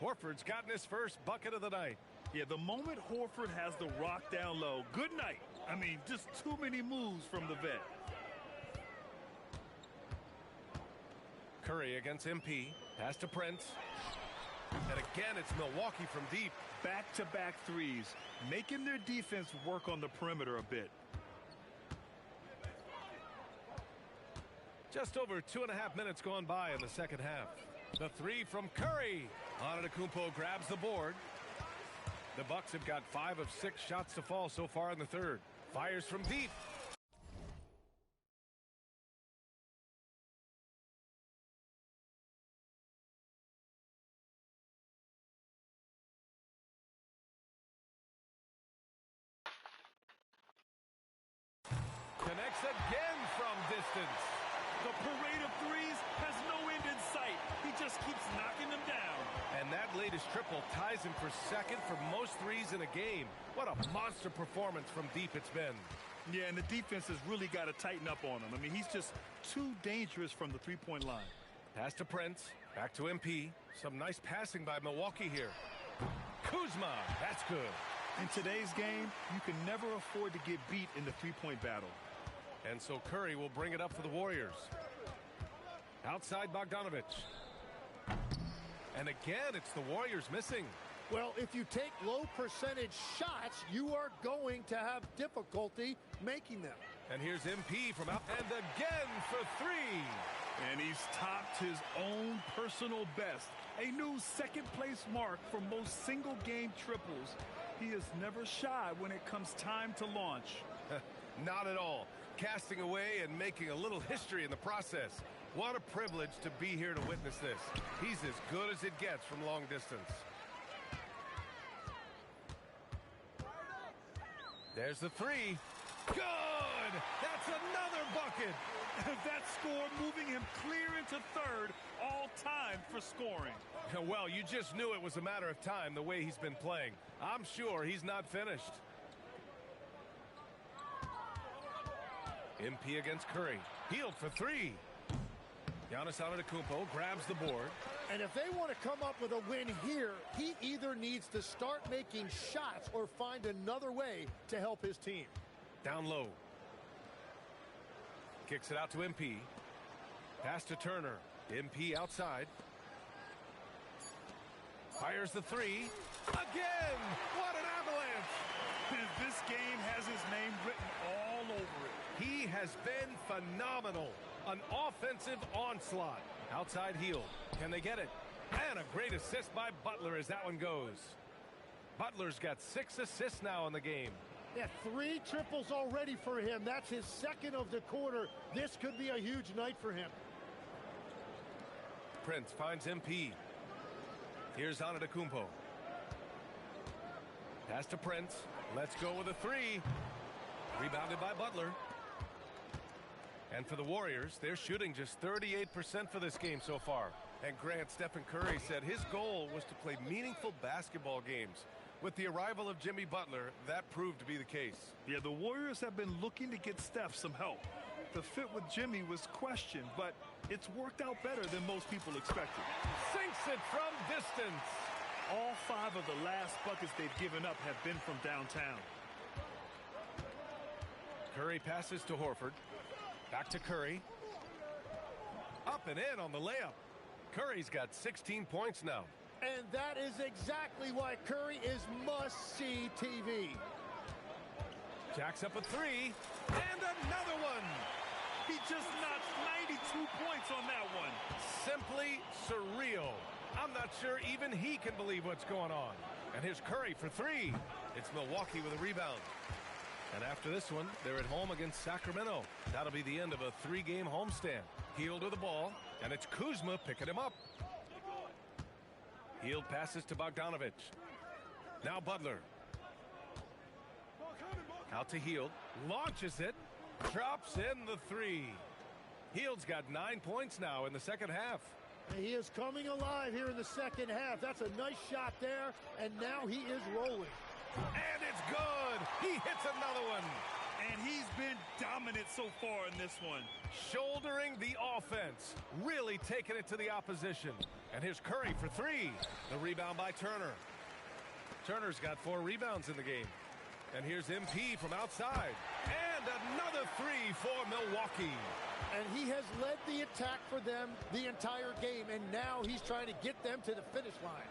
Horford's gotten his first bucket of the night. Yeah, the moment Horford has the rock down low, good night. I mean, just too many moves from the vet. Curry against MP. Pass to Prince. And again, it's Milwaukee from deep. Back-to-back threes, making their defense work on the perimeter a bit. Just over 2.5 minutes gone by in the second half. The three from Curry. Antetokounmpo grabs the board. The Bucks have got 5 of 6 shots to fall so far in the third. Fires from deep. Connects again from distance. The parade of threes has no end in sight. He just keeps knocking them down. And that latest triple ties him for second for most threes in a game. What a monster performance from deep it's been. Yeah, and the defense has really got to tighten up on him. I mean, he's just too dangerous from the three-point line. Pass to Prince. Back to MP. Some nice passing by Milwaukee here. Kuzma. That's good. In today's game, you can never afford to get beat in the three-point battle. And so Curry will bring it up for the Warriors. Outside Bogdanovich. And again, it's the Warriors missing. Well, if you take low percentage shots, you are going to have difficulty making them. And here's MP from out. And again for three. And he's topped his own personal best. A new second-place mark for most single-game triples. He is never shy when it comes time to launch. Not at all. Casting away and making a little history in the process. What a privilege to be here to witness this. He's as good as it gets from long distance. There's the three. Good! That's another bucket! That score moving him clear into third, all time for scoring. Well, you just knew it was a matter of time the way he's been playing. I'm sure he's not finished. MP against Curry. Hield for three. Giannis Antetokounmpo grabs the board. And if they want to come up with a win here, he either needs to start making shots or find another way to help his team. Down low. Kicks it out to MP. Pass to Turner. MP outside. Fires the three. Again! What an avalanche! This game has his name written all over it. He has been phenomenal. An offensive onslaught. Outside heel. Can they get it? And a great assist by Butler as that one goes. Butler's got 6 assists now in the game. Yeah, 3 triples already for him. That's his second of the quarter. This could be a huge night for him. Prince finds MP. Here's Antetokounmpo. Pass to Prince. Let's go with a 3. Rebounded by Butler. And for the Warriors, they're shooting just 38% for this game so far. And Grant, Stephen Curry said his goal was to play meaningful basketball games. With the arrival of Jimmy Butler, that proved to be the case. Yeah, the Warriors have been looking to get Steph some help. The fit with Jimmy was questioned, but it's worked out better than most people expected. Sinks it from distance. All 5 of the last buckets they've given up have been from downtown. Curry passes to Horford. Back to Curry. Up and in on the layup. Curry's got 16 points now. And that is exactly why Curry is must-see TV. Jacks up a 3. And another one. He just knocked 92 points on that one. Simply surreal. I'm not sure even he can believe what's going on. And here's Curry for 3. It's Milwaukee with a rebound. And after this one, they're at home against Sacramento. That'll be the end of a 3-game homestand. Hield to the ball, and it's Kuzma picking him up. Hield passes to Bogdanovic. Now Butler. Out to Hield. Launches it. Drops in the 3. Hield's got 9 points now in the second half. He is coming alive here in the second half. That's a nice shot there, and now he is rolling. And it's good. He hits another one. And he's been dominant so far in this one. Shouldering the offense. Really taking it to the opposition. And here's Curry for 3. The rebound by Turner. Turner's got 4 rebounds in the game. And here's MP from outside. And another 3 for Milwaukee. And he has led the attack for them the entire game. And now he's trying to get them to the finish line.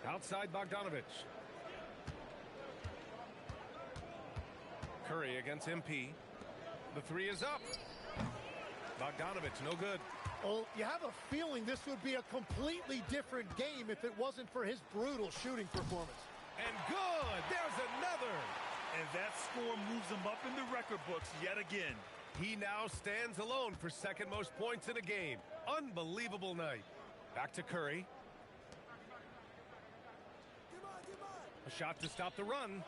Outside Bogdanovic. Curry against MP. The 3 is up. Bogdanovic, no good. Well, you have a feeling this would be a completely different game if it wasn't for his brutal shooting performance. And good! There's another! And that score moves him up in the record books yet again. He now stands alone for second most points in a game. Unbelievable night. Back to Curry. A shot to stop the run.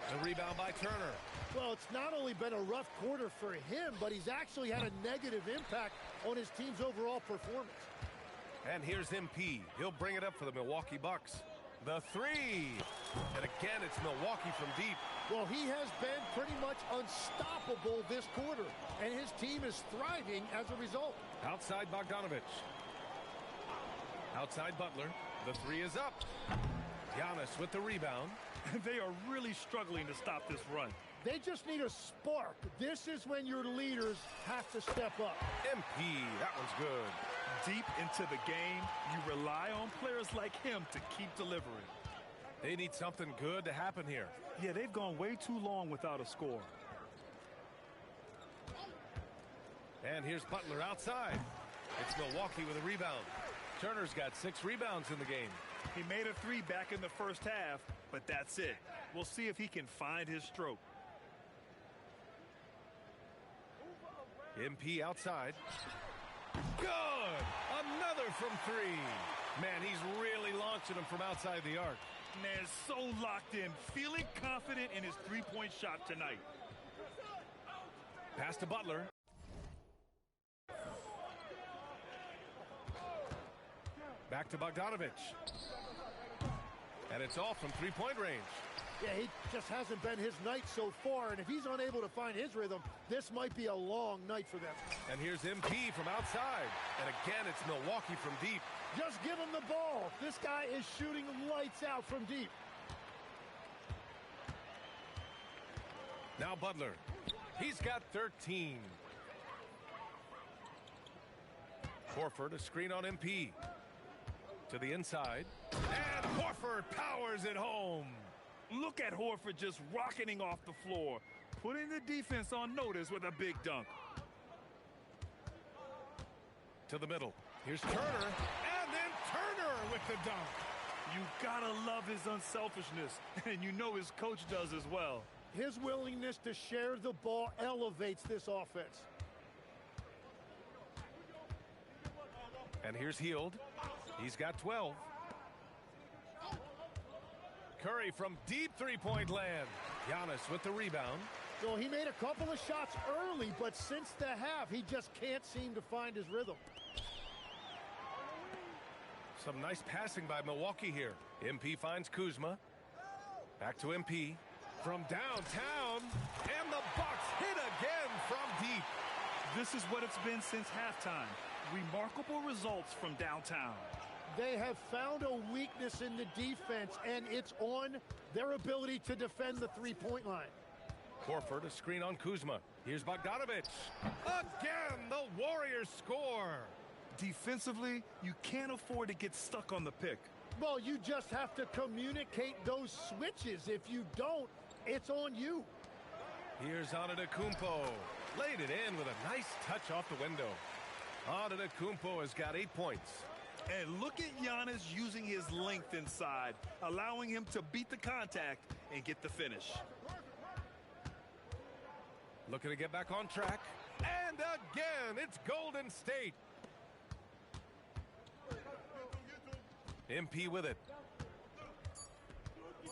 The rebound by Turner. Well, it's not only been a rough quarter for him, but he's actually had a negative impact on his team's overall performance. And here's MP. He'll bring it up for the Milwaukee Bucks. The 3. And again, it's Milwaukee from deep. Well, he has been pretty much unstoppable this quarter, and his team is thriving as a result. Outside Bogdanovic. Outside Butler. The 3 is up. Giannis with the rebound. They are really struggling to stop this run. They just need a spark. This is when your leaders have to step up. MP, that one's good. Deep into the game, you rely on players like him to keep delivering. They need something good to happen here. Yeah, they've gone way too long without a score. And here's Butler outside. It's Milwaukee with a rebound. Turner's got 6 rebounds in the game. He made a 3 back in the first half, but that's it. We'll see if he can find his stroke. MP outside. Good! Another from 3. Man, he's really launching them from outside the arc. Man, so locked in, feeling confident in his 3-point shot tonight. Pass to Butler. Back to Bogdanovic. And it's off from 3-point range. Yeah, he just hasn't been his night so far, and if he's unable to find his rhythm, this might be a long night for them. And here's MP from outside. And again, it's Milwaukee from deep. Just give him the ball. This guy is shooting lights out from deep. Now Butler. He's got 13. Horford, a screen on MP. To the inside. And Horford Horford powers it home. Look at Horford just rocketing off the floor, putting the defense on notice with a big dunk. To the middle. Here's Turner, and then Turner with the dunk. You gotta love his unselfishness, and you know his coach does as well. His willingness to share the ball elevates this offense. And here's Hield. He's got 12. Curry from deep three-point land. Giannis with the rebound. So he made a couple of shots early, but since the half, he just can't seem to find his rhythm. Some nice passing by Milwaukee here. MP finds Kuzma. Back to MP. From downtown, and the Bucks hit again from deep. This is what it's been since halftime. Remarkable results from downtown. They have found a weakness in the defense, and it's on their ability to defend the three-point line. Horford, a screen on Kuzma. Here's Bogdanović. Again, the Warriors score. Defensively, you can't afford to get stuck on the pick. Well, you just have to communicate those switches. If you don't, it's on you. Here's Antetokounmpo. Laid it in with a nice touch off the window. Antetokounmpo has got 8 points. And look at Giannis using his length inside, allowing him to beat the contact and get the finish. Looking to get back on track. And again, it's Golden State. MP with it.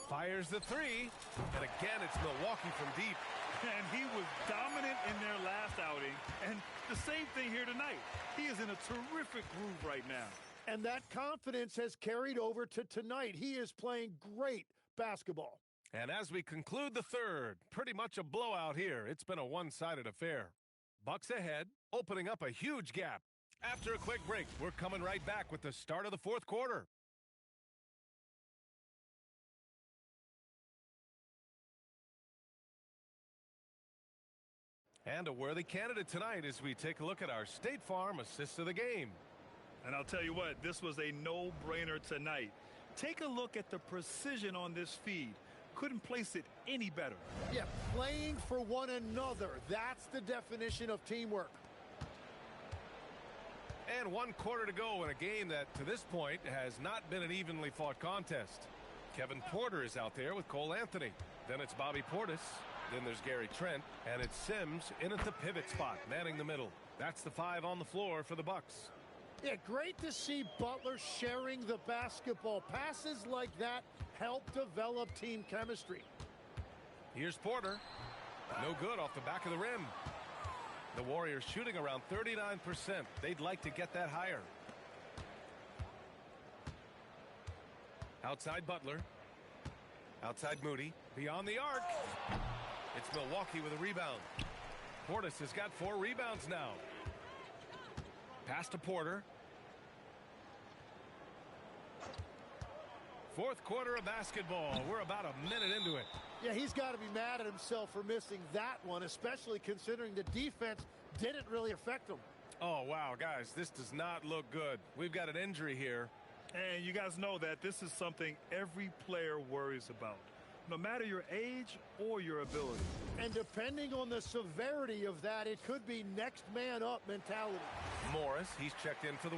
Fires the three. And again, it's Milwaukee from deep. And he was dominant in their last outing. And the same thing here tonight. He is in a terrific groove right now. And that confidence has carried over to tonight. He is playing great basketball. And as we conclude the third, pretty much a blowout here. It's been a one-sided affair. Bucks ahead, opening up a huge gap. After a quick break, we're coming right back with the start of the fourth quarter. And a worthy candidate tonight as we take a look at our State Farm assist of the game. And I'll tell you what, this was a no-brainer tonight. Take a look at the precision on this feed. Couldn't place it any better. Yeah, playing for one another. That's the definition of teamwork. And 1 quarter to go in a game that, to this point, has not been an evenly fought contest. Kevin Porter is out there with Cole Anthony. Then it's Bobby Portis. Then there's Gary Trent. And it's Sims in at the pivot spot, manning the middle. That's the 5 on the floor for the Bucks. Yeah, great to see Butler sharing the basketball. Passes like that help develop team chemistry. Here's Porter. No good off the back of the rim. The Warriors shooting around 39%. They'd like to get that higher. Outside Butler. Outside Moody. Beyond the arc. It's Milwaukee with a rebound. Portis has got 4 rebounds now. Pass to Porter. Fourth quarter of basketball. We're about a minute into it. Yeah, he's got to be mad at himself for missing that one, especially considering the defense didn't really affect him. Oh, wow, guys, this does not look good. We've got an injury here. And you guys know that this is something every player worries about, no matter your age or your ability. And depending on the severity of that, it could be next man up mentality. Morris, he's checked in for the...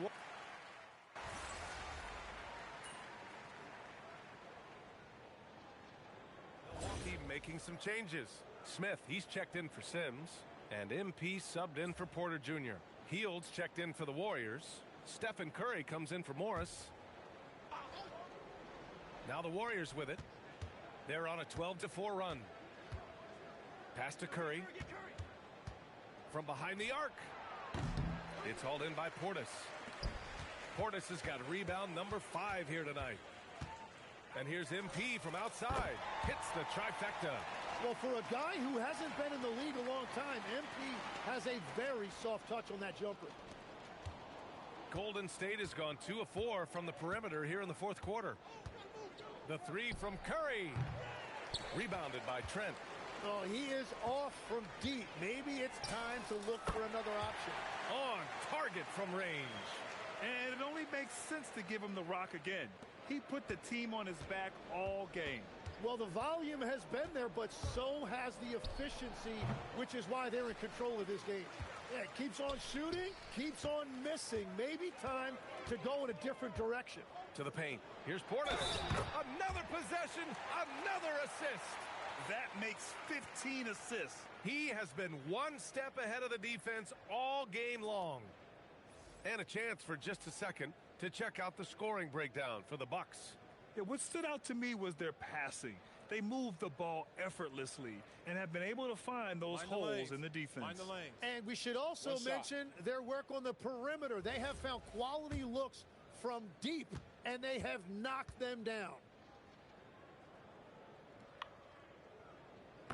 Milwaukee making some changes. Smith, he's checked in for Sims. And MP subbed in for Porter Jr. Hield's checked in for the Warriors. Stephen Curry comes in for Morris. Now the Warriors with it. They're on a 12-4 run. Pass to Curry. From behind the arc. It's hauled in by Portis. Portis has got rebound number 5 here tonight. And here's MP from outside. Hits the trifecta. Well, for a guy who hasn't been in the league a long time, MP has a very soft touch on that jumper. Golden State has gone 2 of 4 from the perimeter here in the fourth quarter. The 3 from Curry. Rebounded by Trent. Oh, he is off from deep. Maybe it's time to look for another option. On target from range. And it only makes sense to give him the rock again. He put the team on his back all game. Well, the volume has been there, but so has the efficiency, which is why they're in control of this game. Yeah, keeps on shooting, keeps on missing. Maybe time to go in a different direction. To the paint. Here's Portis. Another possession, another assist. That makes 15 assists. He has been one step ahead of the defense all game long. And a chance for just a second to check out the scoring breakdown for the Bucks. Yeah, what stood out to me was their passing. They moved the ball effortlessly and have been able to find those holes in the defense. Find the lanes. And we should also mention their work on the perimeter. They have found quality looks from deep, and they have knocked them down.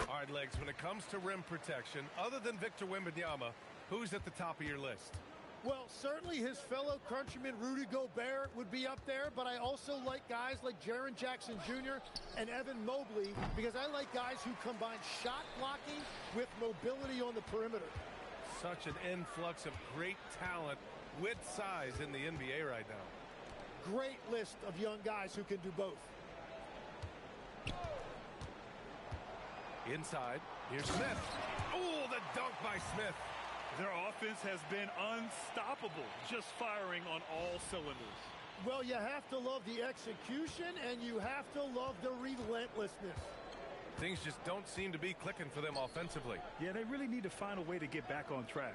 All right, Legs, when it comes to rim protection, other than Victor Wembanyama, who's at the top of your list? Well, certainly his fellow countryman Rudy Gobert would be up there, but I also like guys like Jaren Jackson Jr. and Evan Mobley because I like guys who combine shot blocking with mobility on the perimeter. Such an influx of great talent with size in the NBA right now. Great list of young guys who can do both. Inside, here's Smith. Oh, the dunk by Smith. Their offense has been unstoppable, just firing on all cylinders. Well, you have to love the execution, and you have to love the relentlessness. Things just don't seem to be clicking for them offensively. Yeah, they really need to find a way to get back on track.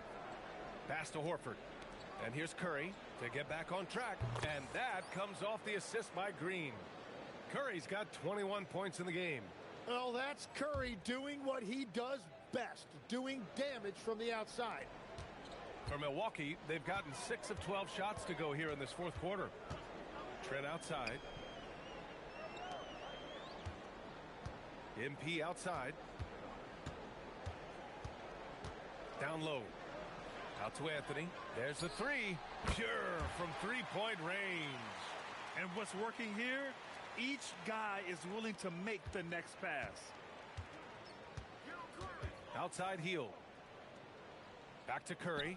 Pass to Horford. And here's Curry to get back on track. And that comes off the assist by Green. Curry's got 21 points in the game. Well, that's Curry doing what he does best, doing damage from the outside. For Milwaukee, they've gotten 6 of 12 shots to go here in this fourth quarter. Trent outside. MP outside. Down low. Out to Anthony. There's the three. Pure from three-point range. And what's working here? Each guy is willing to make the next pass. Outside heel. Back to Curry.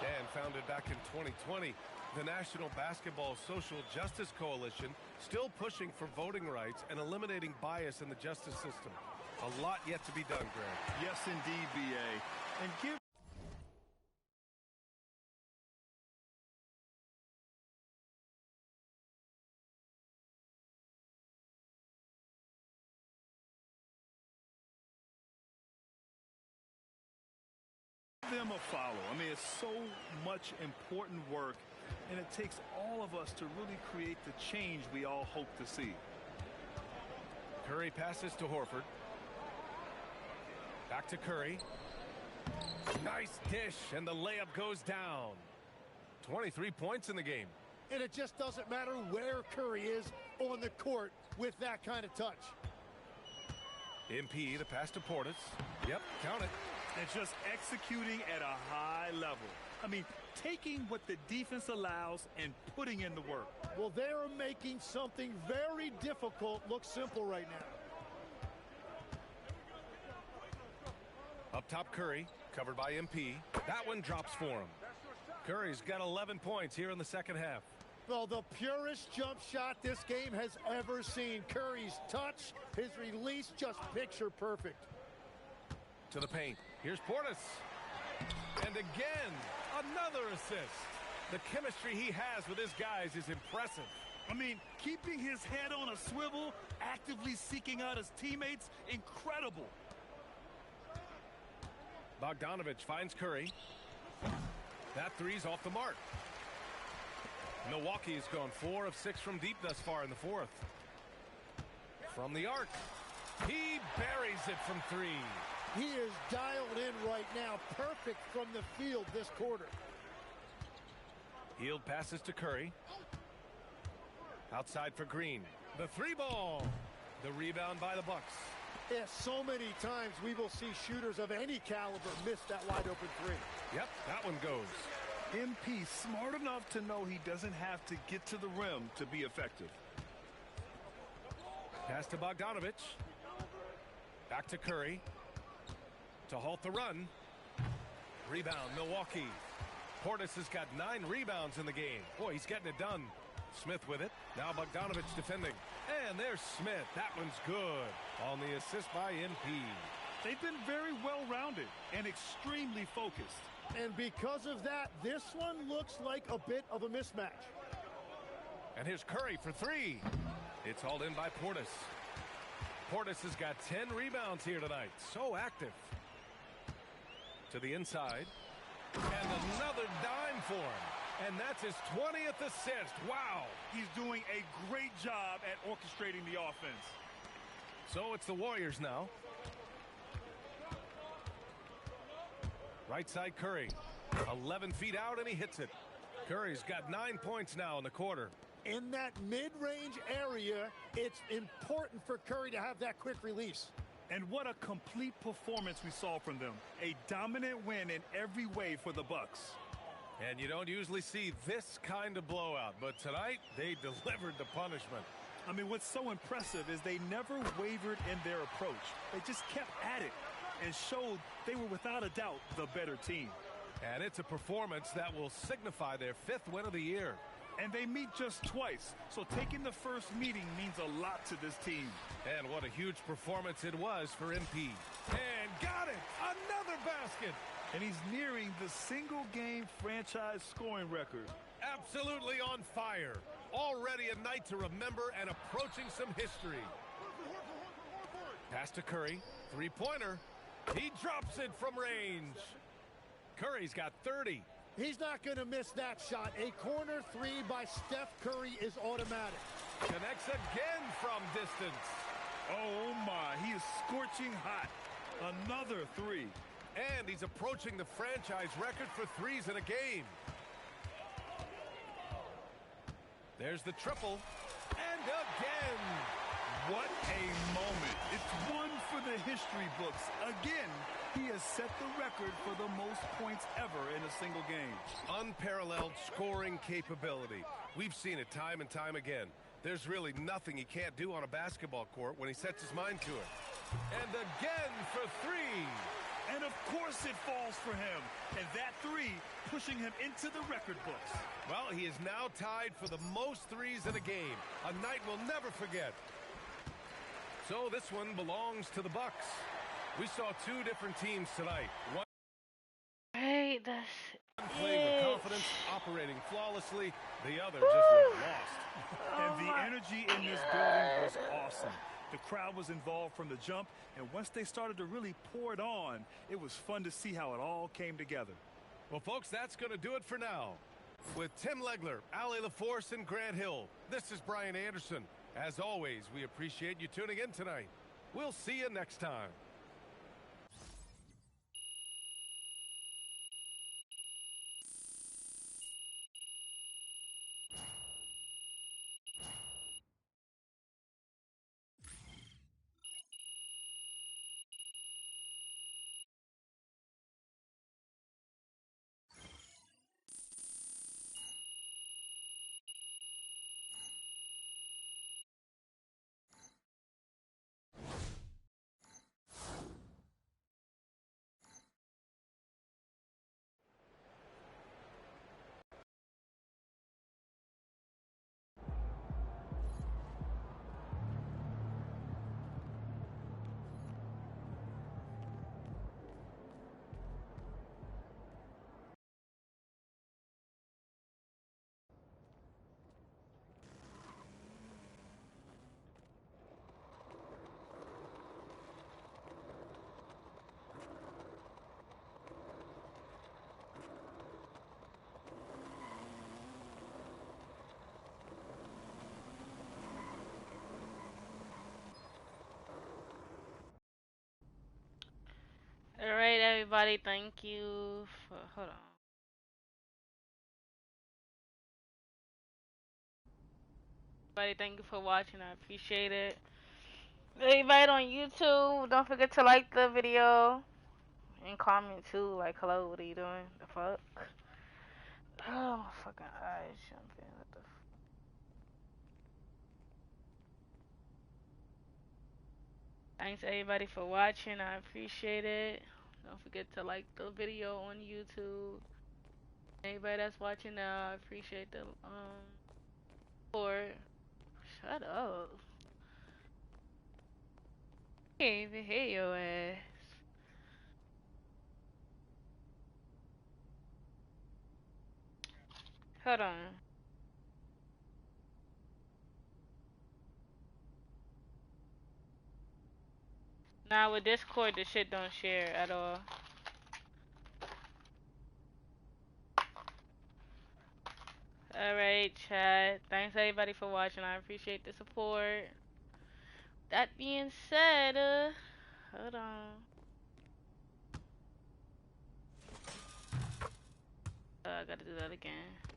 And founded back in 2020, the National Basketball Social Justice Coalition still pushing for voting rights and eliminating bias in the justice system. A lot yet to be done, Greg. Yes, indeed, B.A. And give them a follow. I mean, it's so much important work, and it takes all of us to really create the change we all hope to see. Curry passes to Horford. Back to Curry. Nice dish, and the layup goes down. 23 points in the game. And it just doesn't matter where Curry is on the court with that kind of touch. MP, the pass to Portis. Yep, count it. And just executing at a high level. I mean, taking what the defense allows and putting in the work. Well, they're making something very difficult look simple right now. Up top, Curry, covered by MP. That one drops for him. Curry's got 11 points here in the second half. Well, the purest jump shot this game has ever seen. Curry's touch, his release, just picture perfect. To the paint. Here's Portis. And again, another assist. The chemistry he has with his guys is impressive. I mean, keeping his head on a swivel, actively seeking out his teammates, incredible. Bogdanovich finds Curry. That three's off the mark. Milwaukee has gone 4 of 6 from deep thus far in the fourth. From the arc. He buries it from 3. He is dialed in right now. Perfect from the field this quarter. Hield passes to Curry. Outside for Green. The 3 ball. The rebound by the Bucks. Yeah, so many times we will see shooters of any caliber miss that wide open 3. Yep, that one goes. MP smart enough to know he doesn't have to get to the rim to be effective. Pass to Bogdanovich. Back to Curry. To halt the run. Rebound, Milwaukee. Portis has got 9 rebounds in the game. Boy, he's getting it done. Smith with it. Now Bogdanovich defending. And there's Smith. That one's good on the assist by MP. They've been very well-rounded and extremely focused. And because of that, this one looks like a bit of a mismatch. And here's Curry for 3. It's hauled in by Portis. Portis has got 10 rebounds here tonight. So active. To the inside. And another dime for him. And that's his 20th assist. Wow. He's doing a great job at orchestrating the offense. So it's the Warriors now. Right side Curry. 11 feet out and he hits it. Curry's got 9 points now in the quarter. In that mid-range area, it's important for Curry to have that quick release. And what a complete performance we saw from them. A dominant win in every way for the Bucks. And you don't usually see this kind of blowout, but tonight they delivered the punishment. I mean, what's so impressive is they never wavered in their approach. They just kept at it and showed they were without a doubt the better team. And it's a performance that will signify their 5th win of the year. And they meet just twice, so taking the first meeting means a lot to this team. And what a huge performance it was for MP. And got it! Another basket! And he's nearing the single-game franchise scoring record. Absolutely on fire. Already a night to remember and approaching some history. Pass to Curry. 3-pointer. He drops it from range. Curry's got 30. He's not going to miss that shot. A corner 3 by Steph Curry is automatic. Connects again from distance. Oh, my. He is scorching hot. Another 3. And he's approaching the franchise record for 3s in a game. There's the triple. And again. What a moment. It's one for the history books. Again, he has set the record for the most points ever in a single game. Unparalleled scoring capability. We've seen it time and time again. There's really nothing he can't do on a basketball court when he sets his mind to it. And again for 3. And of course it falls for him. And that 3 pushing him into the record books. Well, he is now tied for the most 3s in a game. A night we'll never forget. So this one belongs to the Bucks. We saw 2 different teams tonight. One played with confidence, operating flawlessly. The other just looked lost. And the energy in this building was awesome. The crowd was involved from the jump, and once they started to really pour it on, it was fun to see how it all came together. Well, folks, that's going to do it for now. With Tim Legler, Ali LaForce, and Grant Hill, this is Brian Anderson. As always, we appreciate you tuning in tonight. We'll see you next time. Alright, everybody, thank you for, hold on. Everybody, thank you for watching, I appreciate it. Everybody on YouTube, don't forget to like the video and comment too, like, hello, what are you doing? The fuck? Oh, my fucking eyes jumping, what the fuck? Thanks everybody for watching, I appreciate it. Don't forget to like the video on YouTube Anybody that's watching now, I appreciate the support. Shut up. Can't even hear your ass. Hold on. Nah, with Discord, the shit don't share at all. Alright, chat. Thanks everybody for watching. I appreciate the support. That being said, hold on. I gotta do that again.